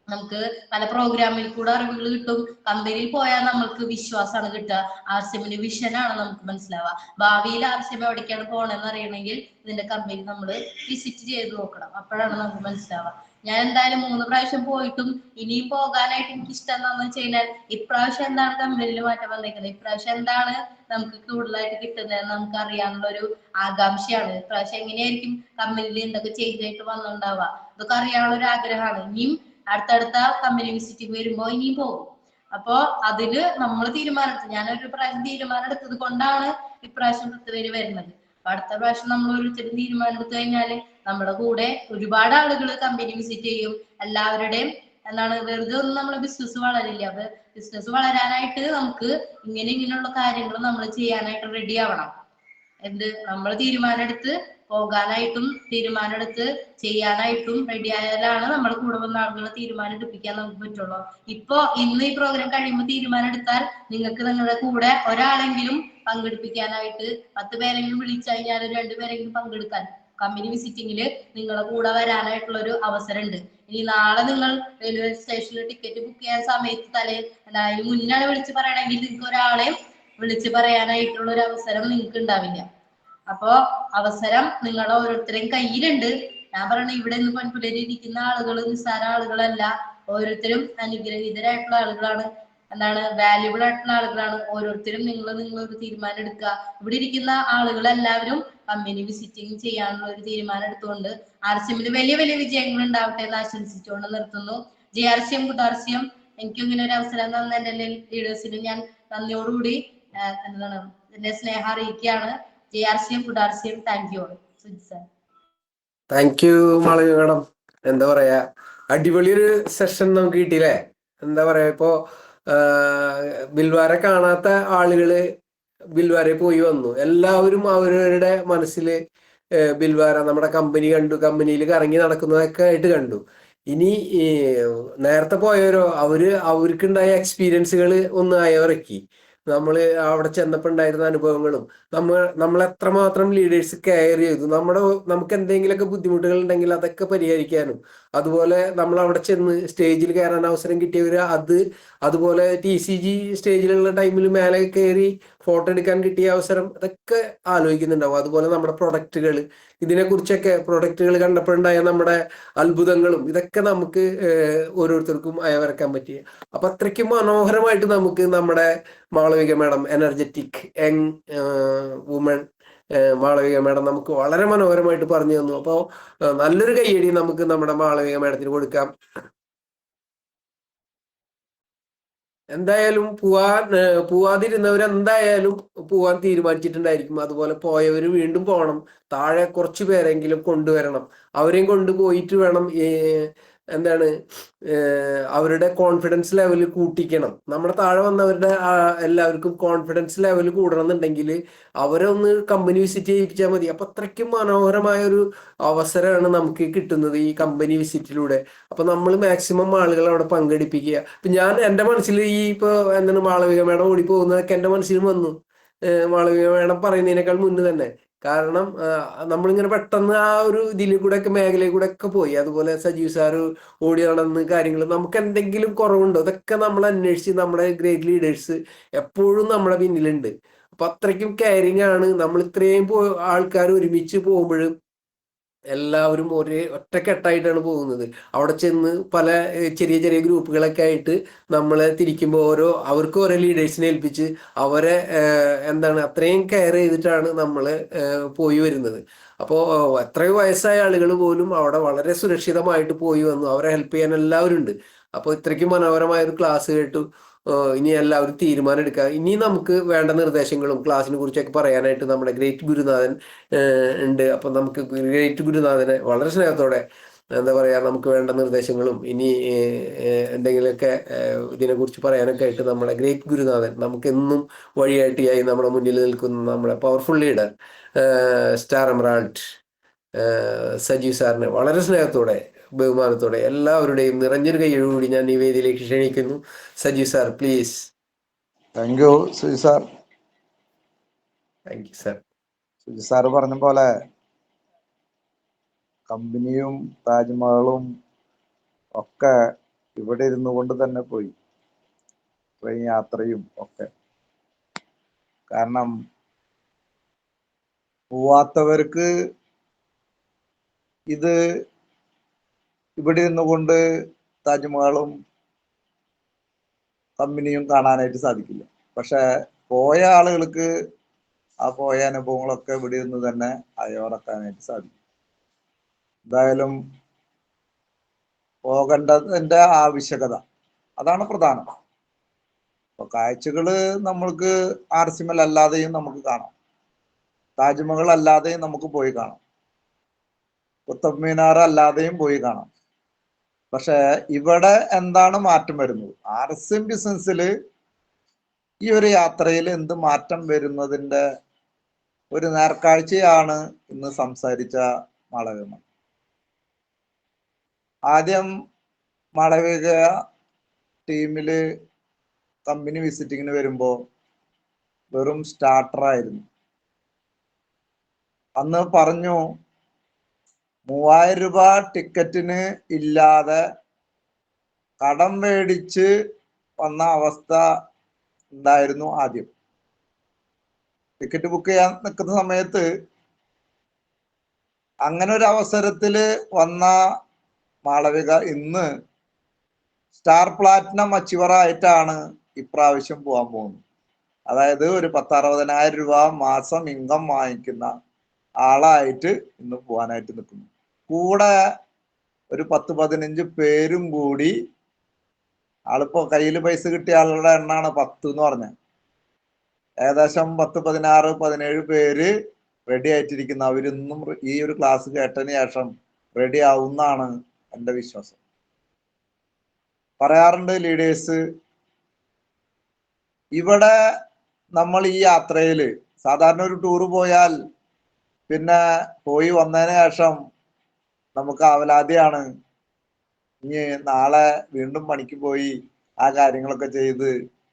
നമുക്ക് പല പ്രോഗ്രാമിൽ കൂടെ അറിവുകൾ കിട്ടും. കമ്പനിയിൽ പോയാൽ നമ്മൾക്ക് വിശ്വാസമാണ് കിട്ടുക, ആർസിഎമ്മിന്റെ വിഷനാണ് നമുക്ക് മനസ്സിലാവുക. ഭാവിയിൽ ആർസിഎം എവിടേക്കാണ് പോകണമെന്ന് അറിയണമെങ്കിൽ ഇതിന്റെ കമ്പനി നമ്മൾ വിസിറ്റ് ചെയ്ത് നോക്കണം, അപ്പോഴാണ് നമുക്ക് മനസ്സിലാവുക. ഞാൻ എന്തായാലും 3 പ്രാവശ്യം പോയിട്ടും ഇനിയും പോകാനായിട്ട് എനിക്ക് ഇഷ്ടം എന്താണെന്ന് വെച്ച് കഴിഞ്ഞാൽ ഇപ്രാവശ്യം എന്താണ് കമ്പനിയിൽ മാറ്റം വന്നേക്കുന്നത്, ഇപ്രാവശ്യം എന്താണ് നമുക്ക് കൂടുതലായിട്ട് കിട്ടുന്നത് നമുക്ക് അറിയാനുള്ള ഒരു ആകാംക്ഷയാണ്. ഇപ്രാവശ്യം എങ്ങനെയായിരിക്കും കമ്പനിയിൽ എന്തൊക്കെ ചേഞ്ച് ആയിട്ട് വന്നിട്ടുണ്ടാവുക, ഇതൊക്കെ അറിയാനുള്ള ഒരു ആഗ്രഹമാണ്. ഇനിയും അടുത്തടുത്ത കമ്പനി വിസിറ്റിംഗ് വരുമ്പോ ഇനിയും പോകും. അപ്പോ അതില് നമ്മൾ തീരുമാനമെടുത്തു, ഞാനൊരു പ്രാവശ്യം തീരുമാനം എടുത്തത് കൊണ്ടാണ് ഇപ്രാവശ്യം 10 പേര് വരുന്നത്. അപ്പൊ അടുത്ത പ്രാവശ്യം നമ്മൾ ഓരോരുത്തരും തീരുമാനം എടുത്തു കഴിഞ്ഞാല് നമ്മുടെ കൂടെ ഒരുപാട് ആളുകൾ കമ്പനി വിസിറ്റ് ചെയ്യും. എല്ലാവരുടെയും എന്താണ് വെറുതെ ഒന്നും നമ്മളെ ബിസിനസ് വളരില്ല. അപ്പൊ ബിസിനസ് വളരാനായിട്ട് നമുക്ക് ഇങ്ങനെയുള്ള കാര്യങ്ങൾ നമ്മൾ ചെയ്യാനായിട്ട് റെഡി ആവണം. നമ്മൾ തീരുമാനം എടുത്ത് പോകാനായിട്ടും തീരുമാനം എടുത്ത് ചെയ്യാനായിട്ടും റെഡി ആയാലാണ് നമ്മുടെ കൂടെ വന്ന ആളുകളെ തീരുമാനം എടുപ്പിക്കാൻ നമുക്ക് പറ്റുള്ളൂ. ഇന്ന് ഈ പ്രോഗ്രാം കഴിയുമ്പോൾ തീരുമാനം എടുത്താൽ നിങ്ങൾക്ക് നിങ്ങളുടെ കൂടെ ഒരാളെങ്കിലും പങ്കെടുപ്പിക്കാനായിട്ട് 10 പേരെങ്കിലും വിളിച്ചു കഴിഞ്ഞാൽ 2 പേരെങ്കിലും പങ്കെടുക്കാൻ കമ്പനി വിസിറ്റിംഗിൽ നിങ്ങളുടെ കൂടെ വരാനായിട്ടുള്ള ഒരു അവസരം ഉണ്ട്. ഇനി നാളെ നിങ്ങൾ റെയിൽവേ സ്റ്റേഷനിൽ ടിക്കറ്റ് ബുക്ക് ചെയ്യാൻ സമയത്ത് അതിന് മുന്നാണ് വിളിച്ച് പറയണമെങ്കിൽ നിങ്ങൾക്ക് ഒരാളെ വിളിച്ച് പറയാനായിട്ടുള്ള ഒരു അവസരം നിങ്ങൾക്ക് ഉണ്ടാവില്ല. അപ്പോ അവസരം നിങ്ങളുടെ ഓരോരുത്തരുടെയും കയ്യിലുണ്ട്. ഞാൻ പറയണ ഇവിടെ നിന്ന് പൊൻപുലരി ഇരിക്കുന്ന ആളുകൾ നിസ്സാര ആളുകളല്ല, ഓരോരുത്തരും അനുഗ്രഹീതരായിട്ടുള്ള ആളുകളാണ്. എന്താണ് വാല്യുബിൾ ആയിട്ടുള്ള ആളുകളാണ് ഓരോരുത്തരും. നിങ്ങളൊരു തീരുമാനം എടുക്കുക. ഇവിടെ ഇരിക്കുന്ന ആളുകൾ എല്ലാവരും കമ്പനി വിസിറ്റിംഗ് ചെയ്യാനുള്ള ഒരു തീരുമാനം എടുത്തുകൊണ്ട് RCMൽ വലിയ വലിയ വിജയങ്ങൾ ഉണ്ടാവട്ടെ എന്ന് ആശംസിച്ചുകൊണ്ട് നിർത്തുന്നു. JRCM കുടാർസിയം എനിക്കും ഇങ്ങനെ ഒരു അവസരം തന്ന എന്റെ ലീഡേഴ്സിന് ഞാൻ നന്ദിയോടുകൂടി എന്താണ് എന്റെ സ്നേഹം അറിയിക്കുകയാണ്. JRCM കുടാർസിയം. Thank you. Sujith sir. Thank you Malavika madam. എന്താ പറയാ, അടിപൊളി ഒരു സെഷൻ നമുക്ക് കിട്ടിയില്ലേ. എന്താ പറയാ, ഇപ്പോ ബിൽവാരെ കാണാത്ത ആളുകള് ബിൽവാരെ പോയി വന്നു. എല്ലാവരും അവരവരുടെ മനസ്സിൽ ബിൽവാര നമ്മുടെ കമ്പനി കണ്ടു, കമ്പനിയിൽ കറങ്ങി നടക്കുന്നതൊക്കെ ആയിട്ട് കണ്ടു. ഇനി നേരത്തെ പോയവരോ അവർക്കുണ്ടായ എക്സ്പീരിയൻസുകൾ ഒന്ന് അയവിറക്കി. നമ്മൾ അവിടെ ചെന്നപ്പോൾ ഉണ്ടായിരുന്ന അനുഭവങ്ങളും നമ്മൾ എത്രമാത്രം ലീഡേഴ്സ് കെയർ ചെയ്തു, നമുക്ക് എന്തെങ്കിലുമൊക്കെ ബുദ്ധിമുട്ടുകൾ ഉണ്ടെങ്കിൽ അതൊക്കെ പരിഹരിക്കാനും, അതുപോലെ നമ്മൾ അവിടെ ചെന്ന് സ്റ്റേജിൽ കയറാൻ അവസരം കിട്ടിയവർ അതുപോലെ TCG സ്റ്റേജിലുള്ള ടൈമിൽ മേലെ കയറി ഫോട്ടോ എടുക്കാൻ കിട്ടിയ അവസരം അതൊക്കെ ആലോചിക്കുന്നുണ്ടാവും. അതുപോലെ നമ്മുടെ പ്രൊഡക്റ്റുകൾ, ഇതിനെക്കുറിച്ചൊക്കെ പ്രൊഡക്റ്റുകൾ കണ്ടപ്പോഴുണ്ടായ നമ്മുടെ അത്ഭുതങ്ങളും ഇതൊക്കെ നമുക്ക് ഓരോരുത്തർക്കും അയവിറക്കാൻ പറ്റിയ. അപ്പൊ അത്രയ്ക്കും മനോഹരമായിട്ട് നമുക്ക് നമ്മുടെ Malavika madam, energetic young woman Malavika madam നമുക്ക് വളരെ മനോഹരമായിട്ട് പറഞ്ഞു തന്നു. അപ്പോൾ നല്ലൊരു കയ്യടി നമുക്ക് നമ്മുടെ മാളവിക മാഡത്തിന് കൊടുക്കാം. എന്തായാലും പോവാതിരുന്നവർ എന്തായാലും പോവാൻ തീരുമാനിച്ചിട്ടുണ്ടായിരിക്കും. അതുപോലെ പോയവര് വീണ്ടും പോകണം. താഴെ കുറച്ചു പേരെങ്കിലും കൊണ്ടുവരണം. അവരെയും കൊണ്ടുപോയിട്ട് വേണം എന്താണ് അവരുടെ കോൺഫിഡൻസ് ലെവൽ കൂട്ടിക്കണം. നമ്മുടെ താഴെ വന്നവരുടെ എല്ലാവർക്കും കോൺഫിഡൻസ് ലെവൽ കൂടണം എന്നുണ്ടെങ്കിൽ അവരെ ഒന്ന് കമ്പനി വിസിറ്റ് ചെയ്യിപ്പിച്ചാൽ മതി. അപ്പൊ അത്രയ്ക്കും മനോഹരമായ ഒരു അവസരമാണ് നമുക്ക് കിട്ടുന്നത് ഈ കമ്പനി വിസിറ്റിലൂടെ. അപ്പൊ നമ്മൾ മാക്സിമം ആളുകളെ അവിടെ പങ്കെടുപ്പിക്കുക. ഇപ്പൊ ഞാൻ എന്റെ മനസ്സിൽ ഇപ്പൊ എന്താണ് മാളവിക മേഡം ഓടി പോകുന്നതൊക്കെ എന്റെ മനസ്സിൽ വന്നു, മാളവിക മേഡം പറയുന്നതിനേക്കാൾ മുന്നേ തന്നെ. കാരണം നമ്മളിങ്ങനെ പെട്ടെന്ന് ആ ഒരു ഇതിൽ കൂടെ ഒക്കെ മേഖലയിൽ കൂടെ ഒക്കെ പോയി. അതുപോലെ സജീവ് സാറ് ഓടി നടന്ന് കാര്യങ്ങൾ, നമുക്ക് എന്തെങ്കിലും കുറവുണ്ടോ അതൊക്കെ നമ്മൾ അന്വേഷിച്ച് നമ്മുടെ ഗ്രേറ്റ് ലീഡേഴ്സ് എപ്പോഴും നമ്മുടെ പിന്നിലുണ്ട്. അപ്പൊ അത്രയ്ക്കും കെയറിങ് ആണ്. നമ്മൾ ഇത്രയും ആൾക്കാർ ഒരുമിച്ച് പോകുമ്പോഴും എല്ലാവരും ഒറ്റക്കെട്ടായിട്ടാണ് പോകുന്നത്. അവിടെ ചെന്ന് പല ചെറിയ ചെറിയ ഗ്രൂപ്പുകളൊക്കെ ആയിട്ട് നമ്മളെ തിരിക്കുമ്പോൾ അവർക്ക് ഓരോ ലീഡേഴ്സിനെ ഏൽപ്പിച്ച് അവരെ എന്താണ് അത്രയും കെയർ ചെയ്തിട്ടാണ് നമ്മൾ പോയി വരുന്നത്. അപ്പോൾ എത്രയോ വയസ്സായ ആളുകൾ പോലും അവിടെ വളരെ സുരക്ഷിതമായിട്ട് പോയി വന്നു. അവരെ ഹെൽപ്പ് ചെയ്യാൻ എല്ലാവരും ഉണ്ട്. അപ്പോൾ ഇത്രയ്ക്കും മനോഹരമായ ഒരു ക്ലാസ് കേട്ടു. ഇനി എല്ലാവരും തീരുമാനം എടുക്കുക. ഇനി നമുക്ക് വേണ്ട നിർദ്ദേശങ്ങളും ക്ലാസ്സിനെ കുറിച്ചൊക്കെ പറയാനായിട്ട് നമ്മുടെ ഗ്രേറ്റ് ഗുരുനാഥൻ ഉണ്ട്. അപ്പൊ നമുക്ക് ഗ്രേറ്റ് ഗുരുനാഥനെ വളരെ സ്നേഹത്തോടെ എന്താ പറയാ, നമുക്ക് വേണ്ട നിർദ്ദേശങ്ങളും ഇനി എന്തെങ്കിലുമൊക്കെ ഇതിനെക്കുറിച്ച് പറയാനൊക്കെ ആയിട്ട് നമ്മുടെ ഗ്രേറ്റ് ഗുരുനാഥൻ നമുക്ക് എന്നും വഴിയായിട്ടായി നമ്മുടെ മുന്നിൽ നിൽക്കുന്ന നമ്മുടെ powerful leader star emerald Sajeev സാറിനെ വളരെ സ്നേഹത്തോടെ ബഹുമാനത്തോടെ എല്ലാവരുടെയും നിറഞ്ഞൊരു കൈയോടുകൂടി ഞാൻ ഈ വേദിയിലേക്ക് ക്ഷണിക്കുന്നു. Sajeev sir, please. Thank you Suji sir. Thank you sir. Suji sir പറഞ്ഞ പോലെ കമ്പനിയും താജ്മഹലും ഒക്കെ ഇവിടെ ഇരുന്നു കൊണ്ട് തന്നെ പോയി, ട്രെയിൻ യാത്രയും ഒക്കെ. കാരണം പോവാത്തവർക്ക് ഇത് ഇവിടെ ഇരുന്നു കൊണ്ട് താജ്മഹലും കമ്പനിയും കാണാനായിട്ട് സാധിക്കില്ല. പക്ഷെ പോയ ആളുകൾക്ക് ആ പോയ അനുഭവങ്ങളൊക്കെ ഇവിടെ നിന്ന് തന്നെ അയവിറക്കാനായിട്ട് സാധിക്കും. എന്തായാലും പോകേണ്ടതിന്റെ ആവശ്യകത അതാണ് പ്രധാനം. അപ്പൊ കാഴ്ചകള് നമ്മൾക്ക് RCMൽ അല്ലാതെയും നമുക്ക് കാണാം, താജ്മഹൽ അല്ലാതെയും നമുക്ക് പോയി കാണാം, കുത്തബ് മിനാർ അല്ലാതെയും പോയി കാണാം. പക്ഷെ ഇവിടെ എന്താണ് മാറ്റം വരുന്നത്? RCM ബിസിനസ്സിൽ ഈ ഒരു യാത്രയിൽ എന്ത് മാറ്റം വരുന്നതിന്റെ ഒരു നേർക്കാഴ്ചയാണ് ഇന്ന് സംസാരിച്ച മാളവിക. ആദ്യം മാളവിക ടീമില് കമ്പനി വിസിറ്റിങ്ങിന് വരുമ്പോ വെറും സ്റ്റാർട്ടറായിരുന്നു. അന്ന് പറഞ്ഞു 3000 രൂപ ടിക്കറ്റിന് ഇല്ലാതെ കടം മേടിച്ച് വന്ന അവസ്ഥ ഉണ്ടായിരുന്നു ആദ്യം. ടിക്കറ്റ് ബുക്ക് ചെയ്യാൻ നിൽക്കുന്ന സമയത്ത് അങ്ങനെ ഒരു അവസരത്തില് വന്ന മാളവിക ഇന്ന് സ്റ്റാർ പ്ലാറ്റിനം അച്ചീവർ ആയിട്ടാണ് ഇപ്രാവശ്യം പോകാൻ പോകുന്നു. അതായത് ഒരു 10-60,000 രൂപ മാസം ഇൻകം വാങ്ങിക്കുന്ന ആളായിട്ട് ഇന്ന് പോകാനായിട്ട് നിൽക്കുന്നു. കൂടെ ഒരു 10-15 പേരും കൂടി, ആളിപ്പോ കയ്യിൽ പൈസ കിട്ടിയ ആളുടെ എണ്ണാണ് 10 എന്ന് പറഞ്ഞത്. ഏകദേശം 10, 16, 17 പേര് റെഡി ആയിട്ടിരിക്കുന്ന, അവരിന്നും ഈ ഒരു ക്ലാസ് കേട്ടതിന് ശേഷം റെഡി ആവുന്നാണ് എൻ്റെ വിശ്വാസം. പറയാറുണ്ട് ലീഡേഴ്സ്, ഇവിടെ നമ്മൾ ഈ യാത്രയിൽ സാധാരണ ഒരു ടൂറ് പോയാൽ പിന്നെ പോയി വന്നതിന് ശേഷം നമുക്ക് ആവലാതിയാണ്. ഇനി നാളെ വീണ്ടും പണിക്ക് പോയി ആ കാര്യങ്ങളൊക്കെ ചെയ്ത്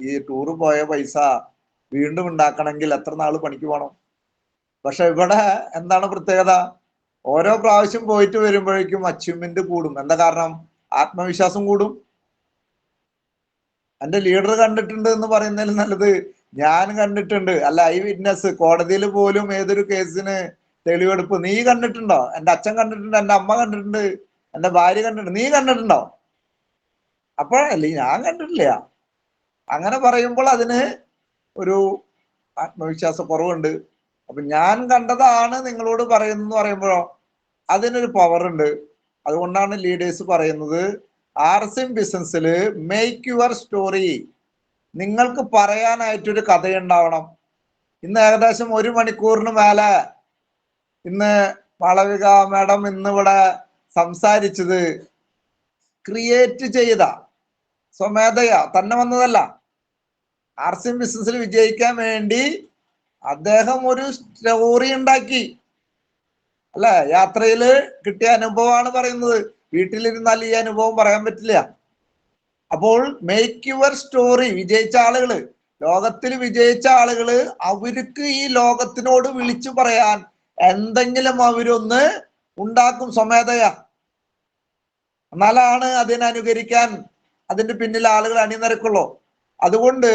ഈ ടൂറ് പോയ പൈസ വീണ്ടും ഉണ്ടാക്കണമെങ്കിൽ എത്ര നാൾ പണിക്ക് പോകണം. പക്ഷെ ഇവിടെ എന്താണ് പ്രത്യേകത? ഓരോ പ്രാവശ്യം പോയിട്ട് വരുമ്പോഴേക്കും അച്ചീവ്മെന്റ് കൂടും. എന്താ കാരണം? ആത്മവിശ്വാസം കൂടും. എന്റെ ലീഡർ കണ്ടിട്ടുണ്ട് എന്ന് പറയുന്നതിൽ നല്ലത് ഞാൻ കണ്ടിട്ടുണ്ട്, അല്ല ഐ വിറ്റ്നസ്. കോടതിയിൽ പോലും ഏതൊരു കേസിന് തെളിവെടുപ്പ് നീ കണ്ടിട്ടുണ്ടോ? എൻ്റെ അച്ഛൻ കണ്ടിട്ടുണ്ട്, എൻ്റെ അമ്മ കണ്ടിട്ടുണ്ട്, എൻ്റെ ഭാര്യ കണ്ടിട്ടുണ്ട്, നീ കണ്ടിട്ടുണ്ടോ? അപ്പോഴല്ലേ ഞാൻ കണ്ടിട്ടില്ല. അങ്ങനെ പറയുമ്പോൾ അതിന് ഒരു ആത്മവിശ്വാസ കുറവുണ്ട്. അപ്പൊ ഞാൻ കണ്ടതാണ് നിങ്ങളോട് പറയുന്നു പറയുമ്പോഴോ അതിനൊരു പവർ ഉണ്ട്. അതുകൊണ്ടാണ് ലീഡേഴ്സ് പറയുന്നത് RSM ബിസിനസ്സിൽ മേക്ക് യുവർ സ്റ്റോറി. നിങ്ങൾക്ക് പറയാനായിട്ടൊരു കഥയുണ്ടാവണം. ഇന്ന് ഏകദേശം 1 മണിക്കൂറിന് മേലെ ഇന്ന് മാളവിക മാഡം ഇന്നിവിടെ സംസാരിച്ചത് ക്രിയേറ്റ് ചെയ്ത സ്വമേധയാ തന്നെ വന്നതല്ല. RSM ബിസിനസ്സിൽ വിജയിക്കാൻ വേണ്ടി അദ്ദേഹം ഒരു സ്റ്റോറി ഉണ്ടാക്കി, അല്ലെ? യാത്രയിൽ കിട്ടിയ അനുഭവമാണ് പറയുന്നത്. വീട്ടിലിരുന്നാൽ ഈ അനുഭവം പറയാൻ പറ്റില്ല. അപ്പോൾ മേക്ക് യുവർ സ്റ്റോറി. വിജയിച്ച ആളുകള്, ലോകത്തിൽ വിജയിച്ച ആളുകള്, അവർക്ക് ഈ ലോകത്തിനോട് വിളിച്ചു പറയാൻ എന്തെങ്കിലും അവരൊന്ന് ഉണ്ടാക്കും സ്വമേധയാ. എന്നാലാണ് അതിനനുകരിക്കാൻ അതിന്റെ പിന്നിൽ ആളുകൾ അണിനിരക്കുള്ളൂ. അതുകൊണ്ട്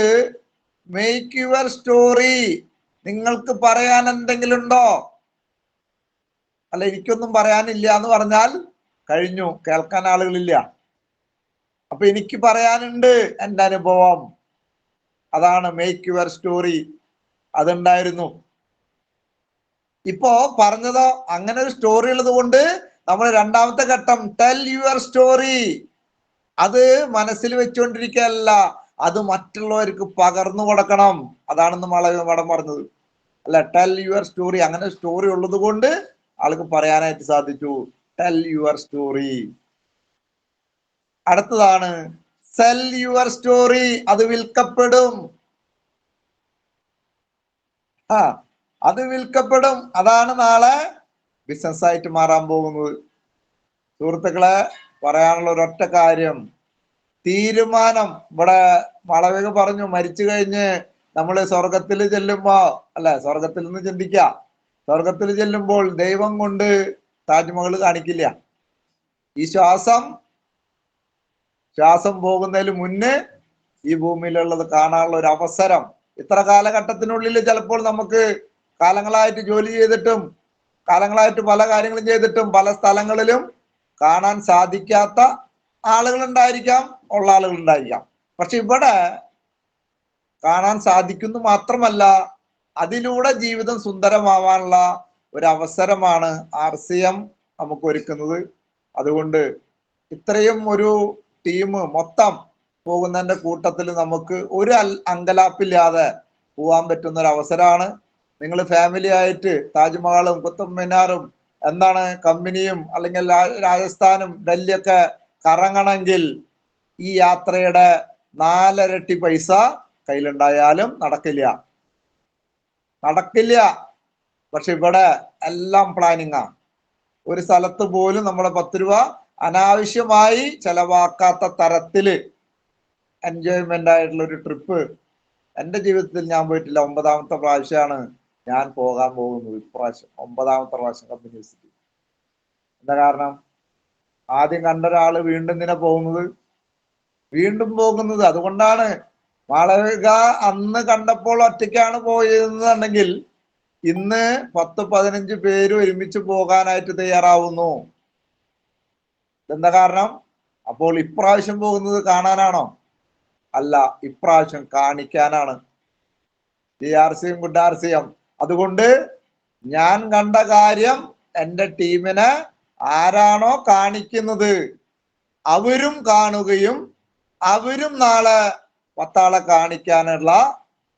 മേക്ക് യുവർ സ്റ്റോറി. നിങ്ങൾക്ക് പറയാൻ എന്തെങ്കിലും ഉണ്ടോ? അല്ല എനിക്കൊന്നും പറയാനില്ല എന്ന് പറഞ്ഞാൽ കഴിഞ്ഞു, കേൾക്കാൻ ആളുകളില്ല. അപ്പൊ എനിക്ക് പറയാനുണ്ട് എൻ്റെ അനുഭവം. അതാണ് മേക്ക് യുവർ സ്റ്റോറി. അതുണ്ടായിരുന്നു. ഇപ്പോ പറഞ്ഞതോ അങ്ങനെ ഒരു സ്റ്റോറി ഉള്ളത് കൊണ്ട് നമ്മൾ രണ്ടാമത്തെ ഘട്ടം ടെൽ യുവർ സ്റ്റോറി. അത് മനസ്സിൽ വെച്ചുകൊണ്ടിരിക്കുകയല്ല, അത് മറ്റുള്ളവർക്ക് പകർന്നു കൊടുക്കണം. അതാണെന്ന് മടം പറഞ്ഞത്. അല്ല, ടെൽ യുവർ സ്റ്റോറി. അങ്ങനെ സ്റ്റോറി ഉള്ളത് കൊണ്ട് ആൾക്ക് പറയാനായിട്ട് സാധിച്ചു. Tell your story. അടുത്തതാണ് സെൽ യുവർ സ്റ്റോറി. അത് വിൽക്കപ്പെടും. അത് വിൽക്കപ്പെടും. അതാണ് നാളെ ബിസിനസ് ആയിട്ട് മാറാൻ പോകുന്നത്. സുഹൃത്തുക്കളെ, പറയാനുള്ള ഒരൊറ്റ കാര്യം, തീരുമാനം. ഇവിടെ മാളവിക പറഞ്ഞു മരിച്ചു കഴിഞ്ഞ് നമ്മൾ സ്വർഗത്തിൽ ചെല്ലുമ്പോ, അല്ലെ, സ്വർഗത്തിൽ നിന്ന് ചിന്തിക്കുക, സ്വർഗത്തിൽ ചെല്ലുമ്പോൾ ദൈവം കൊണ്ട് താജ്മഹൽ കാണിക്കില്ല. ഈ ശ്വാസം പോകുന്നതിന് മുന്നേ ഈ ഭൂമിയിലുള്ളത് കാണാനുള്ള ഒരു അവസരം ഇത്ര കാലഘട്ടത്തിനുള്ളിൽ ചിലപ്പോൾ നമുക്ക് കാലങ്ങളായിട്ട് ജോലി ചെയ്തിട്ടും കാലങ്ങളായിട്ട് പല കാര്യങ്ങളും ചെയ്തിട്ടും പല സ്ഥലങ്ങളിലും കാണാൻ സാധിക്കാത്ത ആളുകളുണ്ടായിരിക്കാം, ഉള്ള ആളുകളുണ്ടായിരിക്കാം. പക്ഷെ ഇവിടെ കാണാൻ സാധിക്കുന്നു മാത്രമല്ല, അതിലൂടെ ജീവിതം സുന്ദരമാവാനുള്ള ഒരു അവസരമാണ് RCM നമുക്ക് ഒരുക്കുന്നത്. അതുകൊണ്ട് ഇത്രയും ഒരു ടീം മൊത്തം പോകുന്നതിന്റെ കൂട്ടത്തിൽ നമുക്ക് ഒരു അങ്കലാപ്പില്ലാതെ പോവാൻ പറ്റുന്ന ഒരു അവസരമാണ്. നിങ്ങൾ ഫാമിലി ആയിട്ട് താജ്മഹലും കുത്തബ് മിനാറും എന്താണ് കമ്പനിയും അല്ലെങ്കിൽ രാജസ്ഥാനും ഡൽഹിയൊക്കെ കറങ്ങണമെങ്കിൽ ഈ യാത്രയുടെ 4 ഇരട്ടി പൈസ കയ്യിലുണ്ടായാലും നടക്കില്ല. പക്ഷെ ഇവിടെ എല്ലാം പ്ലാനിങ്ങാ. ഒരു സ്ഥലത്ത് പോലും നമ്മളെ 10 രൂപ അനാവശ്യമായി ചെലവാക്കാത്ത തരത്തില് എൻജോയ്മെന്റ് ആയിട്ടുള്ള ഒരു ട്രിപ്പ് എൻ്റെ ജീവിതത്തിൽ ഞാൻ പോയിട്ടില്ല. 9ാമത്തെ പ്രാവശ്യമാണ് ഞാൻ പോകാൻ പോകുന്നത്. ഇപ്രാവശ്യം 9ാമത്തെ പ്രാവശ്യം കമ്പനി വിസിറ്റ്. എന്താ കാരണം? ആദ്യം കണ്ട ഒരാള് വീണ്ടും ഇതിനെ പോകുന്നത്. അതുകൊണ്ടാണ് മാളവിക അന്ന് കണ്ടപ്പോൾ ഒറ്റയ്ക്കാണ് പോയതെന്നുണ്ടെങ്കിൽ ഇന്ന് 10-15 പേര് ഒരുമിച്ച് പോകാനായിട്ട് തയ്യാറാവുന്നു. എന്താ കാരണം? അപ്പോൾ ഇപ്രാവശ്യം പോകുന്നത് കാണാനാണോ? അല്ല, ഇപ്രാവശ്യം കാണിക്കാനാണ്. GRCയും ഗുഡ് RCM. അതുകൊണ്ട് ഞാൻ കണ്ട കാര്യം എന്റെ ടീമിനെ ആരാണോ കാണിക്കുന്നത് അവരും കാണുകയും അവരും നാളെ 10 ആളെ കാണിക്കാനുള്ള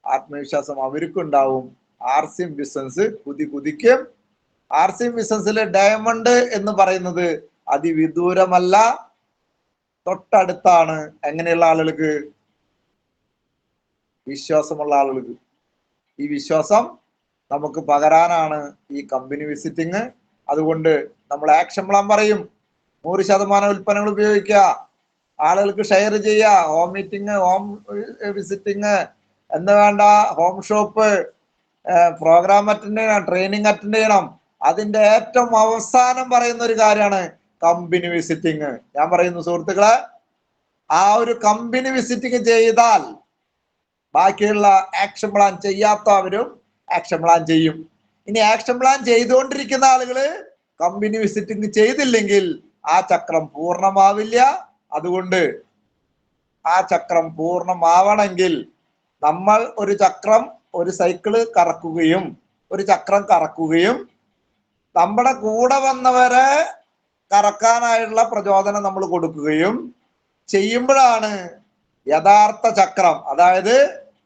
ആത്മവിശ്വാസം അവർക്കുണ്ടാവും. RCM ബിസിനസ് കുതിക്കും. RCM ബിസിനസ്സിലെ ഡയമണ്ട് എന്ന് പറയുന്നത് അതിവിദൂരമല്ല, തൊട്ടടുത്താണ്. എങ്ങനെയുള്ള ആളുകൾക്ക്? വിശ്വാസമുള്ള ആളുകൾക്ക്. ഈ വിശ്വാസം നമുക്ക് പകരാനാണ് ഈ കമ്പനി വിസിറ്റിംഗ്. അതുകൊണ്ട് നമ്മൾ ആക്ഷൻ പ്ലാൻ പറയും. 100% ഉൽപ്പന്നങ്ങൾ ഉപയോഗിക്കുക, ആളുകൾക്ക് ഷെയർ ചെയ്യുക, ഹോം മീറ്റിംഗ്, ഹോം വിസിറ്റിംഗ് എന്ന് വേണ്ട, ഹോം ഷോപ്പ്, പ്രോഗ്രാം അറ്റൻഡ് ചെയ്യണം, ട്രെയിനിങ് അറ്റൻഡ് ചെയ്യണം. അതിന്റെ ഏറ്റവും അവസാനം പറയുന്ന ഒരു കാര്യമാണ് കമ്പനി വിസിറ്റിംഗ്. ഞാൻ പറയുന്നു സുഹൃത്തുക്കളെ, ആ ഒരു കമ്പനി വിസിറ്റിംഗ് ചെയ്താൽ ബാക്കിയുള്ള ആക്ഷൻ പ്ലാൻ ചെയ്യാത്തവരും ആക്ഷൻ പ്ലാൻ ചെയ്യും. ഇനി ആക്ഷൻ പ്ലാൻ ചെയ്തുകൊണ്ടിരിക്കുന്ന ആളുകള് കമ്പനി വിസിറ്റിംഗ് ചെയ്തില്ലെങ്കിൽ ആ ചക്രം പൂർണ്ണമാവില്ല. അതുകൊണ്ട് ആ ചക്രം പൂർണ്ണമാവണമെങ്കിൽ നമ്മൾ ഒരു ചക്രം, ഒരു സൈക്കിള് കറക്കുകയും ഒരു ചക്രം കറക്കുകയും നമ്മുടെ കൂടെ വന്നവരെ കറക്കാനായുള്ള പ്രചോദനം നമ്മൾ കൊടുക്കുകയും ചെയ്യുമ്പോഴാണ് യഥാർത്ഥ ചക്രം, അതായത്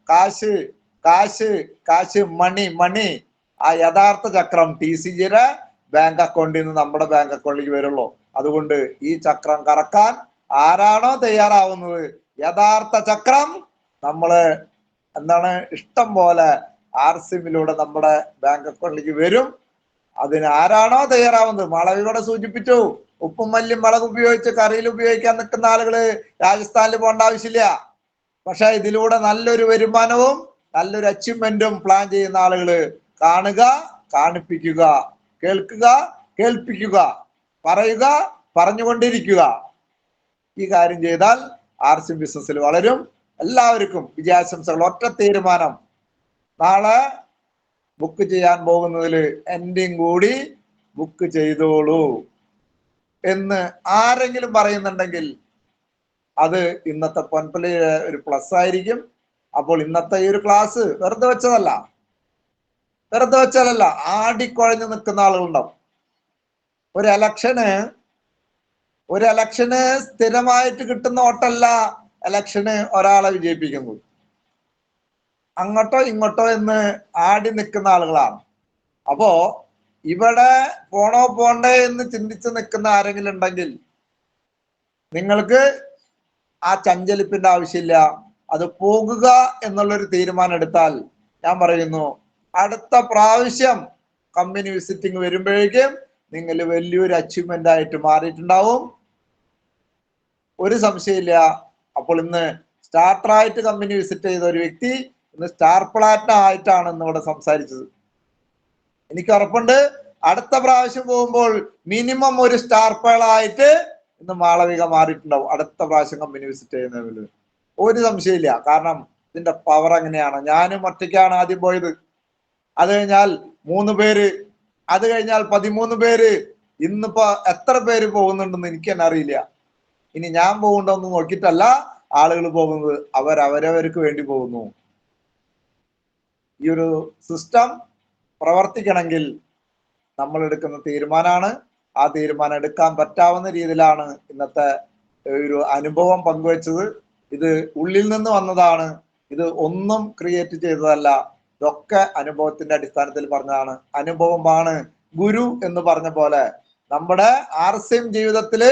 കാശ് കാശ് കാശ് മണി ആ യഥാർത്ഥ ചക്രം TCGയുടെ ബാങ്ക് അക്കൗണ്ടിൽ നിന്ന് നമ്മുടെ ബാങ്ക് അക്കൗണ്ടിലേക്ക് വരുള്ളൂ. അതുകൊണ്ട് ഈ ചക്രം കറക്കാൻ ആരാണോ തയ്യാറാവുന്നത്, യഥാർത്ഥ ചക്രം നമ്മള് ഇഷ്ടം പോലെ RCMലൂടെ നമ്മുടെ ബാങ്ക് അക്കൗണ്ടിലേക്ക് വരും. അതിന് ആരാണോ തയ്യാറാവുന്നത്, മാളവികയോടെ സൂചിപ്പിച്ചു, ഉപ്പും മല്ലിയും മുളക് ഉപയോഗിച്ച് കറിയിൽ ഉപയോഗിക്കാൻ നിൽക്കുന്ന ആളുകള് രാജസ്ഥാനിൽ പോകേണ്ട ആവശ്യമില്ല. പക്ഷെ ഇതിലൂടെ നല്ലൊരു വരുമാനവും നല്ലൊരു അച്ചീവ്മെന്റും പ്ലാൻ ചെയ്യുന്ന ആളുകള് കാണുക, കാണിപ്പിക്കുക, കേൾക്കുക, കേൾപ്പിക്കുക, പറയുക, പറഞ്ഞുകൊണ്ടിരിക്കുക. ഈ കാര്യം ചെയ്താൽ RCM ബിസിനസ്സിൽ വളരും. എല്ലാവർക്കും വിജയാശംസകൾ. ഒറ്റ തീരുമാനം, നാളെ ബുക്ക് ചെയ്യാൻ പോകുന്നതിൽ എന്റെയും കൂടി ബുക്ക് ചെയ്തോളൂ എന്ന് ആരെങ്കിലും പറയുന്നുണ്ടെങ്കിൽ അത് ഇന്നത്തെ പൊൻപള്ളിയിലെ ഒരു പ്ലസ് ആയിരിക്കും. അപ്പോൾ ഇന്നത്തെ ഈ ഒരു ക്ലാസ് വെറുതെ വെച്ചതല്ല, ആടിക്കുഴഞ്ഞു നിൽക്കുന്ന ആളുകളുണ്ടാവും. ഒരു ഇലക്ഷന് സ്ഥിരമായിട്ട് കിട്ടുന്ന വോട്ടല്ല ഇലക്ഷന് ഒരാളെ വിജയിപ്പിക്കുന്നത്. അങ്ങോട്ടോ ഇങ്ങോട്ടോ എന്ന് ആടി നിൽക്കുന്ന ആളുകളാണ്. അപ്പോ ഇവിടെ പോണോ പോണ്ടേ എന്ന് ചിന്തിച്ച് നിൽക്കുന്ന ആരെങ്കിലും ഉണ്ടെങ്കിൽ നിങ്ങൾക്ക് ആ ചഞ്ചലിപ്പിന്റെ ആവശ്യമില്ല. അത് പോകുക എന്നുള്ളൊരു തീരുമാനം എടുത്താൽ ഞാൻ പറയുന്നു, അടുത്ത പ്രാവശ്യം കമ്പനി വിസിറ്റിംഗ് വരുമ്പോഴേക്കും നിങ്ങൾ വലിയൊരു അച്ചീവ്മെന്റ് ആയിട്ട് മാറിയിട്ടുണ്ടാവും. ഒരു സംശയമില്ല. അപ്പോൾ ഇന്ന് സ്റ്റാർട്ടറായിട്ട് കമ്പനി വിസിറ്റ് ചെയ്ത ഒരു വ്യക്തി ഇന്ന് സ്റ്റാർ പ്ലാറ്റിനം ആയിട്ടാണ് ഇന്നിവിടെ സംസാരിച്ചത്. എനിക്ക് ഉറപ്പുണ്ട് അടുത്ത പ്രാവശ്യം പോകുമ്പോൾ മിനിമം ഒരു സ്റ്റാർ പേളായിട്ട് ഇന്ന് മാളവിക മാറിയിട്ടുണ്ടാവും അടുത്ത പ്രാവശ്യം കമ്പനി വിസിറ്റ് ചെയ്യുന്നതിൽ. ഒരു സംശയമില്ല. കാരണം ഇതിന്റെ പവർ അങ്ങനെയാണ്. ഞാനും ഒറ്റയ്ക്കാണ് ആദ്യം പോയത്. അത് കഴിഞ്ഞാൽ 3 പേര്, അത് കഴിഞ്ഞാൽ 13 പേര്. ഇന്നിപ്പോ എത്ര പേര് പോകുന്നുണ്ടെന്ന് എനിക്ക് തന്നെ അറിയില്ല. ഇനി ഞാൻ പോകുന്നുണ്ടോന്ന് നോക്കിയിട്ടല്ല ആളുകൾ പോകുന്നത്, അവരവർക്ക് വേണ്ടി പോകുന്നു. ഈ ഒരു സിസ്റ്റം പ്രവർത്തിക്കണമെങ്കിൽ നമ്മൾ എടുക്കുന്ന തീരുമാനമാണ്. ആ തീരുമാനം എടുക്കാൻ പറ്റാവുന്ന രീതിയിലാണ് ഇന്നത്തെ ഒരു അനുഭവം പങ്കുവെച്ചത്. ഇത് ഉള്ളിൽ നിന്ന് വന്നതാണ്. ഇത് ഒന്നും ക്രിയേറ്റ് ചെയ്തതല്ല. ഇതൊക്കെ അനുഭവത്തിന്റെ അടിസ്ഥാനത്തിൽ പറഞ്ഞതാണ്. അനുഭവമാണ് ഗുരു എന്ന് പറഞ്ഞ പോലെ നമ്മുടെ RCM ജീവിതത്തില്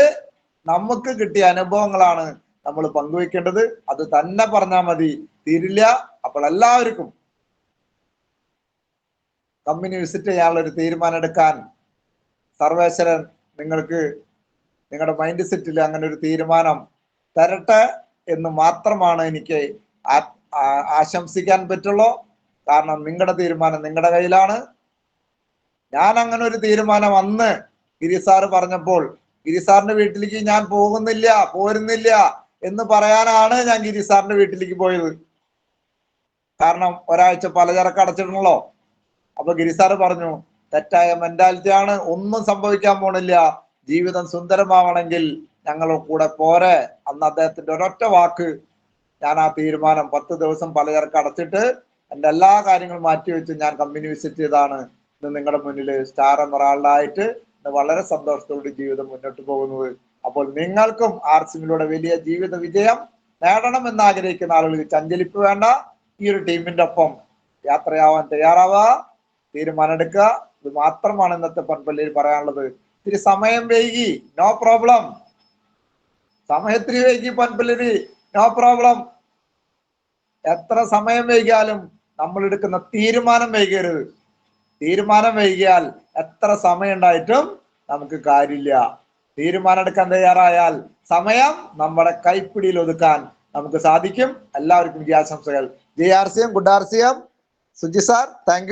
നമുക്ക് കിട്ടിയ അനുഭവങ്ങളാണ് നമ്മൾ പങ്കുവെക്കേണ്ടത്. അത് തന്നെ പറഞ്ഞാൽ മതി, തീരില്ല. അപ്പോൾ എല്ലാവർക്കും കമ്പനി വിസിറ്റ് ചെയ്യാനുള്ള ഒരു തീരുമാനം എടുക്കാൻ സർവേശ്വരൻ നിങ്ങൾക്ക് നിങ്ങളുടെ മൈൻഡ് സെറ്റിൽ അങ്ങനെ ഒരു തീരുമാനം തരട്ടെ എന്ന് മാത്രമാണ് എനിക്ക് ആശംസിക്കാൻ പറ്റുള്ളൂ. കാരണം നിങ്ങളുടെ തീരുമാനം നിങ്ങളുടെ കയ്യിലാണ്. ഞാൻ അങ്ങനെ ഒരു തീരുമാനം അന്ന് ഗിരിസാറ് പറഞ്ഞപ്പോൾ ഗിരിസാറിന്റെ വീട്ടിലേക്ക് ഞാൻ പോരുന്നില്ല എന്ന് പറയാനാണ് ഞാൻ ഗിരിസാറിന്റെ വീട്ടിലേക്ക് പോയത്. കാരണം ഒരാഴ്ച പലചരക്ക് അടച്ചിട്ടുള്ളോ. അപ്പൊ ഗിരിസാറ് പറഞ്ഞു, തെറ്റായ മെന്റാലിറ്റി ആണ്, ഒന്നും സംഭവിക്കാൻ പോണില്ല, ജീവിതം സുന്ദരമാവണമെങ്കിൽ ഞങ്ങൾ കൂടെ പോരെ. അന്ന് അദ്ദേഹത്തിന്റെ ഒരൊറ്റ വാക്ക് ഞാൻ ആ തീരുമാനം 10 ദിവസം പലചരക്ക് അടച്ചിട്ട് എൻ്റെ എല്ലാ കാര്യങ്ങളും മാറ്റിവെച്ച് ഞാൻ കമ്പനി വിസിറ്റ് ചെയ്താണ് ഇന്ന് നിങ്ങളുടെ മുന്നിൽ സ്റ്റാർ എമറാൾഡായിട്ട് വളരെ സന്തോഷത്തോടെ ജീവിതം മുന്നോട്ട് പോകുന്നത്. അപ്പോൾ നിങ്ങൾക്കും ആർസിമിലൂടെ വലിയ ജീവിത വിജയം നേടണം എന്ന് ആഗ്രഹിക്കുന്ന ആളുകൾക്ക് ചഞ്ചലിപ്പ് വേണ്ട. ഈ ഒരു ടീമിന്റെ ഒപ്പം യാത്രയാവാൻ തയ്യാറാവുക, തീരുമാനമെടുക്കുക. ഇത് മാത്രമാണ് ഇന്നത്തെ പൊൻപള്ളിയിൽ പറയാനുള്ളത്. ഇത്തിരി സമയം വൈകി, നോ പ്രോബ്ലം. സമയത്തിന് വൈകി പൊൻപള്ളിയിൽ, നോ പ്രോബ്ലം. എത്ര സമയം വൈകിയാലും നമ്മൾ എടുക്കുന്ന തീരുമാനം വൈകരുത്. തീരുമാനം വൈകിയാൽ എത്ര സമയം ഉണ്ടായിട്ടും നമുക്ക് കാര്യമില്ല. തീരുമാനം എടുക്കാൻ തയ്യാറായാൽ സമയം നമ്മുടെ കൈപ്പിടിയിൽ ഒതുക്കാൻ നമുക്ക് സാധിക്കും. എല്ലാവർക്കും വിജയാശംസകൾ. JRCM, good RCM. Suji sir, thank U.